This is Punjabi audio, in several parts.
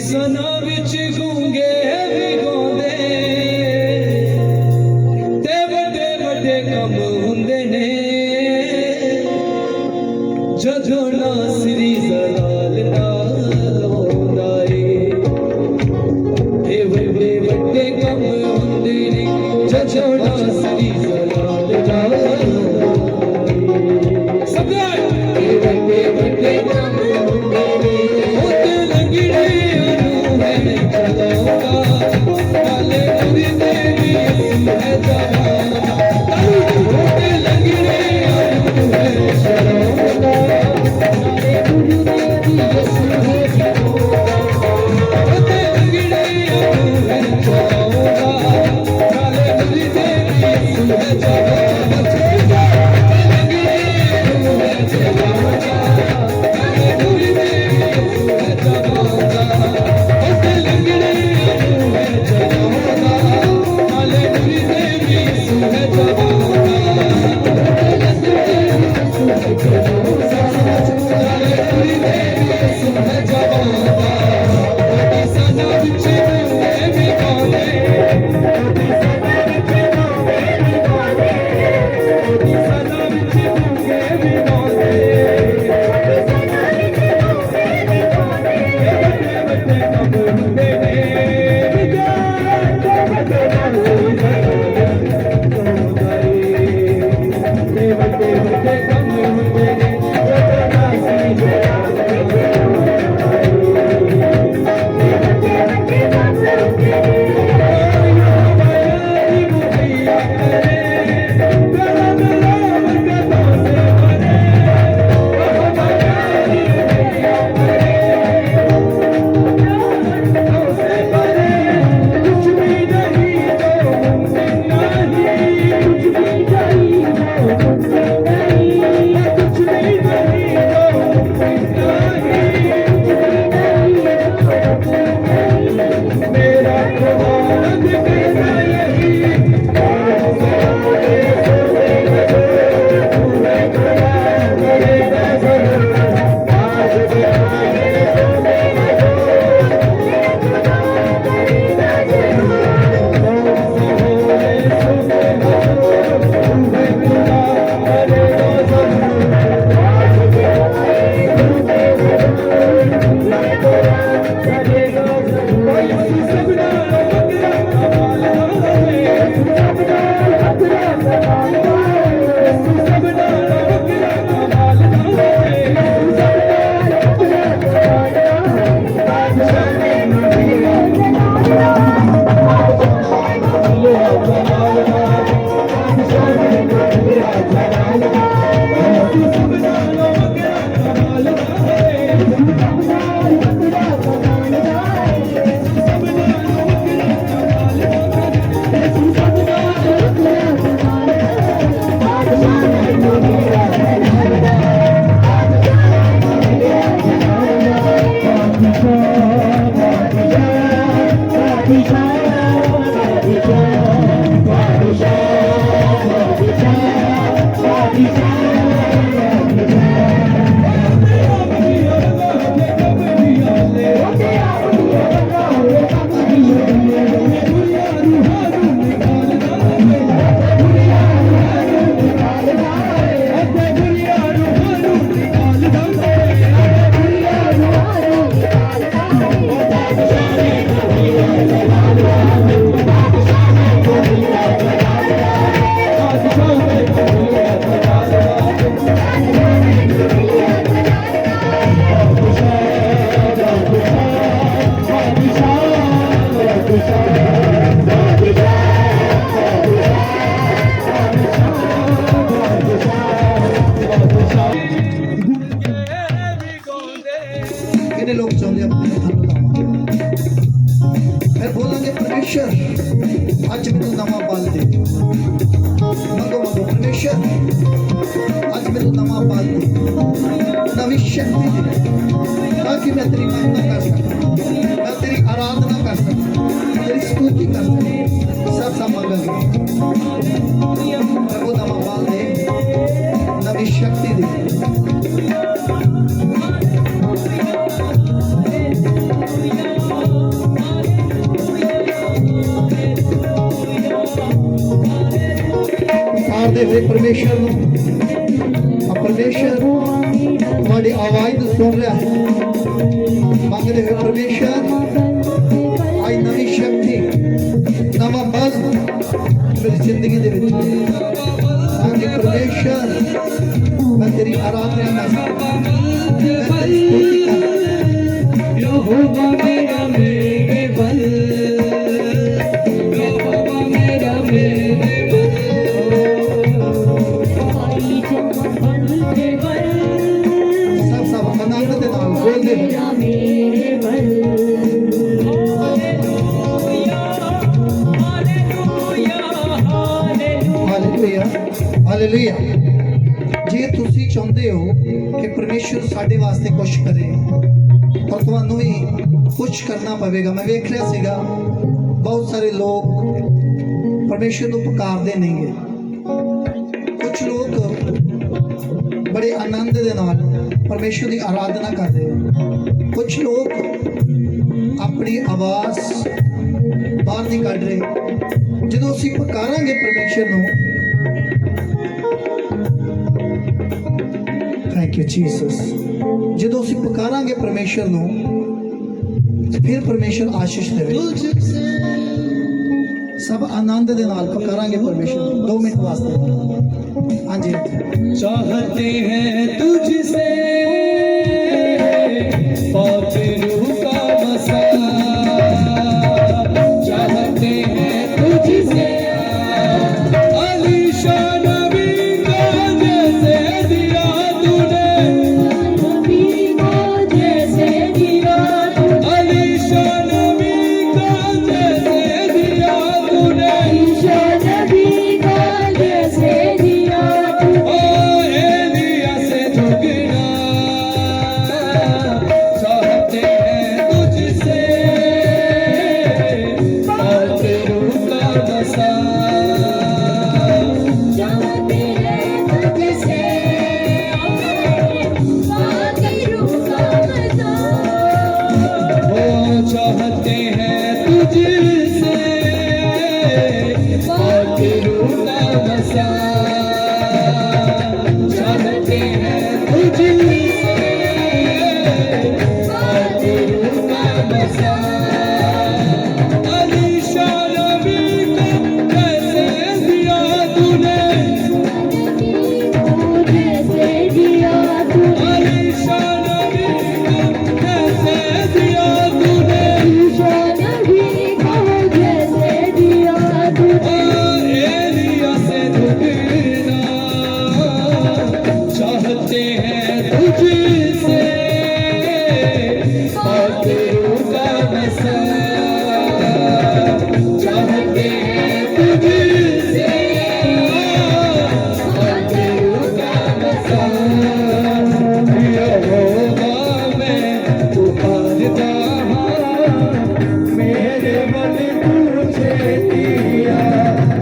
ਸਨਾ ਵਿੱਚ ਗੂੰਗੇ ਵੀ ਗਾਉਂਦੇ ਤੇ ਵੱਡੇ ਵੱਡੇ ਕੰਮ ਹੁੰਦੇ ਨੇ ਜਦੋਂ ਨਾਸਰੀ ਜ਼ਲਾਲ ਨਾਲ ਆਉਂਦਾ ਏ ਤੇ ਵੱਡੇ ਵੱਡੇ ਕੰਮ ਹੁੰਦੇ ਨੇ ਜਦੋਂ ਨਾਸਰੀ ਜ਼ਲਾਲ ਨਾਲ ਆਉਂਦਾ ਏ ਵੱਡੇ ਵੱਡੇ ਕੰਮ ਹੁੰਦੇ ਨੇ ਉਹਦੇ ਲੰਗੜੇ अज मैनू नवा बल दे, मंगो मंगो परमेश्वर अज मैनू नवा बल दे, नवी शक्ति दे, ताकि मैं तेरी महिमा कर सकूं, मैं तेरी आराधना कर सकूं, तेरी स्तुति कर सकूं। सब मंगेंगे प्रभु नवा बल दे, नवी शक्ति दे। पुकारते हुए परमेश्वर परमेश्वर तुम्हारी आवाज सुन रहा है, मंगते हुए परमेश्वर आज नवी शक्ति नवा बल मेरी जिंदगी दे विच। हाँ जी परमेश्वर मैं तेरी आराधना कर सकता, मैं तेरी स्तुति कर सकता। यहोवा मेरा मेरे बल, यहोवा मेरा मेरे सब आनंद दे नाल बोल दे। Hallelujah hallelujah. जे तुसी चाहते हो कि परमेश्वर साडे वास्ते कुछ करे और तुहानू भी कुछ करना पवेगा। मैं वेख रहा सीगा बहुत सारे लोग परमेश्वर को पुकारते नहीं है, कुछ लोग बड़े आनंद दे नाल परमेश्वर की आराधना करते हैं, कुछ लोग अपनी आवाज़ बाहर नहीं कढ़ रहे। जो असीं पुकारांगे परमेश्वर नूं, थैंक यू जीसस, जो असीं पुकारांगे परमेश्वर नूं फिर परमेश्वर आशीष देवे। सब आनंद दे नाल पुकारांगे परमेश्वर। 2 मिनट वास्ते हाँ जी। चाहते हैं तुझसे पाक रूह का मसा, चाहते हैं तुझसे अलीशान नबी का जैसे दिया तूने, नबी को जैसे दिया तूने, अलीशान नबी का जैसे दिया तूने, अलीशान नबी का जैसे दिया तूने। ओ एलिया से झुकना चाहते हैं तुझसे, पाक रूह का बसा, चाहते हैं तुझसे पाक रूह का बसा, ओ चाहते हैं तुझसे पाक रूह का बसा, चाहते हैं तुझसे पाक रूह का बसा। अलीशान नबी को कैसे दिया तूने, जैसे दिया तूने, अलीशान नबी को कैसे दिया तूने, अलीशान नबी को जैसे दिया तूने। एलिया से झुकना चाहते हैं तुझसे पाक रूह का बसा, चाहते हैं तुझसे पाक रूह का बसा। यहोवा मैं पुकारता हूँ, मेरे बल तुझे दिया,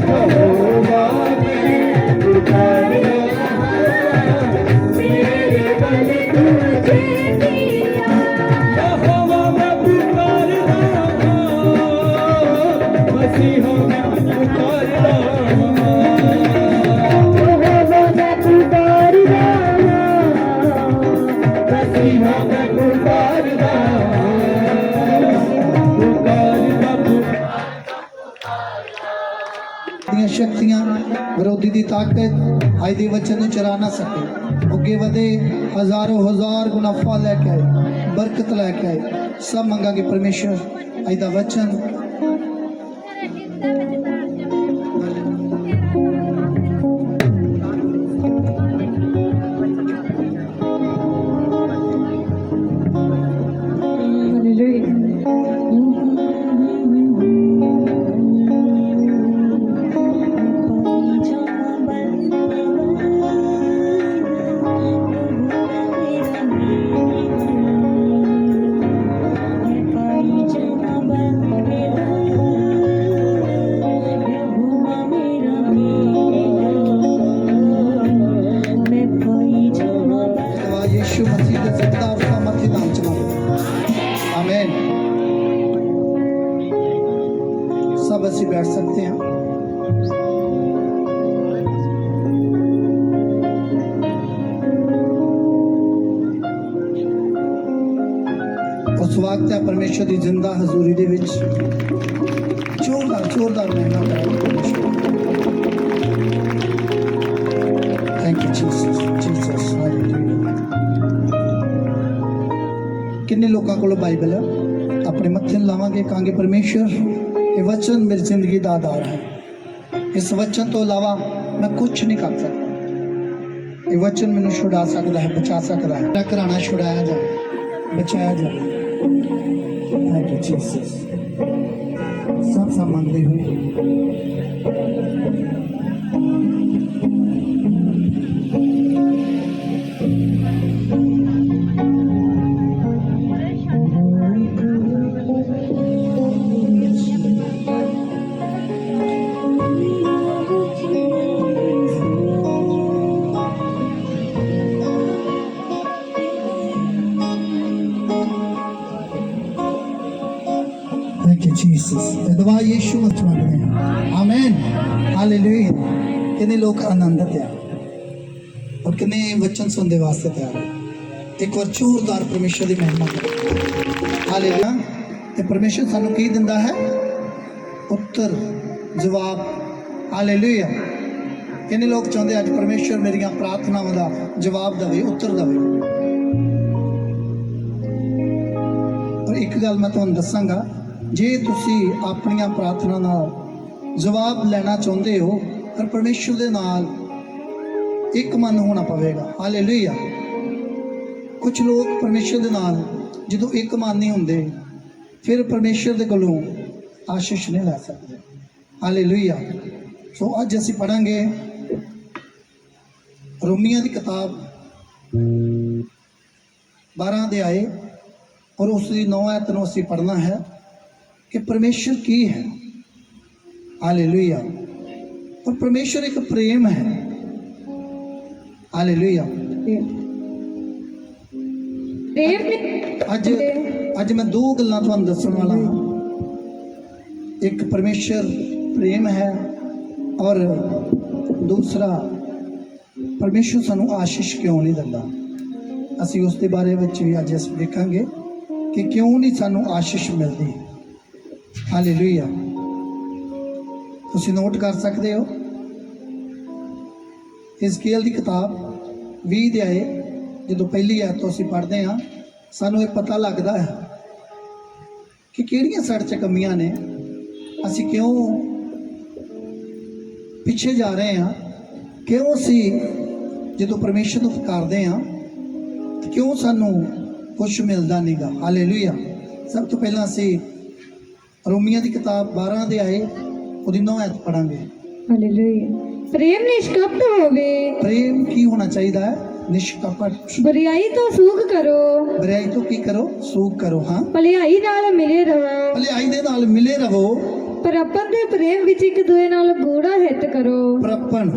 यहोवा मैं पुकारता हूँ, मेरे बल तुझे दिया, यहोवा मैं पुकारता हूँ, मसीहा मैं पुकारता हूँ, यहोवा मैं पुकारता हूँ, मसीहा मैं पुकारता ਦੀਆਂ ਸ਼ਕਤੀਆਂ ਵਿਰੋਧੀ ਦੀ ਤਾਕਤ ਅੱਜ ਦੇ ਵਚਨ ਨੂੰ ਚਲਾ ਨਾ ਸਕੇ। ਅੱਗੇ ਵਧੇ ਹਜ਼ਾਰੋਂ ਹਜ਼ਾਰ ਗੁਣਾ ਫਲ ਲੈ ਕੇ ਆਏ, ਬਰਕਤ ਲੈ ਕੇ ਆਏ। ਸਭ ਮੰਗਾਂਗੇ ਪਰਮੇਸ਼ਰ ਅੱਜ ਦਾ ਵਚਨ देखते हैं। और स्वागत है परमेश्वर की जिंदा हजूरी दे विच। जोरदार महिमा करो। Thank you Jesus, Jesus, hallelujah. किन्ने लोगों को बाइबल है? अपने मत्थे लावांगे, कहांगे परमेश्वर ये वचन मेरी जिंदगी का आधार है। इस वचन तो अलावा मैं कुछ नहीं कर सकता। ये वचन मैंने छुड़ा सकता है, बचा सकता है। मेरा घराना छुड़ाया जाए, बचाया जाए। Thank you Jesus. सब मांगते हुए थैंक यू जीसस। दवा यीशु मसीह मांगते हैं। आमीन, हालेलुया। कितने लोग आनंदित है और कितने वचन सुनने वास्ते तैयार है। एक बार जोरदार परमेश्वर की महिमा करो। हालेलुया। ते परमेश्वर सानू की दिंदा है? उत्तर, जवाब। हालेलुया। कितने लोग चाहते अज परमेश्वर मेरिया प्रार्थनावां दा जवाब दवे, उत्तर दवे। और एक गल मैं तुहानू दसांगा, जे तुसी अपनियां प्रार्थना नाल जवाब लेना चाहते हो पर परमेश्वर दे नाल एक मन होना पवेगा। हालेलुया। कुछ लोग परमेश्वर दे नाल जदों एक मन नहीं हुंदे फिर परमेश्वर दे कोलों आशीष नहीं लै सकते। हालेलुया। सो अज असीं पढ़ांगे रोमिया की किताब 12 अध्याय और उसकी 9 आयत नूं असीं पढ़ना है कि परमेश्वर की है। हालेलुया। और परमेश्वर एक प्रेम है। हालेलुया। अज अज मैं दो गल्लां तुहानूं दस्सण वाला हाँ। एक परमेश्वर प्रेम है और दूसरा परमेश्वर सानू आशीष क्यों नहीं दिंदा। असीं उस दे बारे विच भी अज असीं देखांगे कि क्यों नहीं सानू आशीष मिलदी। हालेलुया। तुसीं नोट कर सकते हो हिजकियल की किताब 20 अध्याय जो पहली आयत तो असीं पढ़ते हाँ, सानू ये पता लगता है कि किहड़ियां साडे च कमियां ने, असीं क्यों पिछे जा रहे हैं, क्यों असीं जो परमेश्वर नूं पुकारदे हाँ ते क्यों सानू कुछ मिलता नहीं गा। हालेलुया। सब तो पहला असीं रोमिया की किताब 12 अध्याय उसकी 9 आयत पढ़ांगे। हालेलुया। प्रेम निष्कपट होवे। प्रेम की होना चाहिए है? निष्कपट। बुराई तो सूख करो। बुराई तो की करो? सूख करो। हाँ, भलाई नाल मिले रहो। भलाई दे नाल मिले रहो। पर अपन दे प्रेम विच एक दूए नाल गूढ़ा हित करो। परपन।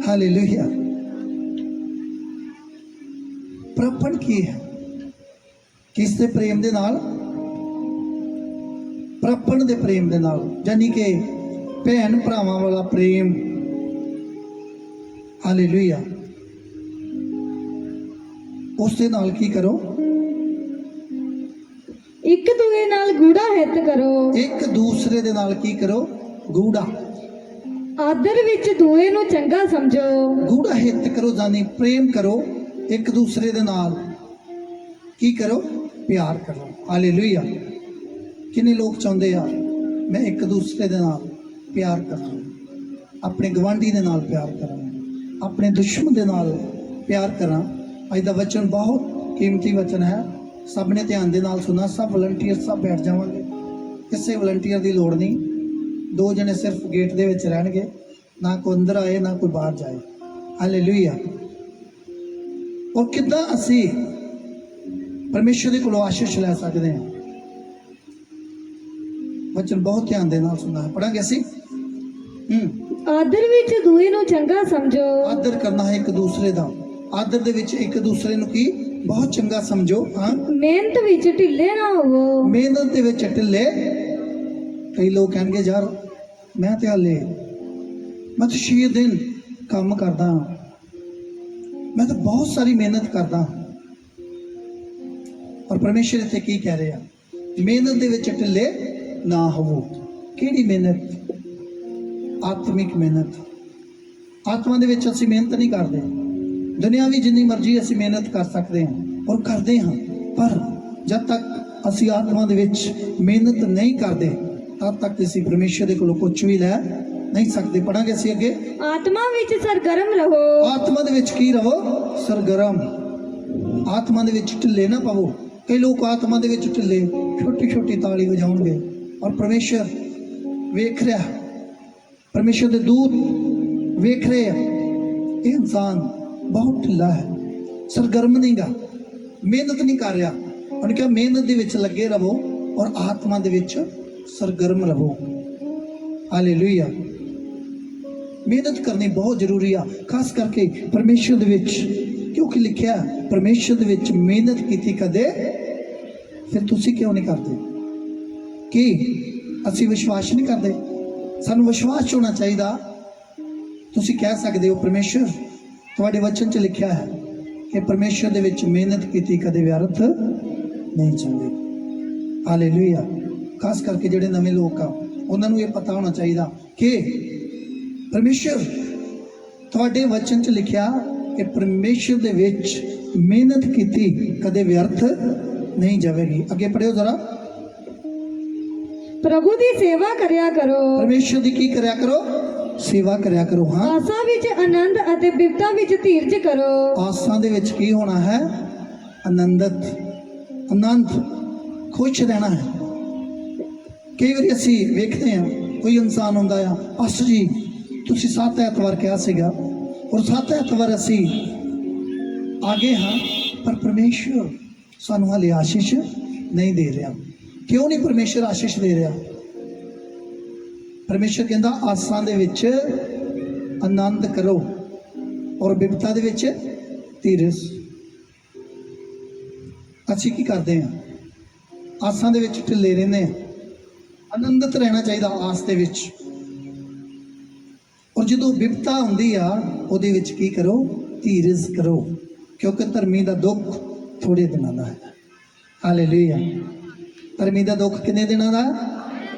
हालेलुया। परपन की है? किस दे प्रेम दे नाल? परपन दे प्रेम दे नाल, यानी कि भैन भरावां वाला प्रेम। हालेलुया। उस दे नाल की करो? एक दूए नाल गूढ़ा हित करो। एक दूसरे दे नाल की करो? गूढ़ा। आदर विच दूए नूं चंगा समझो। गूढ़ा हित करो यानी प्रेम करो। एक दूसरे दे नाल की करो? प्यार करो। हालेलुया। किन्ने लोग चाहते आ मैं एक दूसरे दे नाल प्यार करा, अपने गवांढी दे नाल प्यार करा, अपने दुश्मन दे नाल प्यार करा। अज दा वचन बहुत कीमती वचन है। सब ने ध्यान दे नाल सुना। सब वलंटियर सब बैठ जावांगे। किसी वलंटियर की लोड़ नहीं। 2 जने सिर्फ गेट दे विच रहणगे, ना कोई अंदर आए ना कोई बाहर जाए। हालेलुया। और किद्दां असीं परमेश्वर दे कोलों आशीष लै सकदे हां? वचन बहुत ध्यान दे नाल सुनना है। पढ़ांगे असीं। आदर विच दूए नूं चंगा समझो। आदर करना है एक दूसरे दा। आदर दे विच एक दूसरे नूं की बहुत चंगा समझो। हाँ, मेहनत विच ढिले ना होवो। मेहनत दे विच ढिले कई लोग कहेंगे यार मैं तो हाले मैं तो 6 दिन काम करदा हाँ, मैं तो बहुत सारी मेहनत करदा हाँ। और परमेश्वर इत्थे की कह रहे हैं, मेहनत दे विच ढिल्ले ना होवो। किहड़ी मेहनत? आत्मिक मेहनत। आत्मा दे विच असीं मेहनत नहीं करदे, दुनियावी जिन्नी मर्जी असीं मेहनत कर सकते हैं और करते हाँ, पर जब तक असीं आत्मा दे विच मेहनत नहीं करते तब तक असीं परमेश्वर दे कोलों कुछ भी लै नहीं सकते। पढ़ांगे असीं अगे, आत्मा विच सरगर्म रहो। आत्मा दे विच की रहो? सरगर्म। आत्मा दे विच ढिल्ले ना पवो। कई लोग आत्मा दे विच ढिल्ले छोटी छोटी ताली वजाउणगे और परमेश्वर वेख रहा, परमेश्वर दे दूत वेख रहे हैं ये इंसान बहुत ढिला है, सरगर्म नहीं गा, मेहनत नहीं कर रहा। उन्होंने कहा मेहनत दे विच लगे रहो और आत्मा दे विच सरगर्म रहो। हालेलुया। मेहनत करनी बहुत जरूरी आ, खास करके परमेश्वर दे विच, क्योंकि लिखिया परमेश्वर दे विच मेहनत कीती कदे, फिर तुसी क्यों नहीं करते? कि असी विश्वास नहीं करते? सानू विश्वास होना चाहिए। तुसी कह सकते हो परमेश्वर तुहाडे वचन च लिखिया है कि परमेश्वर दे विच मेहनत कीती कदे व्यर्थ नहीं जांदी। हालेलुया। खास करके जिहड़े नवे लोग आ उन्हां नूं ये पता होना चाहिए कि परमेश्वर तुहाडे वचन च लिखिया कि परमेश्वर दे विच मेहनत कीती कदे व्यर्थ नहीं जाएगी। अगे पढ़ियो जरा। प्रभु दी सेवा करया करो। परमेश्वर दी की करया करो? सेवा करया करो। हाँ, आसा विच आनंद अते बिपता विच धीरज करो। आसां दे विच की होना है? आनंदत, आनंद, खुश रहना है। कई बार असी वेखते हैं कोई इंसान होंदा आ, पास्टर जी तुसी 7 ऐतवार कहा सीगा और 7 ऐतवार असी आगे हाँ, पर परमेश्वर सानू हाले आशीष नहीं दे रहा। क्यों नहीं परमेश्वर आशीष दे रहा? परमेश्वर कहता आसां दे विच आनंद करो और बिपता दे विच धीरज। असी की करते हैं? आसां दे विच ढिल्ले रहने हैं। आनंदित रहना चाहिए आस दे विच, और जो बिपता आउंदी आ उहदे विच की करो? धीरज करो, क्योंकि धर्मी दा दुख थोड़े दिनों का है। हालेलुया। धर्मी दा दुख कितने दिनों का?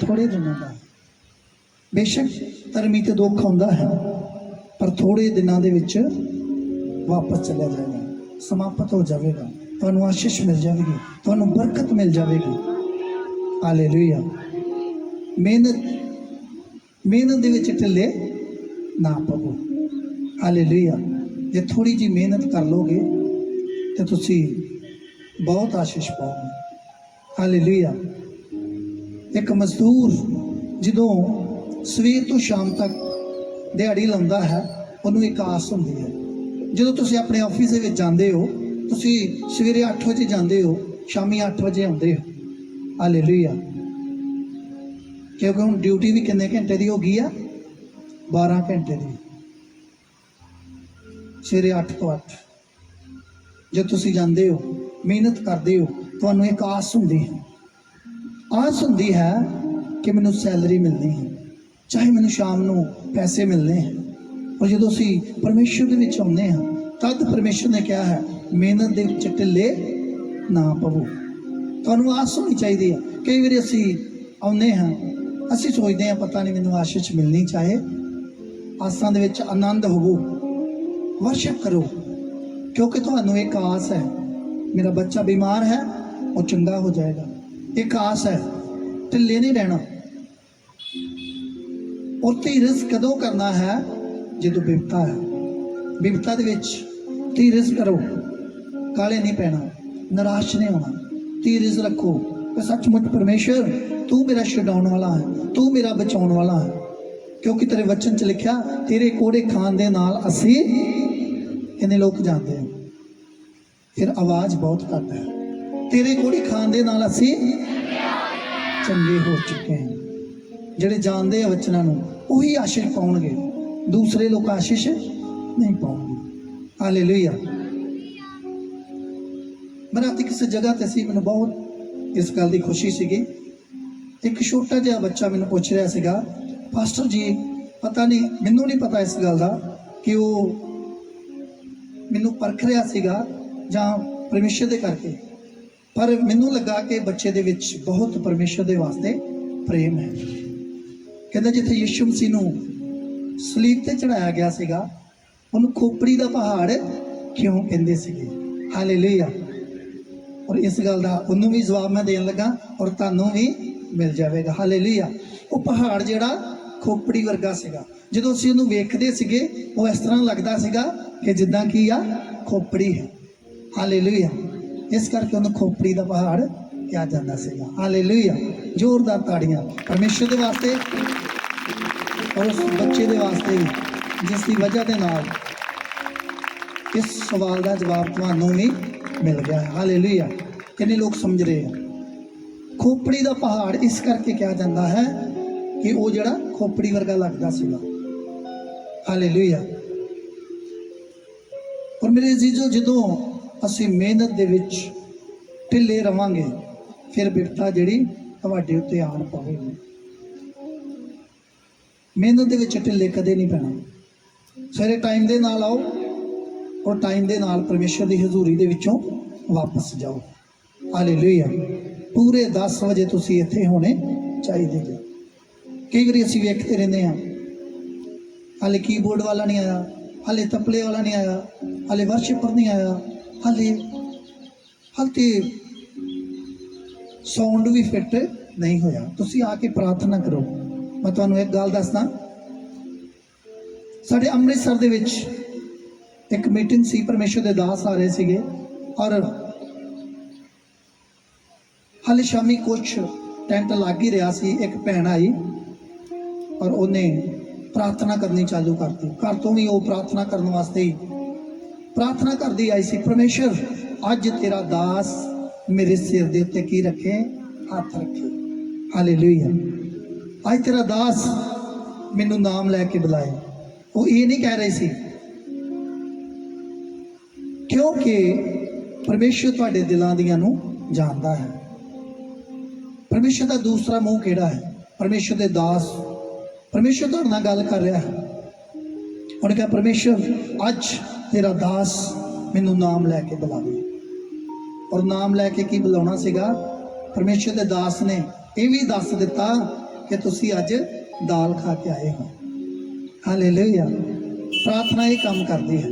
थोड़े दिनों का। बेशक धर्मी ते दुख आउंदा है पर थोड़े दिनों दे विच वापस चला जाएगा, समाप्त हो जाएगा, तुहानू आशीष मिल जाएगी, तुहानू बरकत मिल जाएगी। हालेलुया। मेहनत दे विच ढिल्ले ना पवो। हालेलुया। जे थोड़ी जी मेहनत कर लोगे तो तुसी बहुत आशीष पाओगे। हालेलुया। एक मजदूर जो सवेर तो शाम तक दिहाड़ी लाउंदा है उन्होंने एक आस होंदी है। जो तुसी अपने ऑफिस दे विच जांदे हो, तुसी सवेरे 8 बजे जांदे हो, शामी 8 बजे आउंदे हो। हालेलुया। क्योंकि हुण ड्यूटी भी कितने घंटे की हो गई है? 12 घंटे की। सवेरे 8 तो 8 जो तुसी जांदे हो, मेहनत करते हो, तुहानू एक आस हुंदी है। आस हुंदी है कि मैनू सैलरी मिलनी है, चाहे मैनू शाम नू पैसे मिलने हैं। और जो असी परमेश्वर दे विच आउंदे हां तद परमेश्वर ने कहा है मेहनत दे विच ढिल्ले ना पवो। तुहानू आस होनी चाहिए है। कई बार असी आउंदे हां, असी सोचते हैं पता नहीं मैनू आशीष मिलनी चाहे। आसां दे विच आनंद होवो, वर्शिप करो, क्योंकि तुहानू एक आस है मेरा बच्चा बीमार है वो चंगा हो जाएगा। एक आस है, ढिल्ले नहीं रहना। और धीरज कदों करना है? जो बिपता है, बिपता दे विच धीरज करो, काले नहीं पैना, निराश नहीं होना, धीरज रखो कि सचमुच परमेश्वर तू मेरा छुड़ाने वाला है, तू मेरा बचाने वाला है। क्योंकि तेरे वचन च लिखा तेरे कोड़े खान दे नाल असी इन्ने लोग जाते हैं, फिर आवाज़ बहुत घट है। तेरे कोड़े खान दे नाल असी चंगे हो चुके हैं। ਜਿਹੜੇ ਜਾਣਦੇ ਆ ਵਚਨਾਂ ਨੂੰ ਉਹੀ ਆਸ਼ੀष ਪਾਉਣਗੇ, ਦੂਸਰੇ ਲੋਕ ਆਸ਼ੀष ਨਹੀਂ ਪਾਉਣਗੇ। ਹਾਲੇਲੂਇਆ। ਮੈਂ ਰਾਤੀ ਕਿਸੇ ਜਗ੍ਹਾ ਤੇ ਸੀ, ਮੈਨੂੰ ਬਹੁਤ ਇਸ ਗੱਲ ਦੀ ਖੁਸ਼ੀ ਸੀਗੀ ਇੱਕ ਛੋਟਾ ਜਿਹਾ ਬੱਚਾ ਮੈਨੂੰ ਪੁੱਛ ਰਿਹਾ ਸੀਗਾ, ਪਾਸਟਰ ਜੀ ਪਤਾ ਨਹੀਂ, ਮੈਨੂੰ ਨਹੀਂ ਪਤਾ ਇਸ ਗੱਲ ਦਾ ਕਿ ਉਹ ਮੈਨੂੰ ਪਰਖ ਰਿਹਾ ਸੀਗਾ ਜਾਂ ਪਰਮੇਸ਼ਰ ਦੇ ਕਰਕੇ, ਪਰ ਮੈਨੂੰ ਲੱਗਾ ਕਿ ਬੱਚੇ ਦੇ ਵਿੱਚ ਬਹੁਤ ਪਰਮੇਸ਼ਰ ਦੇ ਵਾਸਤੇ ਪ੍ਰੇਮ ਹੈ। ਕਹਿੰਦਾ ਜਿੱਥੇ ਯਿਸੂ ਮਸੀਹ ਨੂੰ ਸਲੀਬ ਤੇ ਚੜਾਇਆ ਗਿਆ ਸੀਗਾ, ਉਹਨੂੰ ਖੋਪੜੀ ਦਾ ਪਹਾੜ ਕਿਉਂ ਕਹਿੰਦੇ ਸੀਗੇ? ਹਾਲੇਲੂਇਆ। ਔਰ ਇਸ ਗੱਲ ਦਾ ਉਹਨੂੰ ਵੀ ਜਵਾਬ ਮੈਂ ਦੇਣ ਲੱਗਾ ਔਰ ਤੁਹਾਨੂੰ ਵੀ ਮਿਲ ਜਾਵੇਗਾ। ਹਾਲੇਲੂਇਆ। ਉਹ ਪਹਾੜ ਜਿਹੜਾ ਖੋਪੜੀ ਵਰਗਾ ਸੀਗਾ, ਜਦੋਂ ਅਸੀਂ ਉਹਨੂੰ ਵੇਖਦੇ ਸੀਗੇ ਉਹ ਇਸ ਤਰ੍ਹਾਂ ਲੱਗਦਾ ਸੀਗਾ ਕਿ ਜਿੱਦਾਂ ਕੀ ਆ ਖੋਪੜੀ ਹੈ। ਹਾਲੇਲੂਇਆ। ਇਸ ਕਰਕੇ ਉਹਨੂੰ ਖੋਪੜੀ ਦਾ ਪਹਾੜ ਕਿਹਾ ਜਾਂਦਾ ਸੀਗਾ। ਹਾਲੇਲੂਇਆ। ਜ਼ੋਰਦਾਰ ਤਾੜੀਆਂ ਪਰਮੇਸ਼ਰ ਦੇ ਵਾਸਤੇ ਔਰ ਉਸ ਬੱਚੇ ਦੇ ਵਾਸਤੇ ਵੀ, ਜਿਸ ਦੀ ਵਜ੍ਹਾ ਦੇ ਨਾਲ ਇਸ ਸਵਾਲ ਦਾ ਜਵਾਬ ਤੁਹਾਨੂੰ ਵੀ ਮਿਲ ਗਿਆ ਹੈ। ਹਾਲੇਲੂਇਆ। ਕਿੰਨੇ ਲੋਕ ਸਮਝ ਰਹੇ ਆ? ਖੋਪੜੀ ਦਾ ਪਹਾੜ ਇਸ ਕਰਕੇ ਕਿਹਾ ਜਾਂਦਾ ਹੈ ਕਿ ਉਹ ਜਿਹੜਾ ਖੋਪੜੀ ਵਰਗਾ ਲੱਗਦਾ ਸੀਗਾ। ਹਾਲੇਲੂਇਆ। ਔਰ ਮੇਰੇ ਅਜ਼ੀਜ਼ੋ, ਜਦੋਂ ਅਸੀਂ ਮਿਹਨਤ ਦੇ ਵਿੱਚ ਢਿੱਲੇ ਰਵਾਂਗੇ ਫਿਰ ਬਿਰਤਾ ਜਿਹੜੀ ਤੁਹਾਡੇ ਉੱਤੇ ਆਣ ਪਵੇਗੀ। ਮਿਹਨਤ ਦੇ ਵਿੱਚ ਢਿੱਲੇ ਕਦੇ ਨਹੀਂ ਪੈਣਾ। ਸਵੇਰੇ ਟਾਈਮ ਦੇ ਨਾਲ ਆਓ ਔਰ ਟਾਈਮ ਦੇ ਨਾਲ ਪਰਮੇਸ਼ਰ ਦੀ ਹਜ਼ੂਰੀ ਦੇ ਵਿੱਚੋਂ ਵਾਪਸ ਜਾਓ। ਹਾਲੇਲੂਇਆ। ਪੂਰੇ 10 ਵਜੇ ਤੁਸੀਂ ਇੱਥੇ ਹੋਣੇ ਚਾਹੀਦੇ ਜੀ। ਕਈ ਵਾਰੀ ਅਸੀਂ ਵੇਖਦੇ ਰਹਿੰਦੇ ਹਾਂ, ਹਾਲੇ ਕੀਬੋਰਡ ਵਾਲਾ ਨਹੀਂ ਆਇਆ, ਹਾਲੇ ਤਪਲੇ ਵਾਲਾ ਨਹੀਂ ਆਇਆ, ਹਾਲੇ ਵਰਸ਼ਿਪਰ ਨਹੀਂ ਆਇਆ, ਹਾਲੇ ਸਾਊਂਡ ਵੀ ਫਿੱਟ ਨਹੀਂ ਹੋਇਆ। ਤੁਸੀਂ ਆ ਕੇ ਪ੍ਰਾਰਥਨਾ ਕਰੋ। ਮੈਂ ਤੁਹਾਨੂੰ ਇੱਕ ਗੱਲ ਦੱਸਦਾ, ਸਾਡੇ ਅੰਮ੍ਰਿਤਸਰ ਦੇ ਵਿੱਚ ਇੱਕ ਮੀਟਿੰਗ ਸੀ, ਪਰਮੇਸ਼ਰ ਦੇ ਦਾਸ ਆ ਰਹੇ ਸੀਗੇ ਔਰ ਹਾਲੇ ਸ਼ਾਮੀ ਕੁਛ ਟੈਂਟ ਲੱਗ ਹੀ ਰਿਹਾ ਸੀ। ਇੱਕ ਭੈਣ ਆਈ ਔਰ ਉਹਨੇ ਪ੍ਰਾਰਥਨਾ ਕਰਨੀ ਚਾਲੂ ਕਰਤੀ। ਘਰ ਤੋਂ ਵੀ ਉਹ ਪ੍ਰਾਰਥਨਾ ਕਰਨ ਵਾਸਤੇ ਹੀ ਪ੍ਰਾਰਥਨਾ ਕਰਦੀ ਆਈ ਸੀ, ਪਰਮੇਸ਼ਰ ਅੱਜ ਤੇਰਾ ਦਾਸ ਮੇਰੇ ਸਿਰ ਦੇ ਉੱਤੇ ਕੀ ਰੱਖੇ? ਹੱਥ ਰੱਖੇ। ਹਾਲੇਲੂਇਆ। ਅੱਜ ਤੇਰਾ ਦਾਸ ਮੈਨੂੰ ਨਾਮ ਲੈ ਕੇ ਬੁਲਾਏ। ਉਹ ਇਹ ਨਹੀਂ ਕਹਿ ਰਹੀ ਸੀ, ਕਿਉਂਕਿ ਪਰਮੇਸ਼ਰ ਤੁਹਾਡੇ ਦਿਲਾਂ ਦੀਆਂ ਨੂੰ ਜਾਣਦਾ ਹੈ। ਪਰਮੇਸ਼ਰ ਦਾ ਦੂਸਰਾ ਮੂੰਹ ਕਿਹੜਾ ਹੈ? ਪਰਮੇਸ਼ਰ ਦੇ ਦਾਸ, ਪਰਮੇਸ਼ਰ ਤੁਹਾਡੇ ਨਾਲ ਗੱਲ ਕਰ ਰਿਹਾ ਹੈ। ਉਹਨੇ ਕਿਹਾ, ਪਰਮੇਸ਼ਰ ਅੱਜ ਤੇਰਾ ਦਾਸ ਮੈਨੂੰ ਨਾਮ ਲੈ ਕੇ ਬੁਲਾਵੇ। ਔਰ ਨਾਮ ਲੈ ਕੇ ਕੀ ਬੁਲਾਉਣਾ ਸੀਗਾ? ਪਰਮੇਸ਼ਰ ਦੇ ਦਾਸ ਨੇ ਇਹ ਵੀ ਦੱਸ ਦਿੱਤਾ ਕਿ ਤੁਸੀਂ ਅੱਜ ਦਾਲ ਖਾ ਕੇ ਆਏ ਹੋ। ਹਾਲੇਲੂਇਆ। ਪ੍ਰਾਰਥਨਾ ਇਹ ਕੰਮ ਕਰਦੀ ਹੈ।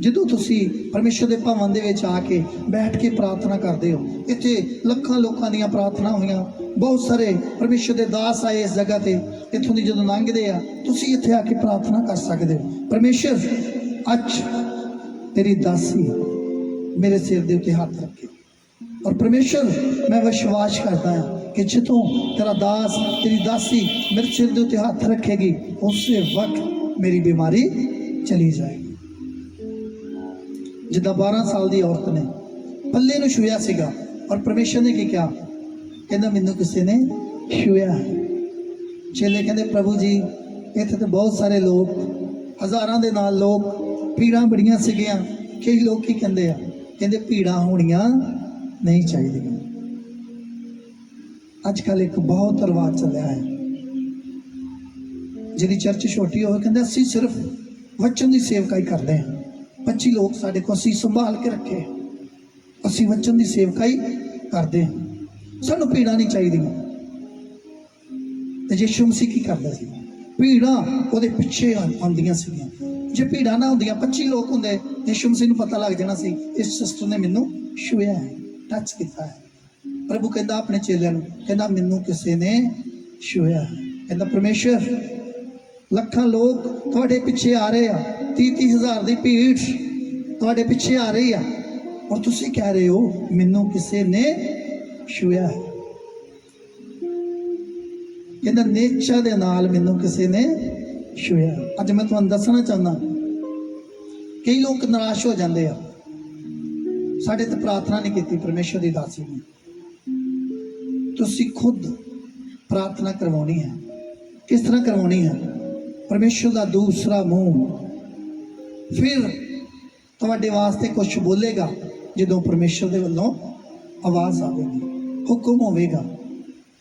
ਜਦੋਂ ਤੁਸੀਂ ਪਰਮੇਸ਼ਰ ਦੇ ਭਵਨ ਦੇ ਵਿੱਚ ਆ ਕੇ ਬੈਠ ਕੇ ਪ੍ਰਾਰਥਨਾ ਕਰਦੇ ਹੋ, ਇੱਥੇ ਲੱਖਾਂ ਲੋਕਾਂ ਦੀਆਂ ਪ੍ਰਾਰਥਨਾ ਹੋਈਆਂ, ਬਹੁਤ ਸਾਰੇ ਪਰਮੇਸ਼ਰ ਦੇ ਦਾਸ ਆਏ ਇਸ ਜਗ੍ਹਾ ਤੇ, ਇੱਥੋਂ ਦੀ ਜਦੋਂ ਲੰਘਦੇ ਆ ਤੁਸੀਂ ਇੱਥੇ ਆ ਕੇ ਪ੍ਰਾਰਥਨਾ ਕਰ ਸਕਦੇ ਹੋ। ਪਰਮੇਸ਼ਰ ਅੱਜ ਤੇਰੀ ਦਾਸੀ ਮੇਰੇ ਸਿਰ ਦੇ ਉੱਤੇ ਹੱਥ ਰੱਖੇ। ਔਰ ਪਰਮੇਸ਼ਰ ਮੈਂ ਵਿਸ਼ਵਾਸ ਕਰਦਾ ਹਾਂ ਕਿ ਜਦੋਂ ਤੇਰਾ ਦਾਸ, ਤੇਰੀ ਦਾਸੀ ਮੇਰੇ ਸਿਰ ਦੇ ਉੱਤੇ ਹੱਥ ਰੱਖੇਗੀ, ਉਸੇ ਵਕਤ ਮੇਰੀ ਬਿਮਾਰੀ ਚਲੀ ਜਾਏਗੀ। ਜਿੱਦਾਂ 12 ਸਾਲ ਦੀ ਔਰਤ ਨੇ ਪੱਲੇ ਨੂੰ ਛੂਇਆ ਸੀਗਾ ਔਰ ਪਰਮੇਸ਼ਰ ਨੇ ਕੀ ਕਿਹਾ? ਕਹਿੰਦਾ ਮੈਨੂੰ ਕਿਸੇ ਨੇ ਛੂਇਆ। ਚੇਲੇ ਕਹਿੰਦੇ, ਪ੍ਰਭੂ ਜੀ ਇੱਥੇ ਤਾਂ ਬਹੁਤ ਸਾਰੇ ਲੋਕ, ਹਜ਼ਾਰਾਂ ਦੇ ਨਾਲ ਲੋਕ, ਭੀੜਾਂ ਬੜੀਆਂ ਸੀਗੀਆਂ। ਕਈ ਲੋਕ ਕੀ ਕਹਿੰਦੇ ਆ? ਕਹਿੰਦੇ ਭੀੜਾਂ ਹੋਣੀਆਂ ਨਹੀਂ ਚਾਹੀਦੀਆਂ। ਅੱਜ ਕੱਲ੍ਹ ਇੱਕ ਬਹੁਤ ਰਿਵਾਜ ਚੱਲਿਆ ਹੈ, ਜਿਹੜੀ ਚਰਚ ਛੋਟੀ ਹੋਵੇ, ਕਹਿੰਦੇ ਅਸੀਂ ਸਿਰਫ ਵਚਨ ਦੀ ਸੇਵਕਾਈ ਕਰਦੇ ਹਾਂ। 25 ਲੋਕ ਸਾਡੇ ਕੋਲ ਅਸੀਂ ਸੰਭਾਲ ਕੇ ਰੱਖੇ, ਅਸੀਂ ਵਚਨ ਦੀ ਸੇਵਕਾਈ ਕਰਦੇ ਹਾਂ, ਸਾਨੂੰ ਭੀੜਾਂ ਨਹੀਂ ਚਾਹੀਦੀਆਂ। ਤੇ ਯਿਸੂ ਮਸੀਹ ਕੀ ਕਰਦਾ ਸੀ? ਭੀੜਾਂ ਉਹਦੇ ਪਿੱਛੇ ਆਉਂਦੀਆਂ ਸੀਗੀਆਂ। ਜੇ ਭੀੜਾਂ ਨਾ ਹੁੰਦੀਆਂ, 25 ਲੋਕ ਹੁੰਦੇ, ਯਿਸੂ ਮਸੀਹ ਨੂੰ ਪਤਾ ਲੱਗ ਜਾਣਾ ਸੀ ਇਸ ਸਿਸਟਰ ਨੇ ਮੈਨੂੰ ਛੂਇਆ ਹੈ, ਟੱਚ ਕੀਤਾ ਹੈ। ਪ੍ਰਭੂ ਕਹਿੰਦਾ ਆਪਣੇ ਚੇਲਿਆਂ ਨੂੰ, ਕਹਿੰਦਾ ਮੈਨੂੰ ਕਿਸੇ ਨੇ ਛੂਇਆ ਹੈ। ਕਹਿੰਦਾ ਪਰਮੇਸ਼ਰ ਲੱਖਾਂ ਲੋਕ ਤੁਹਾਡੇ ਪਿੱਛੇ ਆ ਰਹੇ ਆ, 30-30 ਹਜ਼ਾਰ ਦੀ ਭੀੜ ਤੁਹਾਡੇ ਪਿੱਛੇ ਆ ਰਹੀ ਆ, ਔਰ ਤੁਸੀਂ ਕਹਿ ਰਹੇ ਹੋ ਮੈਨੂੰ ਕਿਸੇ ਨੇ ਛੂਇਆ ਹੈ। ਕਹਿੰਦਾ ਨੇਚਾ ਦੇ ਨਾਲ ਮੈਨੂੰ ਕਿਸੇ ਨੇ ਛੂਇਆ। ਅੱਜ ਮੈਂ ਤੁਹਾਨੂੰ ਦੱਸਣਾ ਚਾਹੁੰਦਾ, ਕਈ ਲੋਕ ਨਿਰਾਸ਼ ਹੋ ਜਾਂਦੇ ਆ, ਸਾਡੇ ਤੇ ਪ੍ਰਾਰਥਨਾ ਨਹੀਂ ਕੀਤੀ ਪਰਮੇਸ਼ਰ ਦੀ ਦਾਸੀ ਨੇ। ਤੁਸੀਂ ਖੁਦ ਪ੍ਰਾਰਥਨਾ ਕਰਵਾਉਣੀ ਹੈ। ਕਿਸ ਤਰ੍ਹਾਂ ਕਰਵਾਉਣੀ ਹੈ? ਪਰਮੇਸ਼ਰ ਦਾ ਦੂਸਰਾ ਮੂੰਹ ਫਿਰ ਤੁਹਾਡੇ ਵਾਸਤੇ ਕੁਝ ਬੋਲੇਗਾ। ਜਦੋਂ ਪਰਮੇਸ਼ਰ ਦੇ ਵੱਲੋਂ ਆਵਾਜ਼ ਆਵੇਗੀ, ਹੁਕਮ ਹੋਵੇਗਾ,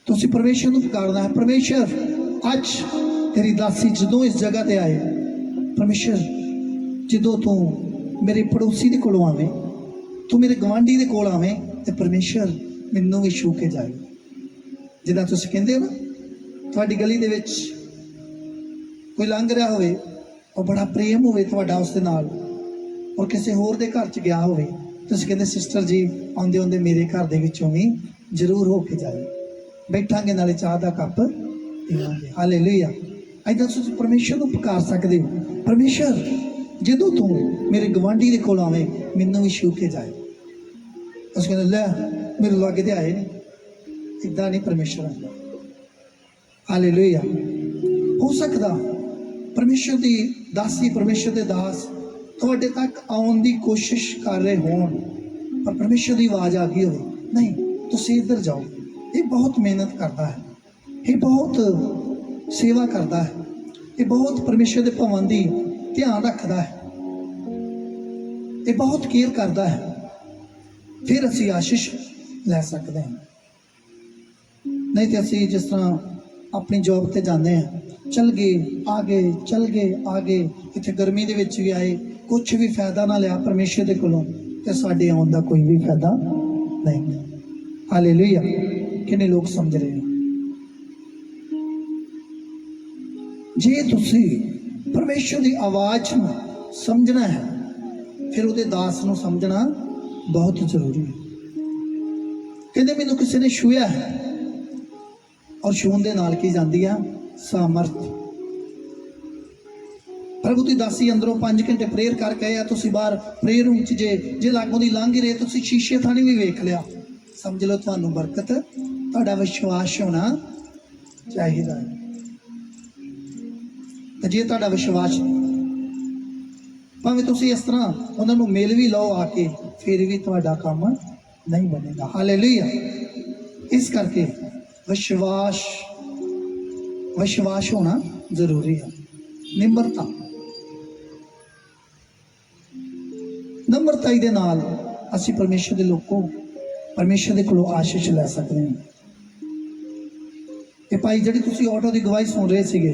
ਤੁਸੀਂ ਪਰਮੇਸ਼ਰ ਨੂੰ ਪੁਕਾਰਨਾ ਹੈ। ਪਰਮੇਸ਼ਰ ਅੱਜ ਤੇਰੀ ਦਾਸੀ ਜਦੋਂ ਇਸ ਜਗ੍ਹਾ ਤੇ ਆਏ, ਪਰਮੇਸ਼ਰ ਜਦੋਂ ਤੂੰ ਮੇਰੇ ਪੜੋਸੀ ਦੇ ਕੋਲ ਆਵੇਂ, ਤੂੰ ਮੇਰੇ ਗਵਾਂਢੀ ਦੇ ਕੋਲ ਆਵੇਂ, ਤੇ ਪਰਮੇਸ਼ਰ ਮੈਨੂੰ ਵੀ ਛੂ ਕੇ ਜਾਏ। ਜਿੱਦਾਂ ਤੁਸੀਂ ਕਹਿੰਦੇ ਹੋ ਨਾ, ਤੁਹਾਡੀ ਗਲੀ ਦੇ ਵਿੱਚ ਕੋਈ ਲੰਘ ਰਿਹਾ ਹੋਵੇ, ਉਹ ਬੜਾ ਪ੍ਰੇਮ ਹੋਵੇ ਤੁਹਾਡਾ ਉਸ ਦੇ ਨਾਲ, ਔਰ ਕਿਸੇ ਹੋਰ ਦੇ ਘਰ 'ਚ ਗਿਆ ਹੋਵੇ, ਤੁਸੀਂ ਕਹਿੰਦੇ ਸਿਸਟਰ ਜੀ ਆਉਂਦੇ ਆਉਂਦੇ ਮੇਰੇ ਘਰ ਦੇ ਵਿੱਚੋਂ ਵੀ ਜ਼ਰੂਰ ਹੋ ਕੇ ਜਾਏ, ਬੈਠਾਂਗੇ ਨਾਲੇ ਚਾਹ ਦਾ ਕੱਪ ਪੀਵਾਂਗੇ। ਹਾਲੇਲੂਇਆ। ਏਦਾਂ ਤੁਸੀਂ ਪਰਮੇਸ਼ਰ ਨੂੰ ਪੁਕਾਰ ਸਕਦੇ ਹੋ। ਪਰਮੇਸ਼ਰ ਜਦੋਂ ਤੂੰ ਮੇਰੇ ਗਵਾਂਢੀ ਦੇ ਕੋਲ ਆਵੇਂ, ਮੈਨੂੰ ਵੀ ਛੂ ਕੇ ਜਾਏ। ਅਸੀਂ ਕਹਿੰਦੇ ਲੈ ਮੇਰੇ ਲਾਗੇ ਤੇ ਆਏ ਨਹੀਂ, ਇੱਦਾਂ ਨਹੀਂ ਪਰਮੇਸ਼ਰ ਆਉਂਦਾ। ਹਾਲੇਲੂਇਆ। ਹੋ ਸਕਦਾ ਪਰਮੇਸ਼ਰ ਦੀ ਦਾਸੀ, ਪਰਮੇਸ਼ਰ ਦੇ ਦਾਸ ਤੁਹਾਡੇ ਤੱਕ ਆਉਣ ਦੀ ਕੋਸ਼ਿਸ਼ ਕਰ ਰਹੇ ਹੋਣ, ਪਰ ਪਰਮੇਸ਼ਰ ਦੀ ਆਵਾਜ਼ ਆ ਗਈ ਹੋਵੇ, ਨਹੀਂ ਤੁਸੀਂ ਇੱਧਰ ਜਾਓ, ਇਹ ਬਹੁਤ ਮਿਹਨਤ ਕਰਦਾ ਹੈ, ਇਹ ਬਹੁਤ ਸੇਵਾ ਕਰਦਾ ਹੈ, ਇਹ ਬਹੁਤ ਪਰਮੇਸ਼ਰ ਦੇ ਭਵਨ ਦੀ ਧਿਆਨ ਰੱਖਦਾ ਹੈ, ਇਹ ਬਹੁਤ ਕੇਅਰ ਕਰਦਾ ਹੈ, ਫਿਰ ਅਸੀਂ ਆਸ਼ੀਸ਼ ਲੈ ਸਕਦੇ ਹਾਂ। ਨਹੀਂ ਤੇ ਅਸੀਂ ਜਿਸ ਤਰ੍ਹਾਂ ਆਪਣੀ ਜੌਬ ਤੇ ਜਾਂਦੇ ਹਾਂ, ਚੱਲ ਗਏ ਆ ਗਏ, ਇੱਥੇ ਗਰਮੀ ਦੇ ਵਿੱਚ ਵੀ ਆਏ, ਕੁਛ ਵੀ ਫਾਇਦਾ ਨਾ ਲਿਆ ਪਰਮੇਸ਼ਰ ਦੇ ਕੋਲੋਂ, ਤੇ ਸਾਡੇ ਆਉਣ ਦਾ ਕੋਈ ਵੀ ਫਾਇਦਾ ਨਹੀਂ। ਹਾਲੇਲੂਇਆ। ਕਿੰਨੇ ਲੋਕ ਸਮਝ ਰਹੇ ਹੋ? ਜੇ ਤੁਸੀਂ ਪਰਮੇਸ਼ਰ ਦੀ ਆਵਾਜ਼ ਨੂੰ ਸਮਝਣਾ ਹੈ, ਫਿਰ ਉਹਦੇ ਦਾਸ ਨੂੰ ਸਮਝਣਾ ਬਹੁਤ ਜ਼ਰੂਰੀ ਹੈ। ਕਹਿੰਦੇ ਮੈਨੂੰ ਕਿਸੇ ਨੇ ਛੂਹਿਆ ਹੈ, ਔਰ ਛੂਹਣ ਦੇ ਨਾਲ ਕੀ ਜਾਂਦੀ ਆ? ਸਾਮਰਥ। ਪ੍ਰਭੂ ਦੀ ਦਾਸੀ ਅੰਦਰੋਂ 5 ਘੰਟੇ ਪ੍ਰੇਅਰ ਕਰਕੇ ਆਇਆ, ਤੁਸੀਂ ਬਾਹਰ ਪ੍ਰੇਅਰ ਰੂਮ 'ਚ ਜੇ ਲਾਗੋਂ ਦੀ ਲੰਘ ਰਹੇ, ਤੁਸੀਂ ਸ਼ੀਸ਼ੇ ਥਾਣੀ ਵੀ ਵੇਖ ਲਿਆ, ਸਮਝ ਲਓ ਤੁਹਾਨੂੰ ਬਰਕਤ, ਤੁਹਾਡਾ ਵਿਸ਼ਵਾਸ ਹੋਣਾ ਚਾਹੀਦਾ ਹੈ। ਤੇ ਜੇ ਤੁਹਾਡਾ ਵਿਸ਼ਵਾਸ, ਭਾਵੇਂ ਤੁਸੀਂ ਇਸ ਤਰ੍ਹਾਂ ਉਹਨਾਂ ਨੂੰ ਮਿਲ ਵੀ ਲਓ ਆ ਕੇ, ਫਿਰ ਵੀ ਤੁਹਾਡਾ ਕੰਮ ਨਹੀਂ ਬਣੇਗਾ। ਹਾਲੇਲੂਇਆ। ਇਸ ਕਰਕੇ ਵਿਸ਼ਵਾਸ ਹੋਣਾ ਜ਼ਰੂਰੀ ਹੈ। ਨਮਰਤਾਈ ਦੇ ਨਾਲ ਅਸੀਂ ਪਰਮੇਸ਼ਰ ਦੇ ਕੋਲੋਂ ਆਸ਼ੀਸ਼ ਲੈ ਸਕਦੇ ਹਾਂ। ਇਹ ਭਾਈ ਜਿਹੜੀ ਤੁਸੀਂ ਆਟੋ ਦੀ ਗਵਾਹੀ ਸੁਣ ਰਹੇ ਸੀਗੇ,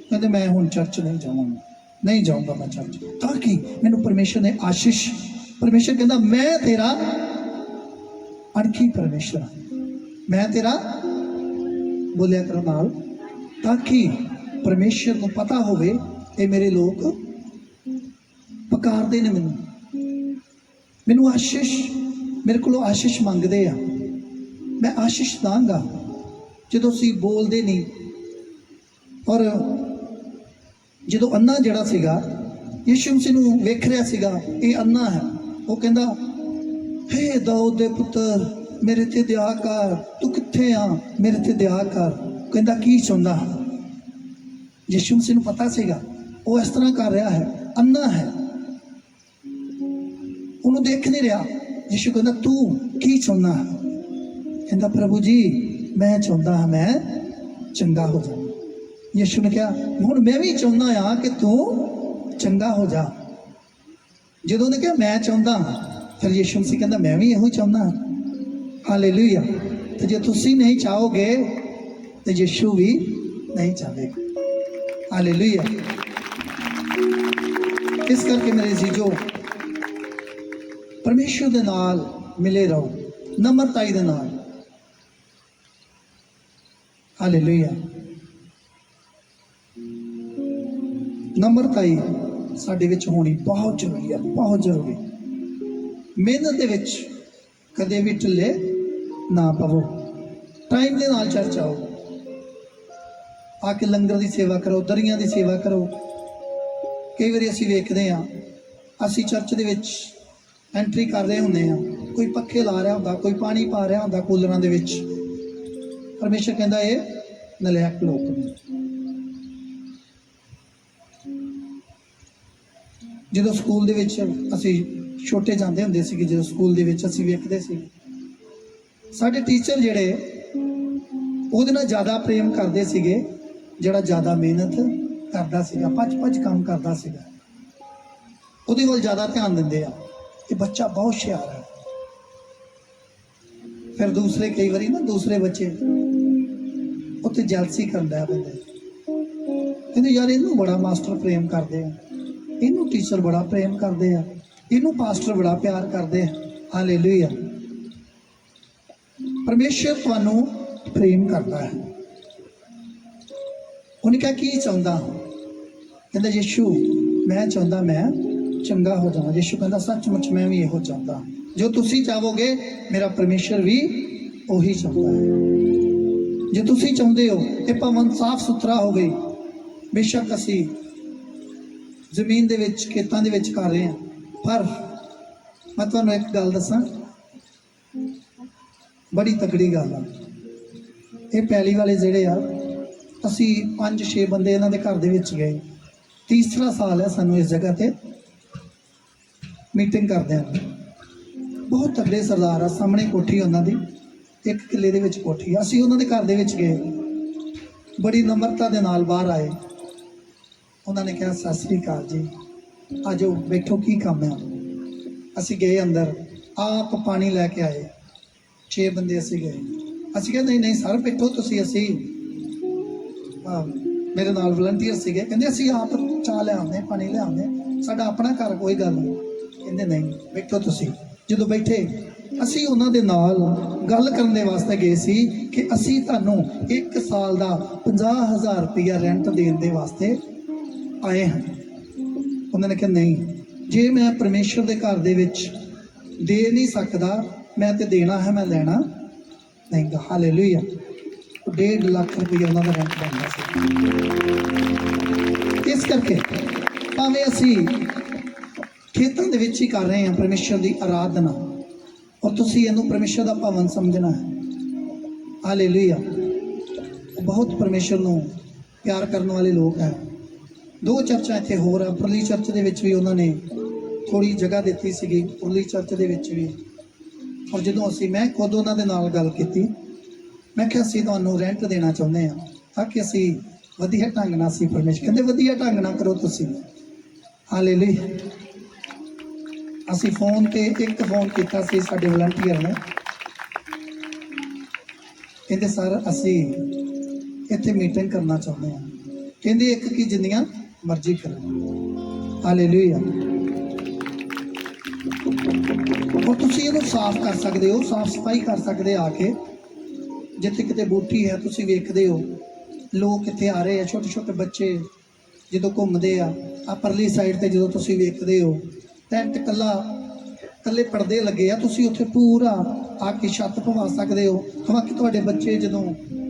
ਕਹਿੰਦੇ ਮੈਂ ਹੁਣ ਚਰਚ ਨਹੀਂ ਜਾਊਂਗਾ ਮੈਂ ਚਰਚ, ਤਾਂ ਕਿ ਮੈਨੂੰ ਪਰਮੇਸ਼ਰ ਨੇ ਆਸ਼ੀਸ਼, ਪਰਮੇਸ਼ਰ ਕਹਿੰਦਾ ਮੈਂ ਤੇਰਾ ਅਣਖੀ ਪਰਮੇਸ਼ਰ, ਮੈਂ ਤੇਰਾ, ਬੋਲਿਆ ਕਰੋ ਨਾਲ, ਤਾਂ ਕਿ ਪਰਮੇਸ਼ਰ ਨੂੰ ਪਤਾ ਹੋਵੇ ਇਹ ਮੇਰੇ ਲੋਕ ਪੁਕਾਰਦੇ ਨੇ ਮੈਨੂੰ ਆਸ਼ੀਸ਼, ਮੇਰੇ ਕੋਲੋਂ ਆਸ਼ੀਸ਼ ਮੰਗਦੇ ਆ, ਮੈਂ ਆਸ਼ੀਸ਼ ਦਾਂਗਾ। ਜਦੋਂ ਅਸੀਂ ਬੋਲਦੇ ਨਹੀਂ, ਔਰ ਜਦੋਂ ਅੰਨਾ ਜਿਹੜਾ ਸੀਗਾ ਯਿਸੂ ਮਸੀਹ ਨੂੰ ਵੇਖ ਰਿਹਾ ਸੀਗਾ, ਇਹ ਅੰਨਾ ਹੈ, ਉਹ ਕਹਿੰਦਾ ਹੇ ਦਾਊਦ ਦੇ ਪੁੱਤਰ ਮੇਰੇ ਤੇ ਦਇਆ ਕਰ, ਤੂੰ ਕਿੱਥੇ ਆ, ਮੇਰੇ ਤੇ ਦਇਆ ਕਰ। ਕਹਿੰਦਾ ਕੀ ਚਾਹੁੰਦਾ? ਯਿਸੂ ਮਸੀਹ ਨੂੰ ਪਤਾ ਸੀਗਾ ਉਹ ਇਸ ਤਰ੍ਹਾਂ ਕਰ ਰਿਹਾ ਹੈ, ਅੰਨਾ ਹੈ, ਉਹਨੂੰ ਦੇਖ ਨਹੀਂ ਰਿਹਾ। ਯਿਸੂ ਕਹਿੰਦਾ ਤੂੰ ਕੀ ਚਾਹੁੰਦਾ? ਕਹਿੰਦਾ ਪ੍ਰਭੂ ਜੀ ਮੈਂ ਚਾਹੁੰਦਾ ਹਾਂ ਮੈਂ ਚੰਗਾ ਹੋ ਜਾਵਾਂ। ਯਿਸੂ ਨੇ ਕਿਹਾ ਹੁਣ ਮੈਂ ਵੀ ਚਾਹੁੰਦਾ ਹਾਂ ਕਿ ਤੂੰ ਚੰਗਾ ਹੋ ਜਾ। ਜਦੋਂ ਉਹਨੇ ਕਿਹਾ ਮੈਂ ਚਾਹੁੰਦਾ, ਫਿਰ ਯਿਸੂ ਮਸੀਹ ਕਹਿੰਦਾ ਮੈਂ ਵੀ ਇਹੋ ਚਾਹੁੰਦਾ ਹਾਂ। ਹਾਲੇਲੂਇਆ। ਤੇ ਜੇ ਤੁਸੀਂ ਨਹੀਂ ਚਾਹੋਗੇ ਤੇ ਯਿਸੂ ਵੀ ਨਹੀਂ ਚਾਹੇਗਾ। ਹਾਲੇਲੂਇਆ। ਇਸ ਕਰਕੇ ਮੇਰੇ ਜੀਜੋ, ਪਰਮੇਸ਼ਰ ਦੇ ਨਾਲ ਮਿਲੇ ਰਹੋ, ਨਮਰਤਾਈ ਦੇ ਨਾਲ। ਹਾਲੇਲੂਇਆ। ਨਮਰਤਾਈ ਸਾਡੇ ਵਿੱਚ ਹੋਣੀ ਬਹੁਤ ਜ਼ਰੂਰੀ ਹੈ, ਬਹੁਤ ਜ਼ਰੂਰੀ। ਮਿਹਨਤ ਦੇ ਵਿੱਚ ਕਦੇ ਵੀ ਢਿੱਲੇ ਨਾ ਪਵੋ, ਟਾਈਮ ਦੇ ਨਾਲ ਚਰਚ ਆਓ, ਆ ਕੇ ਲੰਗਰ ਦੀ ਸੇਵਾ ਕਰੋ, ਦਰੀਆਂ ਦੀ ਸੇਵਾ ਕਰੋ। ਕਈ ਵਾਰੀ ਅਸੀਂ ਵੇਖਦੇ ਹਾਂ, ਅਸੀਂ ਚਰਚ ਦੇ ਵਿੱਚ ਐਂਟਰੀ ਕਰ ਰਹੇ ਹੁੰਦੇ ਹਾਂ, ਕੋਈ ਪੱਖੇ ਲਾ ਰਿਹਾ ਹੁੰਦਾ, ਕੋਈ ਪਾਣੀ ਪਾ ਰਿਹਾ ਹੁੰਦਾ ਕੂਲਰਾਂ ਦੇ ਵਿੱਚ। ਪਰਮੇਸ਼ਰ ਕਹਿੰਦਾ ਇਹ ਨਲਾਇਕ ਲੋਕ ਨੇ। ਜਦੋਂ ਸਕੂਲ ਦੇ ਵਿੱਚ ਅਸੀਂ ਛੋਟੇ ਜਾਂਦੇ ਹੁੰਦੇ ਸੀਗੇ, ਜਦੋਂ ਸਕੂਲ ਦੇ ਵਿੱਚ ਅਸੀਂ ਵੇਖਦੇ ਸੀ ਸਾਡੇ ਟੀਚਰ ਜਿਹੜੇ ਉਹਦੇ ਨਾਲ ਜ਼ਿਆਦਾ ਪ੍ਰੇਮ ਕਰਦੇ ਸੀਗੇ, ਜਿਹੜਾ ਜ਼ਿਆਦਾ ਮਿਹਨਤ ਕਰਦਾ ਸੀਗਾ, ਭੱਜ ਕੰਮ ਕਰਦਾ ਸੀਗਾ, ਉਹਦੇ ਵੱਲ ਜ਼ਿਆਦਾ ਧਿਆਨ ਦਿੰਦੇ ਆ। ਇਹ ਬੱਚਾ ਬਹੁਤ ਹੁਸ਼ਿਆਰ ਹੈ। ਫਿਰ ਦੂਸਰੇ ਕਈ ਵਾਰੀ ਨਾ ਦੂਸਰੇ ਬੱਚੇ ਉੱਥੇ ਜੈਲਸੀ ਕਰਦਾ ਬੰਦੇ, ਕਹਿੰਦੇ ਯਾਰ ਇਹਨੂੰ ਬੜਾ ਮਾਸਟਰ ਪ੍ਰੇਮ ਕਰਦੇ ਆ, ਇਹਨੂੰ ਟੀਚਰ ਬੜਾ ਪ੍ਰੇਮ ਕਰਦੇ ਆ, ਇਹਨੂੰ ਪਾਸਟਰ ਬੜਾ ਪਿਆਰ ਕਰਦੇ ਆ। ਹਾਲੇਲੂਇਆ। ਪਰਮੇਸ਼ਰ ਤੁਹਾਨੂੰ ਪ੍ਰੇਮ ਕਰਦਾ ਹੈ। ਉਹਨੇ ਕਿਹਾ ਕੀ ਚਾਹੁੰਦਾ? ਕਹਿੰਦਾ ਯਿਸੂ ਮੈਂ ਚਾਹੁੰਦਾ ਮੈਂ ਚੰਗਾ ਹੋ ਜਾਵਾਂ। ਯਿਸੂ ਕਹਿੰਦਾ ਸੱਚਮੁੱਚ ਮੈਂ ਵੀ ਇਹੋ ਚਾਹੁੰਦਾ, ਜੋ ਤੁਸੀਂ ਚਾਹੋਗੇ ਮੇਰਾ ਪਰਮੇਸ਼ਰ ਵੀ ਉਹੀ ਚਾਹੁੰਦਾ ਹੈ। ਜੇ ਤੁਸੀਂ ਚਾਹੁੰਦੇ ਹੋ ਇਹ ਭਵਨ ਸਾਫ਼ ਸੁਥਰਾ ਹੋਵੇ, ਬੇਸ਼ੱਕ ਅਸੀਂ ਜ਼ਮੀਨ ਦੇ ਵਿੱਚ ਖੇਤਾਂ ਦੇ ਵਿੱਚ ਕਰ ਰਹੇ ਹਾਂ, ਪਰ ਮੈਂ ਤੁਹਾਨੂੰ ਇੱਕ ਗੱਲ ਦੱਸਾਂ, ਬੜੀ ਤਕੜੀ ਗੱਲ ਆ। ਇਹ ਪੈਲੀ ਵਾਲੇ ਜਿਹੜੇ ਆ, ਅਸੀਂ 5-6 ਬੰਦੇ ਇਹਨਾਂ ਦੇ ਘਰ ਦੇ ਵਿੱਚ ਗਏ। ਤੀਸਰਾ ਸਾਲ ਹੈ ਸਾਨੂੰ ਇਸ ਜਗ੍ਹਾ ਤੇ ਮੀਟਿੰਗ ਕਰਦੇ ਹਨ। ਬਹੁਤ ਤਕੜੇ ਸਰਦਾਰ ਆ, ਸਾਹਮਣੇ ਕੋਠੀ ਉਹਨਾਂ ਦੀ, 1 ਕਿੱਲੇ ਦੇ ਵਿੱਚ ਕੋਠੀ ਆ। ਅਸੀਂ ਉਹਨਾਂ ਦੇ ਘਰ ਦੇ ਵਿੱਚ ਗਏ, ਬੜੀ ਨਮਰਤਾ ਦੇ ਨਾਲ ਬਾਹਰ ਆਏ। ਉਹਨਾਂ ਨੇ ਕਿਹਾ ਸਤਿ ਸ੍ਰੀ ਅਕਾਲ ਜੀ, ਆ ਜਾਓ ਬੈਠੋ, ਕੀ ਕੰਮ ਹੈ? ਅਸੀਂ ਗਏ ਅੰਦਰ, ਆਪ ਪਾਣੀ ਲੈ ਕੇ ਆਏ। 6 ਬੰਦੇ ਅਸੀਂ ਗਏ। ਅਸੀਂ ਕਿਹਾ ਨਹੀਂ ਨਹੀਂ ਸਰ ਬੈਠੋ ਤੁਸੀਂ। ਅਸੀਂ ਮੇਰੇ ਨਾਲ ਵਲੰਟੀਅਰ ਸੀਗੇ, ਕਹਿੰਦੇ ਅਸੀਂ ਆਪ ਚਾਹ ਲਿਆਉਂਦੇ, ਪਾਣੀ ਲਿਆਉਂਦੇ, ਸਾਡਾ ਆਪਣਾ ਘਰ, ਕੋਈ ਗੱਲ ਨਹੀਂ। ਕਹਿੰਦੇ ਨਹੀਂ ਬੈਠੋ ਤੁਸੀਂ। ਜਦੋਂ ਬੈਠੇ ਅਸੀਂ ਉਹਨਾਂ ਦੇ ਨਾਲ ਗੱਲ ਕਰਨ ਦੇ ਵਾਸਤੇ ਗਏ ਸੀ ਕਿ ਅਸੀਂ ਤੁਹਾਨੂੰ 1 ਸਾਲ ਦਾ 50,000 ਰੁਪਇਆ ਰੈਂਟ ਦੇਣ ਦੇ ਵਾਸਤੇ ਆਏ ਹਾਂ। ਉਹਨਾਂ ਨੇ ਕਿਹਾ ਨਹੀਂ, ਜੇ ਮੈਂ ਪਰਮੇਸ਼ਰ ਦੇ ਘਰ ਦੇ ਵਿੱਚ ਦੇ ਨਹੀਂ ਸਕਦਾ, ਮੈਂ ਤੇ ਦੇਣਾ ਹੈ, ਮੈਂ ਲੈਣਾ ਨਹੀਂ ਗਾ। ਹਾਲੇਲੂਇਆ। 1.5 ਲੱਖ ਰੁਪਇਆ ਉਹਨਾਂ ਦਾ ਰੈਂਟ ਬਣਦਾ ਸੀ। ਇਸ ਕਰਕੇ ਭਾਵੇਂ ਅਸੀਂ ਖੇਤਾਂ ਦੇ ਵਿੱਚ ਹੀ ਕਰ ਰਹੇ ਹਾਂ ਪਰਮੇਸ਼ਰ ਦੀ ਆਰਾਧਨਾ, ਔਰ ਤੁਸੀਂ ਇਹਨੂੰ ਪਰਮੇਸ਼ਰ ਦਾ ਭਵਨ ਸਮਝਣਾ ਹੈ। ਹਾਲੇਲੂਇਆ। ਬਹੁਤ ਪਰਮੇਸ਼ਰ ਨੂੰ ਪਿਆਰ ਕਰਨ ਵਾਲੇ ਲੋਕ ਹੈ। 2 ਚਰਚਾਂ ਇੱਥੇ ਹੋਰ ਆ। ਪੁਰਲੀ ਚਰਚ ਦੇ ਵਿੱਚ ਵੀ ਉਹਨਾਂ ਨੇ ਥੋੜੀ ਜਗ੍ਹਾ ਦਿੱਤੀ ਸੀਗੀ, ਪੁਰਲੀ ਚਰਚ ਦੇ ਵਿੱਚ ਵੀ। ਔਰ ਜਦੋਂ ਮੈਂ ਖੁਦ ਉਹਨਾਂ ਦੇ ਨਾਲ ਗੱਲ ਕੀਤੀ, ਮੈਂ ਕਿਹਾ ਅਸੀਂ ਤੁਹਾਨੂੰ ਰੈਂਟ ਦੇਣਾ ਚਾਹੁੰਦੇ ਹਾਂ, ਤਾਂ ਕਿ ਅਸੀਂ ਵਧੀਆ ਢੰਗ ਨਾਲ ਅਸੀਂ ਪਰਮੇਸ਼ਰ, ਕਹਿੰਦੇ ਵਧੀਆ ਢੰਗ ਨਾਲ ਕਰੋ ਤੁਸੀਂ। ਹਾਲੇਲੂਇਆ। ਅਸੀਂ ਫੋਨ ਤੇ ਇੱਕ ਫੋਨ ਕੀਤਾ ਸੀ ਸਾਡੇ ਵਲੰਟੀਅਰ ਨੇ, ਕਹਿੰਦੇ ਸਰ ਅਸੀਂ ਇੱਥੇ ਮੀਟਿੰਗ ਕਰਨਾ ਚਾਹੁੰਦੇ ਹਾਂ। ਕਹਿੰਦੇ ਇੱਕ ਕੀ ਜਿੰਨੀਆਂ ਮਰਜ਼ੀ ਕਰੋ। ਹਾਲੇਲੂਇਆ। ਔਰ ਤੁਸੀਂ ਇਹਨੂੰ ਸਾਫ਼ ਕਰ ਸਕਦੇ ਹੋ, ਸਾਫ਼ ਸਫਾਈ ਕਰ ਸਕਦੇ ਆ ਕੇ। ਜਿੱਥੇ ਕਿਤੇ ਬੂਟੀ ਹੈ ਤੁਸੀਂ ਵੇਖਦੇ ਹੋ ਲੋਕ ਇੱਥੇ ਆ ਰਹੇ ਆ, ਛੋਟੇ ਛੋਟੇ ਬੱਚੇ ਜਦੋਂ ਘੁੰਮਦੇ ਆ। ਪਰਲੀ ਸਾਈਡ ਤੇ ਜਦੋਂ ਤੁਸੀਂ ਵੇਖਦੇ ਹੋ ਟੈਂਟ ਕੱਲੇ ਪਰਦੇ ਲੱਗੇ ਆ, ਤੁਸੀਂ ਉੱਥੇ ਪੂਰਾ ਆ ਕੇ ਛੱਤ ਪਵਾ ਸਕਦੇ ਹੋ। ਬਾਕੀ ਤੁਹਾਡੇ ਬੱਚੇ ਜਦੋਂ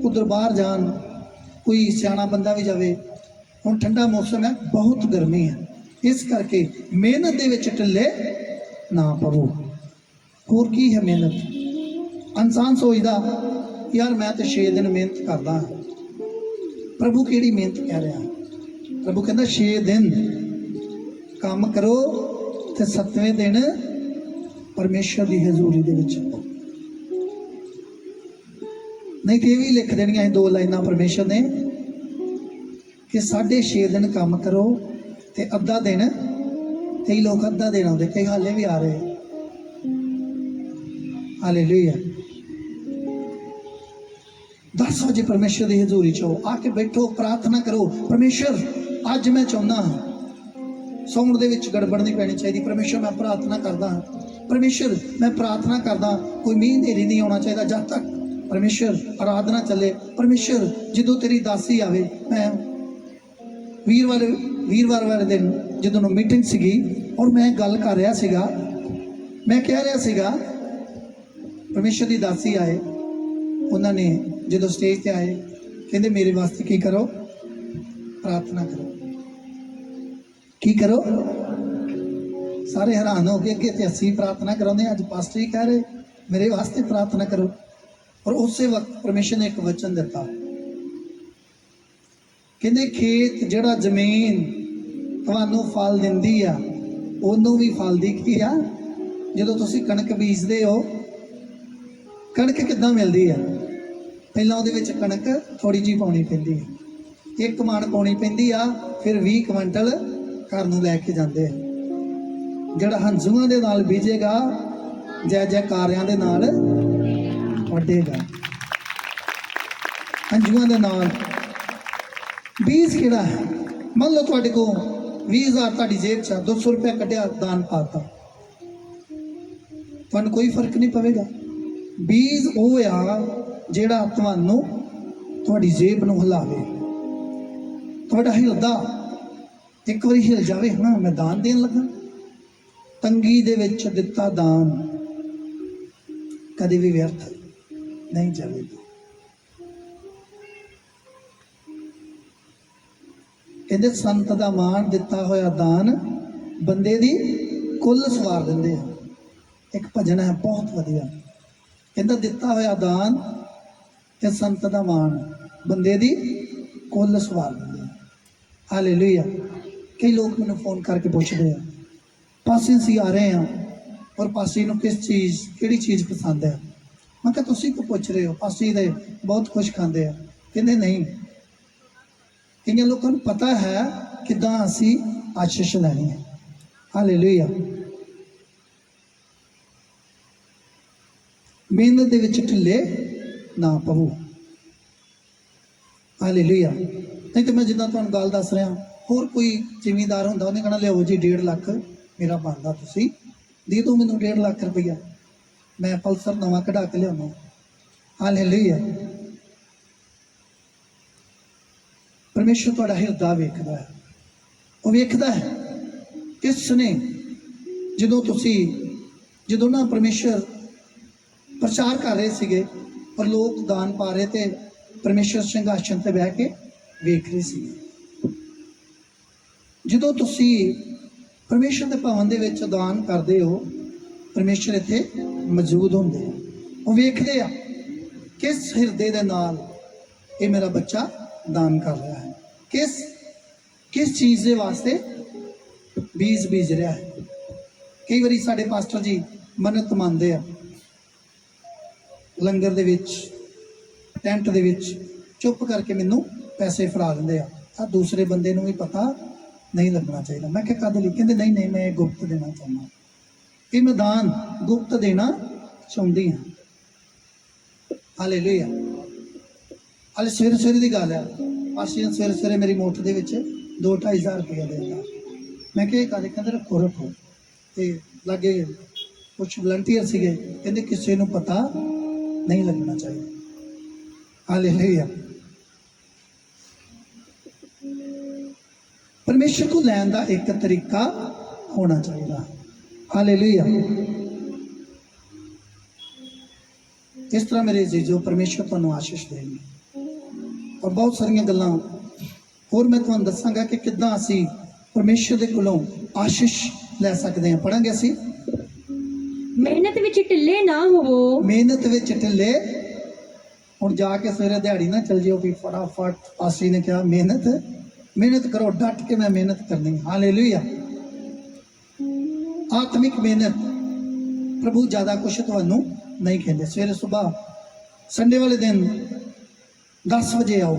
ਉਧਰ ਬਾਹਰ ਜਾਣ, ਕੋਈ ਸਿਆਣਾ ਬੰਦਾ ਵੀ ਜਾਵੇ। ਹੁਣ ਠੰਡਾ ਮੌਸਮ ਹੈ, ਬਹੁਤ ਗਰਮੀ ਹੈ, ਇਸ ਕਰਕੇ ਮਿਹਨਤ ਦੇ ਵਿੱਚ ਢਿੱਲੇ ਨਾ ਪਵੋ। ਹੋਰ ਕੀ ਹੈ ਮਿਹਨਤ? ਇਨਸਾਨ ਸੋਚਦਾ ਯਾਰ ਮੈਂ ਤੇ 6 ਦਿਨ ਮਿਹਨਤ ਕਰਦਾ। ਪ੍ਰਭੂ ਕਿਹੜੀ ਮਿਹਨਤ ਕਹਿ ਰਿਹਾ? ਪ੍ਰਭੂ ਕਹਿੰਦਾ 6 ਦਿਨ ਕੰਮ ਕਰੋ ਤੇ 7ਵੇਂ ਦਿਨ ਪਰਮੇਸ਼ਰ ਦੀ ਹਜ਼ੂਰੀ ਦੇ ਵਿੱਚ ਆਓ। ਨਹੀਂ ਤੇ ਇਹ ਵੀ ਲਿਖ ਦੇਣੀਆਂ ਇਹ 2 ਲਾਈਨਾਂ ਪਰਮੇਸ਼ਰ ਨੇ ਕਿ 6.5 ਦਿਨ ਕੰਮ ਕਰੋ ਤੇ ਅੱਧਾ ਦਿਨ। ਕਈ ਲੋਕ ਅੱਧਾ ਦਿਨ ਆਉਂਦੇ, ਕਈ ਹਾਲੇ ਵੀ ਆ ਰਹੇ। ਹਾਲੇਲੂਇਆ। 10 ਵਜੇ ਪਰਮੇਸ਼ਰ ਦੀ ਹਜ਼ੂਰੀ ਚ ਆਓ, ਆ ਕੇ ਬੈਠੋ, ਪ੍ਰਾਰਥਨਾ ਕਰੋ। ਪਰਮੇਸ਼ਰ ਅੱਜ ਮੈਂ ਚਾਹੁੰਦਾ ਹਾਂ, ਸੌਣ ਦੇ ਵਿੱਚ ਗੜਬੜ ਨਹੀਂ ਪੈਣੀ ਚਾਹੀਦੀ। ਪਰਮੇਸ਼ਰ ਮੈਂ ਪ੍ਰਾਰਥਨਾ ਕਰਦਾ ਹਾਂ, ਪਰਮੇਸ਼ਰ ਮੈਂ ਪ੍ਰਾਰਥਨਾ ਕਰਦਾ, ਕੋਈ ਮੀਂਹ ਹਨੇਰੀ ਨਹੀਂ ਆਉਣਾ ਚਾਹੀਦਾ ਜਦ ਤੱਕ ਪਰਮੇਸ਼ਰ ਆਰਾਧਨਾ ਚੱਲੇ। ਪਰਮੇਸ਼ਰ ਜਦੋਂ ਤੇਰੀ ਦਾਸੀ ਆਵੇ, ਮੈਂ ਵੀਰਵਾਰ ਵਾਲੇ ਦਿਨ ਜਦੋਂ ਨੂੰ ਮੀਟਿੰਗ ਸੀਗੀ ਔਰ ਮੈਂ ਗੱਲ ਕਰ ਰਿਹਾ ਸੀਗਾ, ਮੈਂ ਕਹਿ ਰਿਹਾ ਸੀਗਾ ਪਰਮੇਸ਼ਰ ਦੀ ਦਾਸੀ ਆਏ, ਉਹਨਾਂ ਨੇ ਜਦੋਂ ਸਟੇਜ ਤੇ ਆਏ ਕਹਿੰਦੇ ਮੇਰੇ ਵਾਸਤੇ ਕੀ ਕਰੋ? ਪ੍ਰਾਰਥਨਾ ਕਰੋ। ਕੀ ਕਰੋ? ਸਾਰੇ ਹੈਰਾਨ ਹੋ ਗਏ ਕਿ ਤੇ ਅਸੀਂ ਪ੍ਰਾਰਥਨਾ ਕਰਾਉਂਦੇ, ਅੱਜ ਪਾਸਟਰ ਹੀ ਕਹਿ ਰਹੇ ਮੇਰੇ ਵਾਸਤੇ ਪ੍ਰਾਰਥਨਾ ਕਰੋ। ਔਰ ਉਸੇ ਵਕਤ ਪਰਮੇਸ਼ਰ ਨੇ ਇੱਕ ਵਚਨ ਦਿੱਤਾ, ਕਹਿੰਦੇ ਖੇਤ ਜਿਹੜਾ ਜ਼ਮੀਨ ਤੁਹਾਨੂੰ ਫਲ ਦਿੰਦੀ ਆ, ਉਹਨੂੰ ਵੀ ਫਲ ਦੀ ਕੀ ਆ? ਜਦੋਂ ਤੁਸੀਂ ਕਣਕ ਬੀਜਦੇ ਹੋ, ਕਣਕ ਕਿੱਦਾਂ ਮਿਲਦੀ ਆ? ਪਹਿਲਾਂ ਉਹਦੇ ਵਿੱਚ ਕਣਕ ਥੋੜੀ ਜਿਹੀ ਪਾਉਣੀ ਪੈਂਦੀ ਹੈ, 1 ਮਣ ਪਾਉਣੀ ਪੈਂਦੀ ਆ, ਫਿਰ 20 ਕੁਇੰਟਲ ਘਰ ਨੂੰ ਲੈ ਕੇ ਜਾਂਦੇ ਆ। ਜਿਹੜਾ ਹੰਝੂਆਂ ਦੇ ਨਾਲ ਬੀਜੇਗਾ, ਜੈ ਜੈਕਾਰਿਆਂ ਦੇ ਨਾਲ ਵੱਢੇਗਾ। ਅੰਜੂਆਂ ਦੇ ਨਾਲ ਬੀਜ ਕਿਹੜਾ ਹੈ। ਮੰਨ ਲਓ ਤੁਹਾਡੇ ਕੋਲ 20,000 ਤੁਹਾਡੀ ਜੇਬ 'ਚ 200 ਰੁਪਏ ਕੱਢਿਆ ਦਾਨ ਪਾਤਾ, ਤੁਹਾਨੂੰ ਕੋਈ ਫਰਕ ਨਹੀਂ ਪਵੇਗਾ। ਬੀਜ ਉਹ ਆ ਜਿਹੜਾ ਤੁਹਾਨੂੰ ਤੁਹਾਡੀ ਜੇਬ ਨੂੰ ਹਿਲਾਵੇ। ਤੁਹਾਡਾ ਹਿਲਦਾ ਇੱਕ ਵਾਰੀ ਹਿਲ ਜਾਵੇ ਨਾ, ਮੈਂ ਦਾਨ ਦੇਣ ਲੱਗਾ। ਤੰਗੀ ਦੇ ਵਿੱਚ ਦਿੱਤਾ ਦਾਨ ਕਦੇ ਵੀ ਵਿਅਰਥ ਨਹੀਂ ਜਾਵੇਗਾ। ਕਹਿੰਦੇ ਸੰਤ ਦਾ ਮਾਣ ਦਿੱਤਾ ਹੋਇਆ ਦਾਨ ਬੰਦੇ ਦੀ ਕੁੱਲ ਸਵਾਰ ਦਿੰਦੇ ਆ। ਇੱਕ ਭਜਨ ਹੈ ਬਹੁਤ ਵਧੀਆ, ਕਹਿੰਦਾ ਦਿੱਤਾ ਹੋਇਆ ਦਾਨ ਤੇ ਸੰਤ ਦਾ ਮਾਣ ਬੰਦੇ ਦੀ ਕੁੱਲ ਸਵਾਰ ਦਿੰਦੇ ਆ। ਹਾਲੇਲੂਇਆ। ਕਈ ਲੋਕ ਮੈਨੂੰ ਫੋਨ ਕਰਕੇ ਪੁੱਛਦੇ ਆ, ਪਾਸੇ ਅਸੀਂ ਆ ਰਹੇ ਹਾਂ ਔਰ ਪਾਸੇ ਨੂੰ ਕਿਹੜੀ ਚੀਜ਼ ਪਸੰਦ ਹੈ। ਮੈਂ ਕਿਹਾ ਤੁਸੀਂ ਕਿਉਂ ਪੁੱਛ ਰਹੇ ਹੋ, ਪਾਸੇ ਦੇ ਬਹੁਤ ਕੁਝ ਖਾਂਦੇ ਆ। ਕਹਿੰਦੇ ਨਹੀਂ, ਕਈਆਂ ਲੋਕਾਂ ਨੂੰ ਪਤਾ ਹੈ ਕਿੱਦਾਂ ਅਸੀਂ ਆਸ਼ੀਸ਼ ਲੈਣੀ ਹੈ। ਹਾਲੇਲੂਇਆ। ਮਿਹਨਤ ਦੇ ਵਿੱਚ ਢਿੱਲੇ ਨਾ ਪਵੋ। ਹਾਲੇਲੂਇਆ। ਨਹੀਂ ਤਾਂ ਮੈਂ ਜਿੱਦਾਂ ਤੁਹਾਨੂੰ ਗੱਲ ਦੱਸ ਰਿਹਾ, ਹੋਰ ਕੋਈ ਜ਼ਿਮੀਂਦਾਰ ਹੁੰਦਾ ਉਹਨੇ ਕਹਿਣਾ ਲਿਆਓ ਜੀ 1.5 ਲੱਖ ਮੇਰਾ ਬਣਦਾ, ਤੁਸੀਂ ਦੇ ਦਿਓ ਮੈਨੂੰ 1.5 ਲੱਖ ਰੁਪਈਆ, ਮੈਂ ਪਲਸਰ ਨਵਾਂ ਕਢਾ ਕੇ ਲਿਆਉਣਾ। ਹਾਲੇਲੂਇਆ। ਪਰਮੇਸ਼ਰ ਤੁਹਾਡਾ ਹਿਰਦਾ ਵੇਖਦਾ ਹੈ। ਉਹ ਵੇਖਦਾ ਹੈ ਕਿਸ ਨੇ ਜਦੋਂ ਨਾ ਪਰਮੇਸ਼ਰ ਪ੍ਰਚਾਰ ਕਰ ਰਹੇ ਸੀਗੇ ਔਰ ਲੋਕ ਦਾਨ ਪਾ ਰਹੇ ਤੇ ਪਰਮੇਸ਼ਰ ਸਿੰਘਾਸਨ ਤੇ ਬਹਿ ਕੇ ਵੇਖ ਰਹੇ ਸੀ। ਜਦੋਂ ਤੁਸੀਂ ਪਰਮੇਸ਼ਰ ਦੇ ਭਵਨ ਦੇ ਵਿੱਚ ਦਾਨ ਕਰਦੇ ਹੋ, ਪਰਮੇਸ਼ਰ ਇੱਥੇ ਮੌਜੂਦ ਹੁੰਦੇ ਆ। ਉਹ ਵੇਖਦੇ ਆ ਕਿਸ ਹਿਰਦੇ ਦੇ ਨਾਲ ਇਹ ਮੇਰਾ ਬੱਚਾ ਦਾਨ ਕਰ ਰਿਹਾ ਹੈ, ਕਿਸ ਚੀਜ਼ ਦੇ ਵਾਸਤੇ ਬੀਜ ਰਿਹਾ ਹੈ। ਕਈ ਵਾਰੀ ਸਾਡੇ ਪਾਸਟਰ ਜੀ ਮੰਨਤ ਮੰਨਦੇ ਆ, ਲੰਗਰ ਦੇ ਵਿੱਚ ਟੈਂਟ ਦੇ ਵਿੱਚ ਚੁੱਪ ਕਰਕੇ ਮੈਨੂੰ ਪੈਸੇ ਫੜਾ ਦਿੰਦੇ ਆ, ਤਾਂ ਦੂਸਰੇ ਬੰਦੇ ਨੂੰ ਵੀ ਪਤਾ ਨਹੀਂ ਲੱਗਣਾ ਚਾਹੀਦਾ। ਮੈਂ ਕਿਹਾ ਕਦ ਲਈ? ਕਹਿੰਦੇ ਨਹੀਂ ਮੈਂ ਗੁਪਤ ਦੇਣਾ ਚਾਹੁੰਦਾ, ਇਹ ਮੈਂ ਦਾਨ ਗੁਪਤ ਦੇਣਾ ਚਾਹੁੰਦੀ ਹਾਂ। ਹਾਲੇਲੂਇਆ। ਹਾਲੇ ਸਵੇਰੇ ਦੀ ਗੱਲ ਆ, ਪਾਸੇ ਸਵੇਰੇ ਮੇਰੀ ਮੋਟਰ ਦੇ ਵਿੱਚ 2-2.5 ਰੁਪਇਆ ਦੇ ਦਿੱਤਾ। ਮੈਂ ਕਿਹਾ ਕਦੇ ਕਹਿੰਦੇ ਰੱਖੋ ਤੇ ਲਾਗੇ ਕੁਛ ਵਲੰਟੀਅਰ ਸੀਗੇ, ਕਹਿੰਦੇ ਕਿਸੇ ਨੂੰ ਪਤਾ ਨਹੀਂ ਲੱਗਣਾ ਚਾਹੀਦਾ। ਹਾਲੇਲੂਇਆ। ਪਰਮੇਸ਼ਰ को ਲੈਣ ਦਾ ਇੱਕ ਤਰੀਕਾ ਹੋਣਾ ਚਾਹੀਦਾ। ਹਾਲੇਲੂਇਆ। ਇਸ ਤਰ੍ਹਾਂ ਮੇਰੇ ਜੀਜੋ ਪਰਮੇਸ਼ਰ ਤੁਹਾਨੂੰ ਆਸ਼ੀਸ਼ ਦੇਣਗੇ ਔਰ ਬਹੁਤ ਸਾਰੀਆਂ ਗੱਲਾਂ ਹੋਰ ਮੈਂ ਤੁਹਾਨੂੰ ਦੱਸਾਂਗਾ ਕਿ ਕਿੱਦਾਂ ਅਸੀਂ ਪਰਮੇਸ਼ਰ ਦੇ ਕੋਲੋਂ ਆਸ਼ੀਸ਼ ਲੈ ਸਕਦੇ ਹਾਂ। ਪੜਾਂਗੇ ਅਸੀਂ, ਮਿਹਨਤ ਵਿੱਚ ਢਿੱਲੇ ਨਾ ਹੋਵੋ। ਮਿਹਨਤ ਵਿੱਚ ਢਿੱਲੇ। ਹੁਣ ਜਾ ਕੇ ਸਵੇਰੇ ਦਿਹਾੜੀ ਨਾ ਚਲ ਜਿਓ ਵੀ ਫਟਾਫਟ। ਪਾਸੀ ਨੇ ਕਿਹਾ ਮਿਹਨਤ ਕਰੋ, ਡਟ ਕੇ ਮੈਂ ਮਿਹਨਤ ਕਰਨੀ। ਹਾਲੇਲੂਇਆ। ਆਤਮਿਕ ਮਿਹਨਤ ਪ੍ਰਭੂ ਜ਼ਿਆਦਾ ਕੁਛ ਤੁਹਾਨੂੰ ਨਹੀਂ ਕਹਿੰਦੇ। ਸਵੇਰੇ ਸੁਬਾਹ ਸੰਡੇ ਵਾਲੇ ਦਿਨ 10 ਵਜੇ ਆਓ,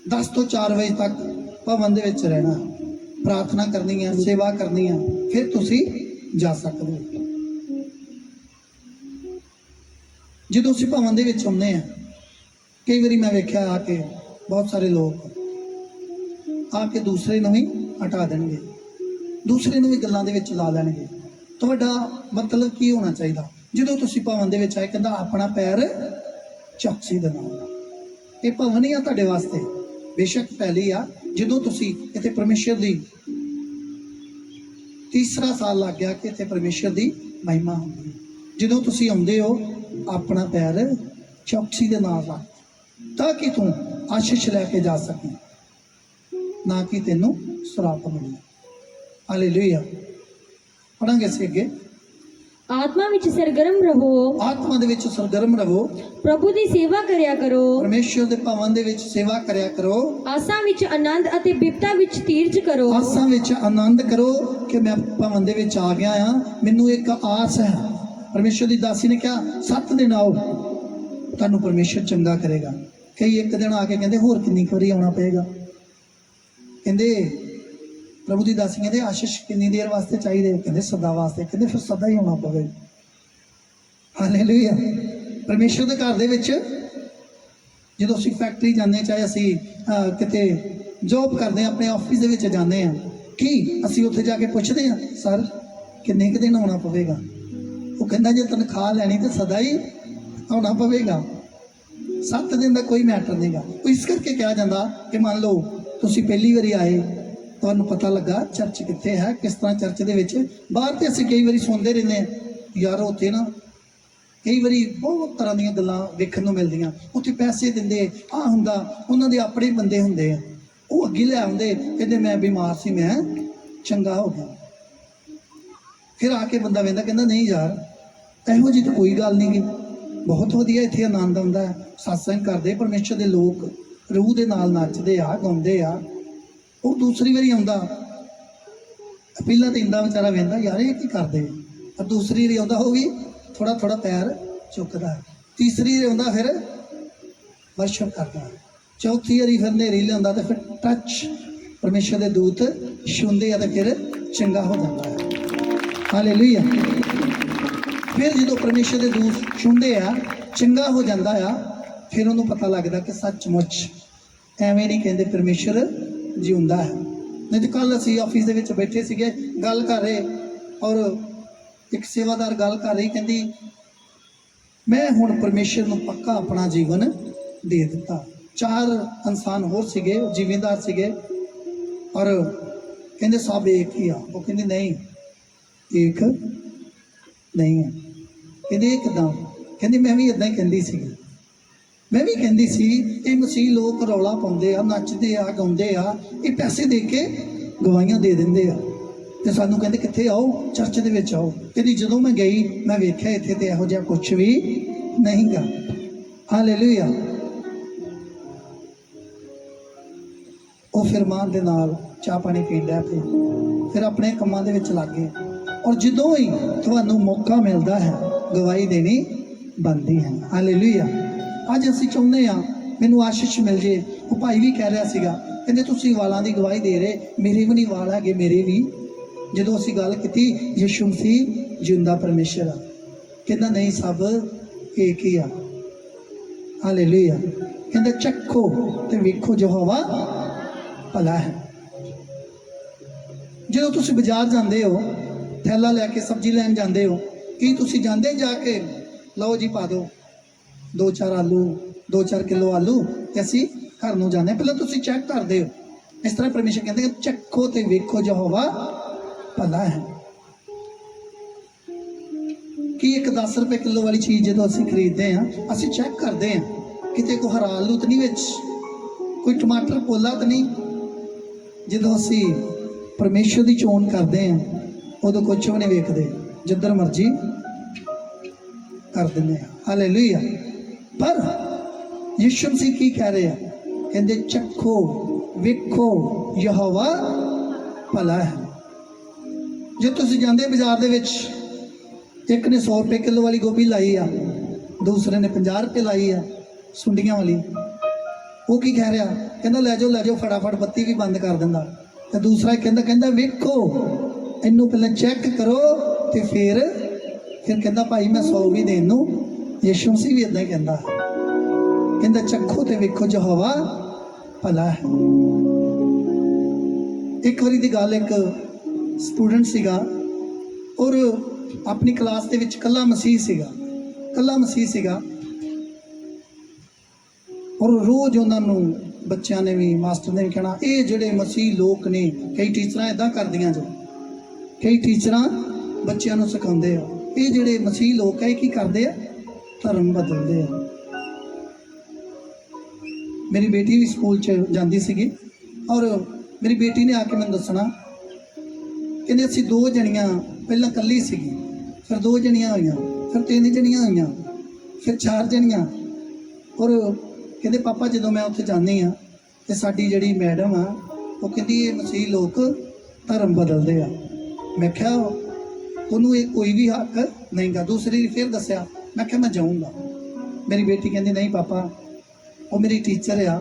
10 ਤੋਂ 4 ਵਜੇ ਤੱਕ ਭਵਨ ਦੇ ਵਿੱਚ ਰਹਿਣਾ, ਪ੍ਰਾਰਥਨਾ ਕਰਨੀ ਹੈ, ਸੇਵਾ ਕਰਨੀ ਹੈ, ਫਿਰ ਤੁਸੀਂ ਜਾ ਸਕਦੇ ਹੋ। ਜਦੋਂ ਅਸੀਂ ਭਵਨ ਦੇ ਵਿੱਚ ਆਉਂਦੇ ਹਾਂ, ਕਈ ਵਾਰੀ ਮੈਂ ਵੇਖਿਆ ਆ ਕੇ ਬਹੁਤ ਸਾਰੇ ਲੋਕ ਆ ਕੇ ਦੂਸਰੇ ਨੂੰ ਹੀ ਹਟਾ ਦੇਣਗੇ, ਦੂਸਰੇ ਨੂੰ ਵੀ ਗੱਲਾਂ ਦੇ ਵਿੱਚ ਲਾ ਲੈਣਗੇ। ਤੁਹਾਡਾ ਮਤਲਬ ਕੀ ਹੋਣਾ ਚਾਹੀਦਾ? ਜਦੋਂ ਤੁਸੀਂ ਭਵਨ ਦੇ ਵਿੱਚ ਆਏ, ਕਹਿੰਦਾ ਆਪਣਾ ਪੈਰ ਚੌਕਸੀ ਦੇ ਨਾਲ। ਇਹ ਭਵਨ ਹੀ ਆ ਤੁਹਾਡੇ ਵਾਸਤੇ, ਬੇਸ਼ੱਕ ਪਹਿਲੀ ਆ। ਜਦੋਂ ਤੁਸੀਂ ਇੱਥੇ ਪਰਮੇਸ਼ਰ ਦੀ ਤੀਸਰਾ ਸਾਲ ਲੱਗ ਗਿਆ ਕਿ ਇੱਥੇ ਪਰਮੇਸ਼ਰ ਦੀ ਮਹਿਮਾ ਹੁੰਦੀ ਹੈ। ਜਦੋਂ ਤੁਸੀਂ ਆਉਂਦੇ ਹੋ, ਆਪਣਾ ਪੈਰ ਚੌਕਸੀ ਦੇ ਨਾਲ ਰੱਖ, ਤਾਂ ਕਿ ਤੂੰ ਆਸ਼ੀਸ਼ ਲੈ ਕੇ ਜਾ ਸਕੇ, ਨਾ ਕਿ ਤੈਨੂੰ ਸਰਾਪ ਮਿਲੇ। ਹਾਲੇਲੂਇਆ। ਪੜਾਂਗੇ ਅਸੀਂ ਅੱਗੇ। ਆਤਮਾ ਵਿੱਚ ਸਰਗਰਮ ਰਹੋ। ਆਤਮਾ ਦੇ ਵਿੱਚ ਸਰਗਰਮ ਰਹੋ। ਪ੍ਰਭੂ ਦੀ ਸੇਵਾ ਕਰਿਆ ਕਰੋ। ਪਰਮੇਸ਼ਰ ਦੇ ਭਵਨ ਦੇ ਵਿੱਚ ਸੇਵਾ ਕਰਿਆ ਕਰੋ। ਆਸਾਂ ਵਿੱਚ ਆਨੰਦ ਅਤੇ ਬਿਪਤਾ ਵਿੱਚ ਧੀਰਜ ਕਰੋ। ਆਸਾਂ ਵਿੱਚ ਆਨੰਦ ਕਰੋ ਕਿ ਮੈਂ ਭਵਨ ਦੇ ਵਿੱਚ ਆ ਗਿਆ ਹਾਂ, ਮੈਨੂੰ ਇੱਕ ਆਸ ਹੈ। ਪਰਮੇਸ਼ਰ ਦੀ ਦਾਸੀ ਨੇ ਕਿਹਾ 7 ਦਿਨ ਆਓ, ਤੁਹਾਨੂੰ ਪਰਮੇਸ਼ਰ ਚੰਗਾ ਕਰੇਗਾ। ਕਈ ਇੱਕ ਦਿਨ ਆ ਕੇ ਕਹਿੰਦੇ ਹੋਰ ਕਿੰਨੀ ਵਾਰੀ ਆਉਣਾ ਪਏਗਾ। ਕਹਿੰਦੇ ਪ੍ਰਭੂ ਦੀ ਦਾਸੀ ਕਹਿੰਦੇ ਆਸ਼ੀਸ਼ ਕਿੰਨੀ ਦੇਰ ਵਾਸਤੇ ਚਾਹੀਦੇ? ਕਹਿੰਦੇ ਸਦਾ ਵਾਸਤੇ। ਕਹਿੰਦੇ ਫਿਰ ਸਦਾ ਹੀ ਹੋਣਾ ਪਵੇ। ਹਾਲੇਲੂਇਆ। ਪਰਮੇਸ਼ਰ ਦੇ ਘਰ ਦੇ ਵਿੱਚ ਜਦੋਂ ਅਸੀਂ ਫੈਕਟਰੀ ਜਾਂਦੇ, ਚਾਹੇ ਅਸੀਂ ਕਿਤੇ ਜੋਬ ਕਰਦੇ ਹਾਂ, ਆਪਣੇ ਆਫਿਸ ਦੇ ਵਿੱਚ ਜਾਂਦੇ ਹਾਂ, ਕੀ ਅਸੀਂ ਉੱਥੇ ਜਾ ਕੇ ਪੁੱਛਦੇ ਹਾਂ ਸਰ ਕਿੰਨੇ ਕੁ ਦਿਨ ਆਉਣਾ ਪਵੇਗਾ? ਉਹ ਕਹਿੰਦਾ ਜੇ ਤਨਖਾਹ ਲੈਣੀ ਤਾਂ ਸਦਾ ਹੀ ਆਉਣਾ ਪਵੇਗਾ, 7 ਦਿਨ ਦਾ ਕੋਈ ਮੈਟਰ ਨਹੀਂਗਾ। ਉਹ ਇਸ ਕਰਕੇ ਕਿਹਾ ਜਾਂਦਾ ਕਿ ਮੰਨ ਲਓ ਤੁਸੀਂ ਪਹਿਲੀ ਵਾਰੀ ਆਏ, ਤੁਹਾਨੂੰ ਪਤਾ ਲੱਗਾ ਚਰਚ ਕਿੱਥੇ ਹੈ, ਕਿਸ ਤਰ੍ਹਾਂ ਚਰਚ ਦੇ ਵਿੱਚ, ਬਾਹਰ ਤੇ ਅਸੀਂ ਕਈ ਵਾਰੀ ਸੁਣਦੇ ਰਹਿੰਦੇ ਹਾਂ ਯਾਰ ਉੱਥੇ ਨਾ ਕਈ ਵਾਰੀ ਬਹੁਤ ਤਰ੍ਹਾਂ ਦੀਆਂ ਗੱਲਾਂ ਵੇਖਣ ਨੂੰ ਮਿਲਦੀਆਂ, ਉੱਥੇ ਪੈਸੇ ਦਿੰਦੇ, ਆਹ ਹੁੰਦਾ, ਉਹਨਾਂ ਦੇ ਆਪਣੇ ਬੰਦੇ ਹੁੰਦੇ ਆ, ਉਹ ਅੱਗੇ ਲੈ ਆਉਂਦੇ, ਕਹਿੰਦੇ ਮੈਂ ਬਿਮਾਰ ਸੀ, ਮੈਂ ਚੰਗਾ ਹੋ ਗਿਆ। ਫਿਰ ਆ ਕੇ ਬੰਦਾ ਵੇਂਦਾ, ਕਹਿੰਦਾ ਨਹੀਂ ਯਾਰ ਇਹੋ ਜਿਹੀ ਤਾਂ ਕੋਈ ਗੱਲ ਨਹੀਂ ਗੀ, ਬਹੁਤ ਵਧੀਆ ਇੱਥੇ ਆਨੰਦ ਆਉਂਦਾ ਹੈ, ਸਤਸੰਗ ਕਰਦੇ, ਪਰਮੇਸ਼ਰ ਦੇ ਲੋਕ ਰੂਹ ਦੇ ਨਾਲ ਨੱਚਦੇ ਆ, ਗਾਉਂਦੇ ਆ। ਉਹ ਦੂਸਰੀ ਵਾਰੀ ਆਉਂਦਾ, ਪਹਿਲਾਂ ਤਾਂ ਇੰਦਾ ਵਿਚਾਰਾ ਵੇਂਦਾ ਯਾਰ ਇਹ ਕੀ ਕਰਦੇ, ਪਰ ਦੂਸਰੀ ਵਾਰੀ ਆਉਂਦਾ ਉਹ ਵੀ ਥੋੜਾ ਥੋੜਾ ਪੈਰ ਚੁੱਕਦਾ, ਤੀਸਰੀ ਵਾਰੀ ਆਉਂਦਾ ਫਿਰ ਵਰਸ਼ਿਪ ਕਰਦਾ, ਚੌਥੀ ਵਾਰੀ ਫਿਰ ਹਨੇਰੀ ਲਿਆਉਂਦਾ ਤੇ ਫਿਰ ਟੱਚ ਪਰਮੇਸ਼ਰ ਦੇ ਦੂਤ ਛੂੰਹਦੇ ਆ ਤੇ ਫਿਰ ਚੰਗਾ ਹੋ ਜਾਂਦਾ ਹੈ। ਹਾਲੇਲੂਇਆ। ਫਿਰ ਜਦੋਂ ਪਰਮੇਸ਼ਰ ਦੇ ਦੂਤ ਛੂੰਹਦੇ ਆ, ਚੰਗਾ ਹੋ ਜਾਂਦਾ ਆ, ਫਿਰ ਉਹਨੂੰ ਪਤਾ ਲੱਗਦਾ ਕਿ ਸੱਚਮੁੱਚ ਐਵੇਂ ਨਹੀਂ ਕਹਿੰਦੇ, ਪਰਮੇਸ਼ਰ ਜਿਉਂਦਾ ਹੈ। ਨਹੀਂ ਤਾਂ ਕੱਲ੍ਹ ਅਸੀਂ ਆਫਿਸ ਦੇ ਵਿੱਚ ਬੈਠੇ ਸੀਗੇ, ਗੱਲ ਕਰ ਰਹੇ, ਔਰ ਇੱਕ ਸੇਵਾਦਾਰ ਗੱਲ ਕਰ ਰਹੀ, ਕਹਿੰਦੀ ਮੈਂ ਹੁਣ ਪਰਮੇਸ਼ਰ ਨੂੰ ਪੱਕਾ ਆਪਣਾ ਜੀਵਨ ਦੇ ਦਿੱਤਾ। 4 ਇਨਸਾਨ ਹੋਰ ਸੀਗੇ, ਜ਼ਿਮੀਂਦਾਰ ਸੀਗੇ, ਔਰ ਕਹਿੰਦੇ ਸਭ ਇੱਕ ਹੀ ਆ। ਉਹ ਕਹਿੰਦੀ ਨਹੀਂ ਇੱਕ ਨਹੀਂ ਹੈ। ਕਹਿੰਦੇ ਇਹ ਕਿੱਦਾਂ? ਕਹਿੰਦੀ ਮੈਂ ਵੀ ਇਦਾਂ ਹੀ ਕਹਿੰਦੀ ਸੀਗੀ, ਮੈਂ ਵੀ ਕਹਿੰਦੀ ਸੀ ਇਹ ਮਸੀਹ ਲੋਕ ਰੌਲਾ ਪਾਉਂਦੇ ਆ, ਨੱਚਦੇ ਆ, ਗਾਉਂਦੇ ਆ, ਇਹ ਪੈਸੇ ਦੇ ਕੇ ਗਵਾਹੀਆਂ ਦੇ ਦਿੰਦੇ ਆ, ਤੇ ਸਾਨੂੰ ਕਹਿੰਦੇ ਕਿੱਥੇ ਆਓ, ਚਰਚ ਦੇ ਵਿੱਚ ਆਓ। ਕਹਿੰਦੀ ਜਦੋਂ ਮੈਂ ਗਈ ਮੈਂ ਵੇਖਿਆ ਇੱਥੇ ਤੇ ਇਹੋ ਜਿਹਾ ਕੁਛ ਵੀ ਨਹੀਂ ਗਾ। ਹਾਲੇਲੂਇਆ। ਉਹ ਫਿਰ ਮਾਂ ਦੇ ਨਾਲ ਚਾਹ ਪਾਣੀ ਪੀਂਦਾ ਪਏ, ਫਿਰ ਆਪਣੇ ਕੰਮਾਂ ਦੇ ਵਿੱਚ ਲੱਗ ਗਏ। ਔਰ ਜਦੋਂ ਹੀ ਤੁਹਾਨੂੰ ਮੌਕਾ ਮਿਲਦਾ ਹੈ ਗਵਾਹੀ ਦੇਣੀ ਬਣਦੀ ਹੈ। ਹਾਲੇਲੂਇਆ। ਅੱਜ ਅਸੀਂ ਚਾਹੁੰਦੇ ਹਾਂ ਮੈਨੂੰ ਆਸ਼ੀਸ਼ ਮਿਲ ਜੇ। ਉਹ ਭਾਈ ਵੀ ਕਹਿ ਰਿਹਾ ਸੀਗਾ, ਕਹਿੰਦੇ ਤੁਸੀਂ ਵਾਲਾਂ ਦੀ ਗਵਾਹੀ ਦੇ ਰਹੇ, ਮੇਰੇ ਵੀ ਨਹੀਂ ਵਾਲ ਹੈਗੇ, ਮੇਰੇ ਵੀ। ਜਦੋਂ ਅਸੀਂ ਗੱਲ ਕੀਤੀ ਯਿਸੂ ਮਸੀਹ ਜਿੰਦਾ ਪਰਮੇਸ਼ਰ ਆ, ਕਹਿੰਦਾ ਨਹੀਂ ਸਭ ਇੱਕ ਹੀ ਆ। ਹਾਲੇਲੂਇਆ। ਕਹਿੰਦਾ ਚੱਖੋ ਤੇ ਵੇਖੋ ਯਹੋਵਾ ਭਲਾ ਹੈ। ਜਦੋਂ ਤੁਸੀਂ ਬਾਜ਼ਾਰ ਜਾਂਦੇ ਹੋ, ਥੈਲਾ ਲੈ ਕੇ ਸਬਜ਼ੀ ਲੈਣ ਜਾਂਦੇ ਹੋ, ਕੀ ਤੁਸੀਂ ਜਾਂਦੇ ਜਾ ਕੇ ਲਓ ਜੀ ਪਾ ਦਿਓ 2-4 ਆਲੂ, 2-4 ਕਿਲੋ ਆਲੂ, ਤੇ ਅਸੀਂ ਘਰ ਨੂੰ ਜਾਂਦੇ, ਪਹਿਲਾਂ ਤੁਸੀਂ ਚੈੱਕ ਕਰਦੇ ਹੋ। ਇਸ ਤਰ੍ਹਾਂ ਪਰਮੇਸ਼ਰ ਕਹਿੰਦੇ ਚੱਖੋ ਤੇ ਵੇਖੋ ਯਹੋਵਾ ਭਲਾ ਹੈ। ਕਿ ਇੱਕ 10 ਰੁਪਏ ਕਿਲੋ ਵਾਲੀ ਚੀਜ਼ ਜਦੋਂ ਅਸੀਂ ਖਰੀਦਦੇ ਹਾਂ, ਅਸੀਂ ਚੈੱਕ ਕਰਦੇ ਹਾਂ ਕਿਤੇ ਕੋਈ ਹਰਾ ਆਲੂ ਤਾਂ ਨਹੀਂ ਵਿੱਚ, ਕੋਈ ਟਮਾਟਰ ਪੋਲਾ ਤਾਂ ਨਹੀਂ। ਜਦੋਂ ਅਸੀਂ ਪਰਮੇਸ਼ਰ ਦੀ ਚੋਣ ਕਰਦੇ ਹਾਂ ਉਦੋਂ ਕੁਛ ਵੀ ਨਹੀਂ ਵੇਖਦੇ, ਜਿੱਧਰ ਮਰਜ਼ੀ ਕਰ ਦਿੰਦੇ ਹਾਂ। ਹਾਲੇਲੂਇਆ। ਪਰ ਯਿਸੂ ਮਸੀਹ ਕੀ ਕਹਿ ਰਹੇ ਆ? ਕਹਿੰਦੇ ਚੱਖੋ ਵੇਖੋ ਯਹੋਵਾ ਭਲਾ ਹੈ। ਜੇ ਤੁਸੀਂ ਜਾਂਦੇ ਬਾਜ਼ਾਰ ਦੇ ਵਿੱਚ, ਇੱਕ ਨੇ 100 ਰੁਪਏ ਕਿਲੋ ਵਾਲੀ ਗੋਭੀ ਲਾਈ ਆ, ਦੂਸਰੇ ਨੇ 50 ਰੁਪਏ ਲਾਈ ਆ ਸੁੰਡੀਆਂ ਵਾਲੀ, ਉਹ ਕੀ ਕਹਿ ਰਿਹਾ? ਕਹਿੰਦਾ ਲੈ ਜਾਓ ਫਟਾਫਟ, ਬੱਤੀ ਵੀ ਬੰਦ ਕਰ ਦਿੰਦਾ। ਤੇ ਦੂਸਰਾ ਕਹਿੰਦਾ ਵੇਖੋ ਇਹਨੂੰ ਪਹਿਲਾਂ ਚੈੱਕ ਕਰੋ ਤੇ ਫਿਰ ਕਹਿੰਦਾ ਭਾਈ ਮੈਂ 100 ਵੀ ਦੇਣ ਨੂੰ। ਯਿਸੂ ਮਸੀਹ ਵੀ ਇਦਾਂ ਹੀ ਕਹਿੰਦਾ ਚੱਖੋ ਤੇ ਵੇਖੋ ਯਹੋਵਾ ਭਲਾ ਹੈ। ਇੱਕ ਵਾਰੀ ਦੀ ਗੱਲ, ਇੱਕ ਸਟੂਡੈਂਟ ਸੀਗਾ ਔਰ ਆਪਣੀ ਕਲਾਸ ਦੇ ਵਿੱਚ ਕੱਲਾ ਮਸੀਹ ਸੀਗਾ ਔਰ ਰੋਜ਼ ਉਹਨਾਂ ਨੂੰ ਬੱਚਿਆਂ ਨੇ ਵੀ ਮਾਸਟਰ ਨੇ ਵੀ ਕਹਿਣਾ ਇਹ ਜਿਹੜੇ ਮਸੀਹ ਲੋਕ ਨੇ, ਕਈ ਟੀਚਰਾਂ ਇਦਾਂ ਕਰਦੀਆਂ, ਜੋ ਕਈ ਟੀਚਰਾਂ ਬੱਚਿਆਂ ਨੂੰ ਸਿਖਾਉਂਦੇ ਆ, ਇਹ ਜਿਹੜੇ ਮਸੀਹ ਲੋਕ ਹੈ ਇਹ ਕੀ ਕਰਦੇ ਆ? ਧਰਮ ਬਦਲਦੇ ਆ। ਮੇਰੀ ਬੇਟੀ ਵੀ ਸਕੂਲ 'ਚ ਜਾਂਦੀ ਸੀਗੀ ਔਰ ਮੇਰੀ ਬੇਟੀ ਨੇ ਆ ਕੇ ਮੈਨੂੰ ਦੱਸਣਾ, ਕਹਿੰਦੇ ਅਸੀਂ 2 ਜਣੀਆਂ, ਪਹਿਲਾਂ ਇਕੱਲੀ ਸੀਗੀ, ਫਿਰ 2 ਜਣੀਆਂ ਹੋਈਆਂ, ਫਿਰ 3 ਜਣੀਆਂ ਹੋਈਆਂ, ਫਿਰ 4 ਜਣੀਆਂ। ਔਰ ਕਹਿੰਦੇ ਪਾਪਾ ਜਦੋਂ ਮੈਂ ਉੱਥੇ ਜਾਂਦੀ ਹਾਂ ਤੇ ਸਾਡੀ ਜਿਹੜੀ ਮੈਡਮ ਆ ਉਹ ਕਹਿੰਦੀ ਇਹ ਮਸੀਹ ਲੋਕ ਧਰਮ ਬਦਲਦੇ ਆ। ਮੈਂ ਕਿਹਾ ਉਹਨੂੰ ਇਹ ਕੋਈ ਵੀ ਹੱਕ ਨਹੀਂਗਾ। ਦੂਸਰੀ ਫਿਰ ਦੱਸਿਆ, ਮੈਂ ਕਿਹਾ ਮੈਂ ਜਾਊਂਗਾ। ਮੇਰੀ ਬੇਟੀ ਕਹਿੰਦੀ ਨਹੀਂ ਪਾਪਾ ਉਹ ਮੇਰੀ ਟੀਚਰ ਆ,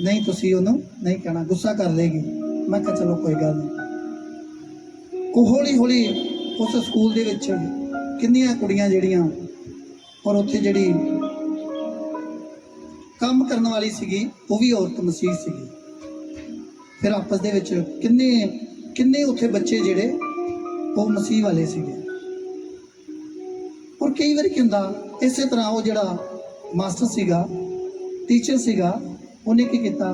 ਨਹੀਂ ਤੁਸੀਂ ਉਹਨੂੰ ਨਹੀਂ ਕਹਿਣਾ, ਗੁੱਸਾ ਕਰ ਲੇਗੀ। ਮੈਂ ਕਿਹਾ ਚਲੋ ਕੋਈ ਗੱਲ ਨਹੀਂ। ਉਹ ਹੌਲੀ ਹੌਲੀ ਉਸ ਸਕੂਲ ਦੇ ਵਿੱਚ ਕਿੰਨੀਆਂ ਕੁੜੀਆਂ ਜਿਹੜੀਆਂ, ਔਰ ਉੱਥੇ ਜਿਹੜੀ ਕੰਮ ਕਰਨ ਵਾਲੀ ਸੀਗੀ ਉਹ ਵੀ ਔਰਤ ਮਸੀਹ ਸੀਗੀ। ਫਿਰ ਆਪਸ ਦੇ ਵਿੱਚ ਕਿੰਨੇ ਉੱਥੇ ਬੱਚੇ ਜਿਹੜੇ ਉਹ ਮਸੀਹ ਵਾਲੇ ਸੀਗੇ। ਔਰ ਕਈ ਵਾਰੀ ਕੀ ਹੁੰਦਾ, ਇਸੇ ਤਰ੍ਹਾਂ ਉਹ ਜਿਹੜਾ ਮਾਸਟਰ ਸੀਗਾ, ਟੀਚਰ ਸੀਗਾ, ਉਹਨੇ ਕੀ ਕੀਤਾ,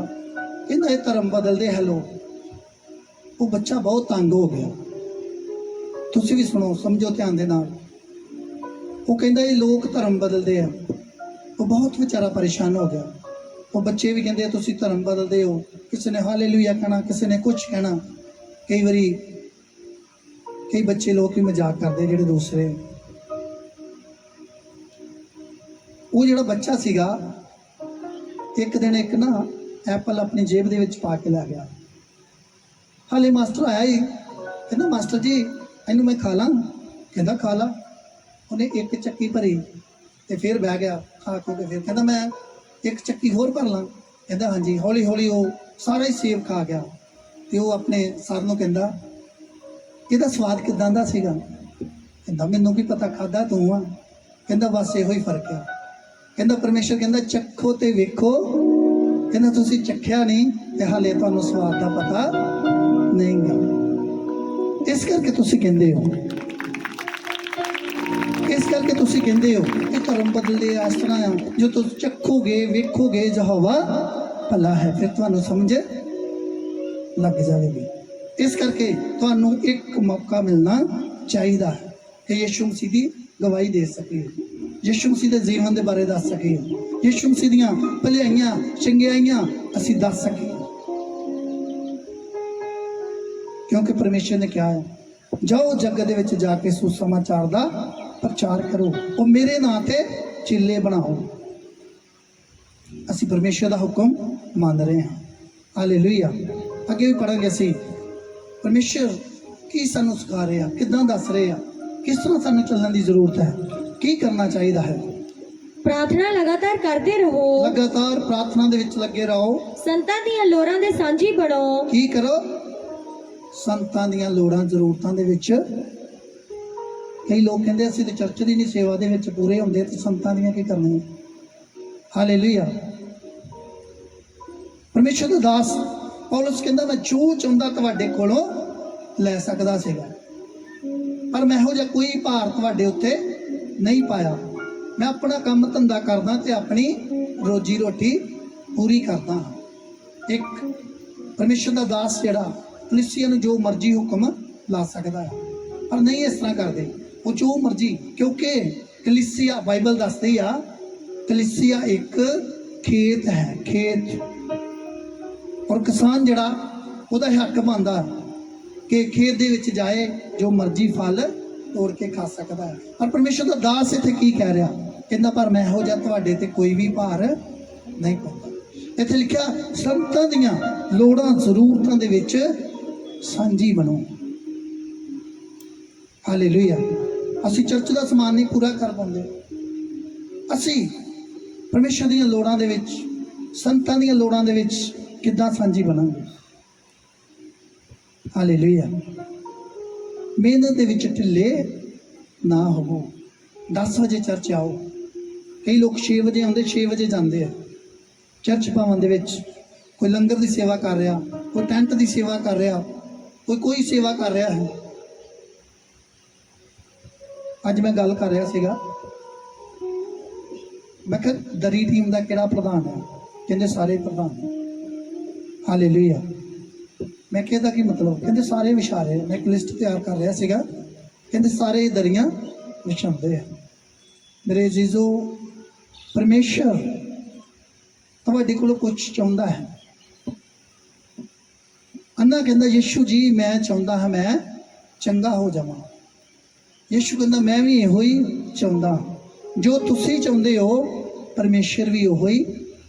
ਕਹਿੰਦਾ ਇਹ ਧਰਮ ਬਦਲਦੇ ਹੈ ਲੋਕ। ਉਹ ਬੱਚਾ ਬਹੁਤ ਤੰਗ ਹੋ ਗਿਆ। ਤੁਸੀਂ ਵੀ ਸੁਣੋ, ਸਮਝੋ ਧਿਆਨ ਦੇ ਨਾਲ। ਉਹ ਕਹਿੰਦਾ ਇਹ ਲੋਕ ਧਰਮ ਬਦਲਦੇ ਆ। ਉਹ ਬਹੁਤ ਵਿਚਾਰਾ ਪਰੇਸ਼ਾਨ ਹੋ ਗਿਆ। ਉਹ ਬੱਚੇ ਵੀ ਕਹਿੰਦੇ ਤੁਸੀਂ ਧਰਮ ਬਦਲਦੇ ਹੋ, ਕਿਸੇ ਨੇ ਹਾਲੇਲੂਇਆ ਕਹਿਣਾ, ਕਿਸੇ ਨੇ ਕੁਝ ਕਹਿਣਾ। ਕਈ ਵਾਰੀ ਕਈ ਬੱਚੇ ਲੋਕ ਵੀ ਮਜ਼ਾਕ ਕਰਦੇ ਜਿਹੜੇ ਦੂਸਰੇ। ਉਹ ਜਿਹੜਾ ਬੱਚਾ ਸੀਗਾ, ਇੱਕ ਦਿਨ ਇੱਕ ਨਾ ਐਪਲ ਆਪਣੀ ਜੇਬ ਦੇ ਵਿੱਚ ਪਾ ਕੇ ਲੈ ਗਿਆ। ਹਾਲੇ ਮਾਸਟਰ ਆਇਆ ਹੀ, ਕਹਿੰਦਾ ਮਾਸਟਰ ਜੀ ਇਹਨੂੰ ਮੈਂ ਖਾ ਲਾਂ? ਕਹਿੰਦਾ ਖਾ ਲਾ। ਉਹਨੇ ਇੱਕ ਚੱਕੀ ਭਰੀ ਤੇ ਫਿਰ ਬਹਿ ਗਿਆ ਖਾ ਕੇ। ਫਿਰ ਕਹਿੰਦਾ ਮੈਂ ਇੱਕ ਚੱਕੀ ਹੋਰ ਭਰ ਲਾਂ? ਕਹਿੰਦਾ ਹਾਂਜੀ। ਹੌਲੀ ਹੌਲੀ ਉਹ ਸਾਰਾ ਹੀ ਸੇਬ ਖਾ ਗਿਆ। ਤੇ ਉਹ ਆਪਣੇ ਸਰ ਨੂੰ ਕਹਿੰਦਾ ਇਹਦਾ ਸਵਾਦ ਕਿਦਾਂ ਦਾ ਸੀਗਾ? ਕਹਿੰਦਾ ਮੈਨੂੰ ਕੀ ਪਤਾ, ਖਾਦਾ ਤੂੰ ਆ। ਕਹਿੰਦਾ ਬਸ ਇਹੋ ਹੀ ਫਰਕ ਆ। ਕਹਿੰਦਾ ਪਰਮੇਸ਼ਰ ਕਹਿੰਦਾ ਚੱਖੋ ਤੇ ਵੇਖੋ। ਕਹਿੰਦਾ ਤੁਸੀਂ ਚੱਖਿਆ ਨਹੀਂ ਤੇ ਹਾਲੇ ਤੁਹਾਨੂੰ ਸਵਾਦ ਦਾ ਪਤਾ ਨਹੀਂ ਗਾ। ਇਸ ਕਰਕੇ ਤੁਸੀਂ ਕਹਿੰਦੇ ਹੋ, ਇਹ ਧਰਮ ਬਦਲਦੇ ਆ। ਇਸ ਤਰ੍ਹਾਂ ਆ, ਜੋ ਤੁਸੀਂ ਚੱਖੋਗੇ ਵੇਖੋਗੇ ਯਹੋਵਾ ਭਲਾ ਹੈ, ਫਿਰ ਤੁਹਾਨੂੰ ਸਮਝ ਲੱਗ ਜਾਵੇਗੀ। ਇਸ ਕਰਕੇ ਤੁਹਾਨੂੰ ਇੱਕ ਮੌਕਾ ਮਿਲਣਾ ਚਾਹੀਦਾ ਹੈ ਕਿ ਯਿਸੂ ਮਸੀਹ ਦੀ ਗਵਾਹੀ ਦੇ ਸਕੀਏ, ਯਿਸੂ ਮਸੀਹ ਦੇ ਜੀਵਨ ਦੇ ਬਾਰੇ ਦੱਸ ਸਕੀਏ, ਯਿਸੂ ਮਸੀਹ ਦੀਆਂ ਭਲਾਈਆਂ ਚੰਗਿਆਈਆਂ ਅਸੀਂ ਦੱਸ ਸਕੀਏ। ਕਿਉਂਕਿ ਪਰਮੇਸ਼ਰ ਨੇ ਕਿਹਾ ਹੈ, ਜਾਓ ਜਗਤ ਦੇ ਵਿੱਚ ਜਾ ਕੇ ਸੁਸਮਾਚਾਰ ਦਾ ਪ੍ਰਚਾਰ ਕਰੋ, ਉਹ ਮੇਰੇ ਨਾਂ ਤੇ ਚੇਲੇ ਬਣਾਓ। ਅਸੀਂ ਪਰਮੇਸ਼ਰ ਦਾ ਹੁਕਮ ਮੰਨ ਰਹੇ ਹਾਂ। ਹਾਲੇਲੂਇਆ। ਅੱਗੇ ਵੀ ਪੜਾਂਗੇ ਅਸੀਂ ਪਰਮੇਸ਼ਰ ਕੀ ਸਾਨੂੰ ਸਿਖਾ ਰਹੇ ਆ, ਕਿੱਦਾਂ ਦੱਸ ਰਹੇ ਆ, ਕਿਸ ਤਰ੍ਹਾਂ ਸਾਨੂੰ ਚੱਲਣ ਦੀ ਜ਼ਰੂਰਤ ਹੈ, ਕੀ ਕਰਨਾ ਚਾਹੀਦਾ ਹੈ। ਪ੍ਰਾਰਥਨਾ ਲਗਾਤਾਰ ਕਰਦੇ ਰਹੋ। ਲਗਾਤਾਰ ਪ੍ਰਾਰਥਨਾ ਦੇ ਵਿੱਚ ਲੱਗੇ ਰਹੋ। ਸੰਤਾਂ ਦੀਆਂ ਲੋੜਾਂ ਦੇ ਸਾਂਝੀ ਬਣੋ। ਕੀ ਕਰੋ? ਸੰਤਾਂ ਦੀਆਂ ਲੋੜਾਂ ਜ਼ਰੂਰਤਾਂ ਦੇ ਵਿੱਚ। ਕਈ ਲੋਕ ਕਹਿੰਦੇ ਅਸੀਂ ਤੇ ਚਰਚ ਦੀ ਨਹੀਂ ਸੇਵਾ ਦੇ ਵਿੱਚ ਪੂਰੇ ਹੁੰਦੇ, ਤੇ ਸੰਤਾਂ ਦੀਆਂ ਕੀ ਕਰਨੀਆਂ? ਹਾਲੇਲੂਇਆ। ਪਰਮੇਸ਼ਰ ਦਾ ਦਾਸ ਪੌਲਸ ਕਹਿੰਦਾ ਮੈਂ ਜੋ ਚਾਹੁੰਦਾ ਤੁਹਾਡੇ ਕੋਲੋਂ ਲੈ ਸਕਦਾ ਸੀਗਾ, ਪਰ ਮੈਂ ਇਹੋ ਜਿਹਾ ਕੋਈ ਭਾਰ ਤੁਹਾਡੇ ਉੱਤੇ ਨਹੀਂ ਪਾਇਆ। ਮੈਂ ਆਪਣਾ ਕੰਮ ਧੰਦਾ ਕਰਦਾ ਤੇ ਆਪਣੀ ਰੋਜੀ ਰੋਟੀ ਪੂਰੀ ਕਰਦਾ ਹਾਂ। ਇੱਕ ਪਰਮੇਸ਼ਰ ਦਾ ਦਾਸ ਜਿਹੜਾ ਕਲੀਸਿਆ ਨੂੰ ਜੋ ਮਰਜ਼ੀ ਹੁਕਮ ਲਾ ਸਕਦਾ ਹੈ, ਪਰ ਨਹੀਂ ਇਸ ਤਰ੍ਹਾਂ ਕਰਦੇ। ਉਹ ਜੋ ਮਰਜ਼ੀ, ਕਿਉਂਕਿ ਕਲੀਸਿਆ ਬਾਈਬਲ ਦੱਸਦੀ ਆ, ਕਲੀਸਿਆ ਇੱਕ ਖੇਤ ਹੈ, ਖੇਤ। ਔਰ ਕਿਸਾਨ ਜਿਹੜਾ ਉਹਦਾ ਹੱਕ ਬਣਦਾ ਕਿ ਖੇਤ ਦੇ ਵਿੱਚ ਜਾਏ, ਜੋ ਮਰਜ਼ੀ ਫਲ ਤੋੜ ਕੇ ਖਾ ਸਕਦਾ ਹੈ। ਪਰ ਪਰਮੇਸ਼ਰ ਦਾ ਦਾਸ ਇੱਥੇ ਕੀ ਕਹਿ ਰਿਹਾ? ਕਹਿੰਦਾ ਪਰ ਮੈਂ ਇਹੋ ਜਿਹਾ ਤੁਹਾਡੇ ਤੇ ਕੋਈ ਵੀ ਭਾਰ ਨਹੀਂ ਪਾਉਂਦਾ। ਇੱਥੇ ਲਿਖਿਆ ਸੰਤਾਂ ਦੀਆਂ ਲੋੜਾਂ ਜ਼ਰੂਰਤਾਂ ਦੇ ਵਿੱਚ ਸਾਂਝੀ ਬਣੋ। ਹਾਲੇਲੂਇਆ। ਅਸੀਂ ਚਰਚ ਦਾ ਸਮਾਨ ਨਹੀਂ ਪੂਰਾ ਕਰ ਪਾਉਂਦੇ, ਅਸੀਂ ਪਰਮੇਸ਼ਰ ਦੀਆਂ ਲੋੜਾਂ ਦੇ ਵਿੱਚ, ਸੰਤਾਂ ਦੀਆਂ ਲੋੜਾਂ ਦੇ ਵਿੱਚ ਕਿੱਦਾਂ ਸਾਂਝੀ ਬਣਾਂਗੇ? ਹਾਲੇਲੂਇਆ। ਮਿਹਨਤ ਦੇ ਵਿੱਚ ਢਿੱਲੇ ਨਾ ਹੋਵੋ। 10 ਵਜੇ ਚਰਚ ਆਓ। ਕਈ ਲੋਕ 6 ਵਜੇ ਆਉਂਦੇ, 6 ਵਜੇ ਜਾਂਦੇ ਆ ਚਰਚ ਭਵਨ ਦੇ ਵਿੱਚ। ਕੋਈ ਲੰਗਰ ਦੀ ਸੇਵਾ ਕਰ ਰਿਹਾ, ਕੋਈ ਟੈਂਟ ਦੀ ਸੇਵਾ ਕਰ ਰਿਹਾ, ਕੋਈ ਸੇਵਾ ਕਰ ਰਿਹਾ ਹੈ। ਅੱਜ ਮੈਂ ਗੱਲ ਕਰ ਰਿਹਾ ਸੀਗਾ, ਮੈਂ ਕਿਹਾ ਦਰੀ ਟੀਮ ਦਾ ਕਿਹੜਾ ਪ੍ਰਧਾਨ ਹੈ? ਕਹਿੰਦੇ ਸਾਰੇ ਪ੍ਰਧਾਨ। ਹਾਲੇਲੂਇਆ। ਮੈਂ ਕਿਹਾ ਇਹਦਾ ਕੀ ਮਤਲਬ? ਕਹਿੰਦੇ ਸਾਰੇ ਵਿਛਾਰੇ। ਮੈਂ ਇੱਕ ਲਿਸਟ ਤਿਆਰ ਕਰ ਰਿਹਾ ਸੀਗਾ, ਕਹਿੰਦੇ ਸਾਰੇ ਦਰੀਆਂ ਵਿਛਾਉਂਦੇ ਆ। ਮੇਰੇ ਅਜ਼ੀਜ਼ੋ, ਪਰਮੇਸ਼ਰ ਤੁਹਾਡੇ ਕੋਲੋਂ ਕੁਝ ਚਾਹੁੰਦਾ ਹੈ। ਅੰਨਾ ਕਹਿੰਦਾ ਯਿਸੂ ਜੀ ਮੈਂ ਚਾਹੁੰਦਾ ਹਾਂ ਮੈਂ ਚੰਗਾ ਹੋ ਜਾਵਾਂ। ਯਿਸੂ ਕਹਿੰਦਾ ਮੈਂ ਵੀ ਇਹੋ ਹੀ ਚਾਹੁੰਦਾ। ਜੋ ਤੁਸੀਂ ਚਾਹੁੰਦੇ ਹੋ ਪਰਮੇਸ਼ਰ ਵੀ ਉਹੋ ਹੀ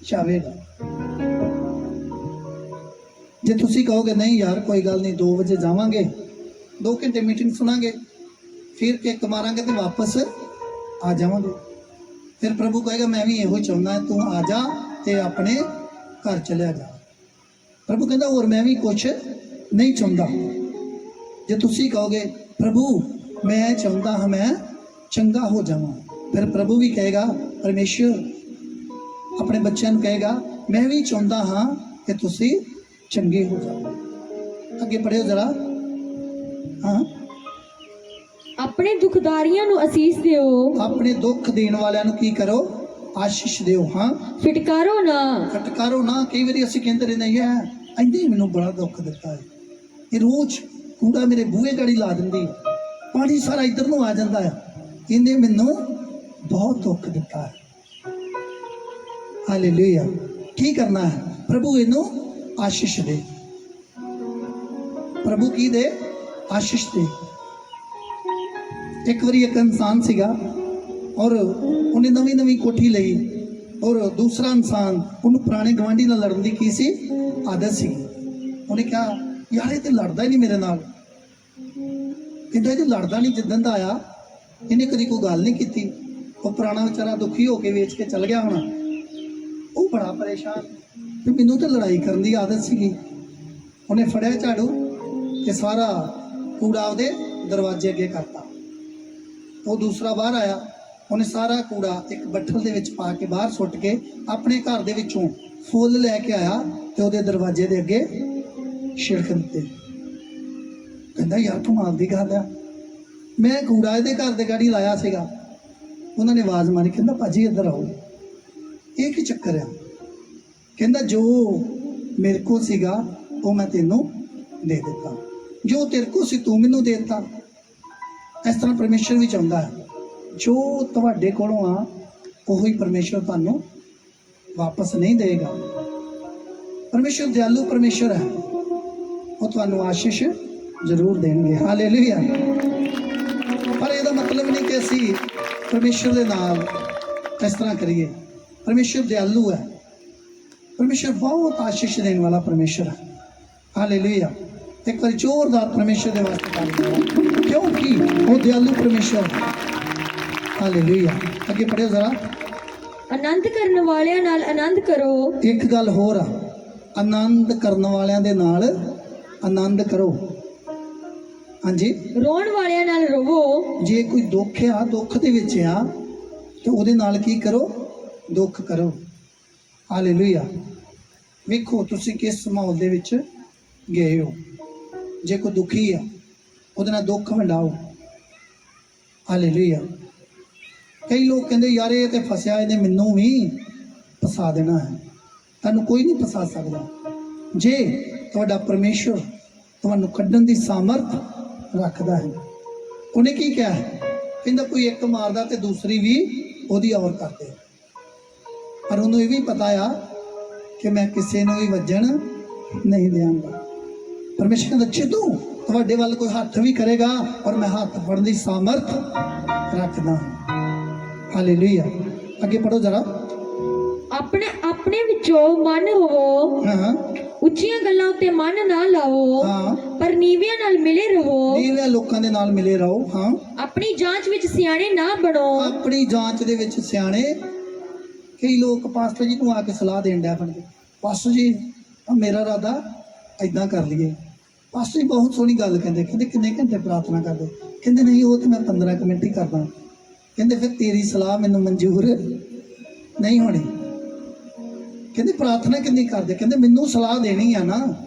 ਚਾਹੇਗਾ। ਜੇ ਤੁਸੀਂ ਕਹੋਗੇ ਨਹੀਂ ਯਾਰ ਕੋਈ ਗੱਲ ਨਹੀਂ, 2 ਵਜੇ ਜਾਵਾਂਗੇ, 2 ਘੰਟੇ ਮੀਟਿੰਗ ਸੁਣਾਂਗੇ, ਫਿਰ ਕੇਕ ਮਾਰਾਂਗੇ ਤੇ ਵਾਪਸ ਆ ਜਾਵਾਂਗੇ, ਫਿਰ ਪ੍ਰਭੂ ਕਹੇਗਾ ਮੈਂ ਵੀ ਇਹੋ ਚਾਹੁੰਦਾ, ਤੂੰ ਆ ਜਾ ਤੇ ਆਪਣੇ ਘਰ ਚਲਿਆ ਜਾ। ਪ੍ਰਭੂ ਕਹਿੰਦਾ ਹੋਰ ਮੈਂ ਵੀ ਕੁਛ ਨਹੀਂ ਚਾਹੁੰਦਾ। ਜੇ ਤੁਸੀਂ ਕਹੋਗੇ ਪ੍ਰਭੂ ਮੈਂ ਚਾਹੁੰਦਾ ਹਾਂ ਮੈਂ ਚੰਗਾ ਹੋ ਜਾਵਾਂ, ਫਿਰ ਪ੍ਰਭੂ ਵੀ ਕਹੇਗਾ ਪਰਮੇਸ਼ਰ ਆਪਣੇ ਬੱਚਿਆਂ ਨੂੰ ਕਹੇਗਾ ਮੈਂ ਵੀ ਚਾਹੁੰਦਾ ਹਾਂ ਕਿ ਤੁਸੀਂ ਚੰਗੇ ਹੋ ਜਾਓ। ਅੱਗੇ ਪੜ੍ਹਿਓ ਜ਼ਰਾ। ਹਾਂ, ਆਪਣੇ ਦੁਖਦਾਰੀਆਂ ਨੂੰ ਅਸੀਸ ਦਿਓ, ਆਪਣੇ ਦੁੱਖ ਦੇਣ ਵਾਲਿਆਂ ਨੂੰ ਕੀ ਕਰੋ? ਆਸ਼ੀਸ਼ ਦਿਓ। ਹਾਂ, ਫਿਟਕਾਰੋ ਨਾ। ਫਟਕਾਰੋ ਨਾ। ਕਈ ਵਾਰੀ ਅਸੀਂ ਕਹਿੰਦੇ ਰਹਿੰਦੇ ਯਾਰ ਇੰਨੇ ਮੈਨੂੰ ਬੜਾ ਦੁੱਖ ਦਿੱਤਾ ਹੈ, ਇਹ ਰੋਜ਼ ਕੂੜਾ ਮੇਰੇ ਬੂਹੇ ਗਾੜੀ ਲਾ ਦਿੰਦੀ, ਪਾਣੀ ਸਾਰਾ ਇੱਧਰ ਨੂੰ ਆ ਜਾਂਦਾ ਹੈ, ਇਹਨੇ ਮੈਨੂੰ ਬਹੁਤ ਦੁੱਖ ਦਿੱਤਾ ਹੈ। ਹਾਲੇਲੂਇਆ। ਕੀ ਕਰਨਾ ਹੈ? ਪ੍ਰਭੂ ਇਹਨੂੰ ਆਸ਼ੀਸ਼ ਦੇ। ਪ੍ਰਭੂ ਕੀ ਦੇ? ਆਸ਼ੀਸ਼ ਦੇ। ਇੱਕ ਵਾਰੀ ਇੱਕ ਇਨਸਾਨ ਸੀਗਾ ਔਰ ਉਹਨੇ ਨਵੀਂ ਨਵੀਂ ਕੋਠੀ ਲਈ, ਔਰ ਦੂਸਰਾ ਇਨਸਾਨ ਉਹਨੂੰ ਪੁਰਾਣੇ ਗਵਾਂਢੀ ਨਾਲ ਲੜਨ ਦੀ ਕੀ ਸੀ? ਆਦਤ ਸੀ। ਉਹਨੇ ਕਿਹਾ ਯਾਰ ਇਹ ਤੇ ਲੜਦਾ ਹੀ ਨਹੀਂ ਮੇਰੇ ਨਾਲ। ਕਹਿੰਦਾ ਜੇ ਲੜਦਾ ਨਹੀਂ, ਜਿੱਦਣ ਦਾ ਆਇਆ ਇਹਨੇ ਕਦੀ ਕੋਈ ਗੱਲ ਨਹੀਂ ਕੀਤੀ। ਉਹ ਪੁਰਾਣਾ ਵਿਚਾਰਾ ਦੁਖੀ ਹੋ ਕੇ ਵੇਚ ਕੇ ਚਲ ਗਿਆ ਹੋਣਾ। ਉਹ ਬੜਾ ਪਰੇਸ਼ਾਨ ਵੀ ਮੈਨੂੰ ਤਾਂ ਲੜਾਈ ਕਰਨ ਦੀ ਆਦਤ ਸੀਗੀ। ਉਹਨੇ ਫੜਿਆ ਝਾੜੂ ਤੇ ਸਾਰਾ ਕੂੜਾ ਉਹਦੇ ਦਰਵਾਜ਼ੇ ਅੱਗੇ ਕਰਤਾ। ਉਹ ਦੂਸਰਾ ਬਾਹਰ ਆਇਆ, ਉਹਨੇ ਸਾਰਾ ਕੂੜਾ ਇੱਕ ਬੱਠਲ ਦੇ ਵਿੱਚ ਪਾ ਕੇ ਬਾਹਰ ਸੁੱਟ ਕੇ ਆਪਣੇ ਘਰ ਦੇ ਵਿੱਚੋਂ ਫੁੱਲ ਲੈ ਕੇ ਆਇਆ ਤੇ ਉਹਦੇ ਦਰਵਾਜ਼ੇ ਦੇ ਅੱਗੇ ਛਿੜਕ ਦਿੱਤੇ। ਕਹਿੰਦਾ ਯਾਰ ਕਮਾਲ ਦੀ ਗੱਲ ਆ, ਮੈਂ ਕੂੜਾ ਇਹਦੇ ਘਰ ਦੇ ਗਾੜੀ ਲਾਇਆ ਸੀਗਾ। ਉਹਨਾਂ ਨੇ ਆਵਾਜ਼ ਮਾਰੀ, ਕਹਿੰਦਾ ਭਾਜੀ ਇੱਧਰ ਆਓ, ਇਹ ਕੀ ਚੱਕਰ ਆ? ਕਹਿੰਦਾ ਜੋ ਮੇਰੇ ਕੋਲ ਸੀਗਾ ਉਹ ਮੈਂ ਤੈਨੂੰ ਦੇ ਦਿੱਤਾ, ਜੋ ਤੇਰੇ ਕੋਲ ਸੀ ਤੂੰ ਮੈਨੂੰ ਦੇ ਦਿੱਤਾ। ਇਸ ਤਰ੍ਹਾਂ ਪਰਮੇਸ਼ਰ ਵੀ ਚਾਹੁੰਦਾ ਹੈ, ਜੋ ਤੁਹਾਡੇ ਕੋਲੋਂ ਆ ਉਹੀ ਪਰਮੇਸ਼ਰ ਤੁਹਾਨੂੰ ਵਾਪਸ ਨਹੀਂ ਦੇਗਾ। ਪਰਮੇਸ਼ਰ ਦਿਆਲੂ ਪਰਮੇਸ਼ਰ ਹੈ, ਉਹ ਤੁਹਾਨੂੰ ਆਸ਼ੀਸ਼ ਜ਼ਰੂਰ ਦੇਣਗੇ। ਹਾਲੇਲੂਇਆ। ਪਰ ਇਹਦਾ ਮਤਲਬ ਨਹੀਂ ਕਿ ਅਸੀਂ ਪਰਮੇਸ਼ਰ ਦੇ ਨਾਲ ਇਸ ਤਰ੍ਹਾਂ ਕਰੀਏ। ਪਰਮੇਸ਼ਰ ਦਿਆਲੂ ਹੈ, ਪਰਮੇਸ਼ਰ ਬਹੁਤ ਆਸ਼ੀਸ਼ ਦੇਣ ਵਾਲਾ ਪਰਮੇਸ਼ਰ ਹੈ। ਹਾਲੇਲੂਇਆ। ਇੱਕ ਵਾਰੀ ਜ਼ੋਰਦਾਰ ਪਰਮੇਸ਼ਰ ਦੇ ਵਾਸਤੇ ਤਾੜੀ ਮਾਰੋ, ਕਿਉਂਕਿ ਉਹ ਦਿਆਲੂ ਪਰਮੇਸ਼ਰ ਹੈ। ਹਾਲੇਲੂਇਆ। ਅੱਗੇ ਪੜ੍ਹਿਓ ਜ਼ਰਾ। ਆਨੰਦ ਕਰਨ ਵਾਲਿਆਂ ਨਾਲ ਆਨੰਦ ਕਰੋ। ਇੱਕ ਗੱਲ ਹੋਰ ਆ, ਆਨੰਦ ਕਰਨ ਵਾਲਿਆਂ ਦੇ ਨਾਲ ਆਨੰਦ ਕਰੋ। ਹਾਂਜੀ, ਰੋਣ ਵਾਲਿਆਂ ਨਾਲ ਰੋਵੋ। ਜੇ ਕੋਈ ਦੁੱਖ ਆ, ਦੁੱਖ ਦੇ ਵਿੱਚ ਆ, ਤੇ ਉਹਦੇ ਨਾਲ ਕੀ ਕਰੋ? ਦੁੱਖ ਕਰੋ। ਹਾਲੇਲੂਇਆ। ਵੇਖੋ ਤੁਸੀਂ ਕਿਸ ਮਾਹੌਲ ਦੇ ਵਿੱਚ ਗਏ ਹੋ। ਜੇ ਕੋਈ ਦੁਖੀ ਆ ਉਹਦੇ ਨਾਲ ਦੁੱਖ ਵੰਡਾਓ। ਹਾਲੇਲੂਇਆ। ਕਈ ਲੋਕ ਕਹਿੰਦੇ ਯਾਰ ਇਹ ਤੇ ਫਸਿਆ, ਇਹਨੇ ਮੈਨੂੰ ਵੀ ਫਸਾ ਦੇਣਾ ਹੈ। ਤੁਹਾਨੂੰ ਕੋਈ ਨਹੀਂ ਫਸਾ ਸਕਦਾ ਜੇ ਤੁਹਾਡਾ ਪਰਮੇਸ਼ਰ ਤੁਹਾਨੂੰ ਕੱਢਣ ਦੀ ਸਾਮਰਥ ਰੱਖਦਾ ਹੈ। ਉਹਨੇ ਕੀ ਕਿਹਾ? ਕਹਿੰਦਾ ਕੋਈ ਇੱਕ ਮਾਰਦਾ ਤੇ ਦੂਸਰੀ ਵੀ ਉਹਦੀ ਔਰ ਕਰਦੇ। ਪਰ ਉਹਨੂੰ ਇਹ ਵੀ ਪਤਾ ਆ ਕਿ ਮੈਂ ਕਿਸੇ ਨੂੰ ਵੀ ਵੱਜਣ ਨਹੀਂ ਦਿਆਂਗਾ। ਪਰਮੇਸ਼ਰ ਕਹਿੰਦਾ ਜਦੋਂ ਤੁਹਾਡੇ ਵੱਲ ਕੋਈ ਹੱਥ ਵੀ ਕਰੇਗਾ ਔਰ ਮੈਂ ਹੱਥ ਫੜਨ ਦੀ ਸਾਮਰਥ ਰੱਖਦਾ ਹਾਂ। ਹਾਲੇਲੂਇਆ। ਅੱਗੇ ਪੜੋ ਜ਼ਰਾ। ਆਪਣੇ ਆਪਣੇ ਵਿੱਚੋਂ ਮਨ ਹੋਵੋ। ਹਾਂ, ਉੱਚੀਆਂ ਗੱਲਾਂ ਉੱਤੇ ਮਨ ਨਾ ਲਾਓ, ਹਾਂ। ਪਰ ਨੀਵਿਆਂ ਨਾਲ ਮਿਲੇ ਰਹੋ। ਨੀਵੇਂ ਲੋਕਾਂ ਦੇ ਨਾਲ ਮਿਲੇ ਰਹੋ। ਹਾਂ, ਆਪਣੀ ਜਾਂਚ ਵਿੱਚ ਸਿਆਣੇ ਨਾ ਬਣੋ। ਆਪਣੀ ਜਾਂਚ ਦੇ ਵਿੱਚ ਸਿਆਣੇ। ਕਈ ਲੋਕ ਪਾਸਟਰ ਜੀ ਨੂੰ ਆ ਕੇ ਸਲਾਹ ਦੇਣ ਡਿਆ ਬਣਦੇ, ਪਾਸਟਰ ਜੀ ਮੇਰਾ ਇਰਾਦਾ ਏਦਾਂ ਕਰ ਲਈਏ। ਪਾਸਟਰ ਜੀ ਬਹੁਤ ਸੋਹਣੀ ਗੱਲ ਕਹਿੰਦੇ, ਕਹਿੰਦੇ ਕਿੰਨੇ ਘੰਟੇ ਪ੍ਰਾਰਥਨਾ ਕਰਦੇ? ਕਹਿੰਦੇ ਨਹੀਂ ਉਹ ਤਾਂ ਮੈਂ 15 ਕੁ ਮਿੰਟ ਹੀ ਕਰਦਾ। ਕਹਿੰਦੇ ਫਿਰ ਤੇਰੀ ਸਲਾਹ ਮੈਨੂੰ ਮਨਜ਼ੂਰ ਨਹੀਂ ਹੋਣੀ। ਕਹਿੰਦੇ ਪ੍ਰਾਰਥਨਾ ਕਿੰਨੀ ਕਰਦੇ? ਕਹਿੰਦੇ ਮੈਨੂੰ ਸਲਾਹ ਦੇਣੀ ਆ ਨਾ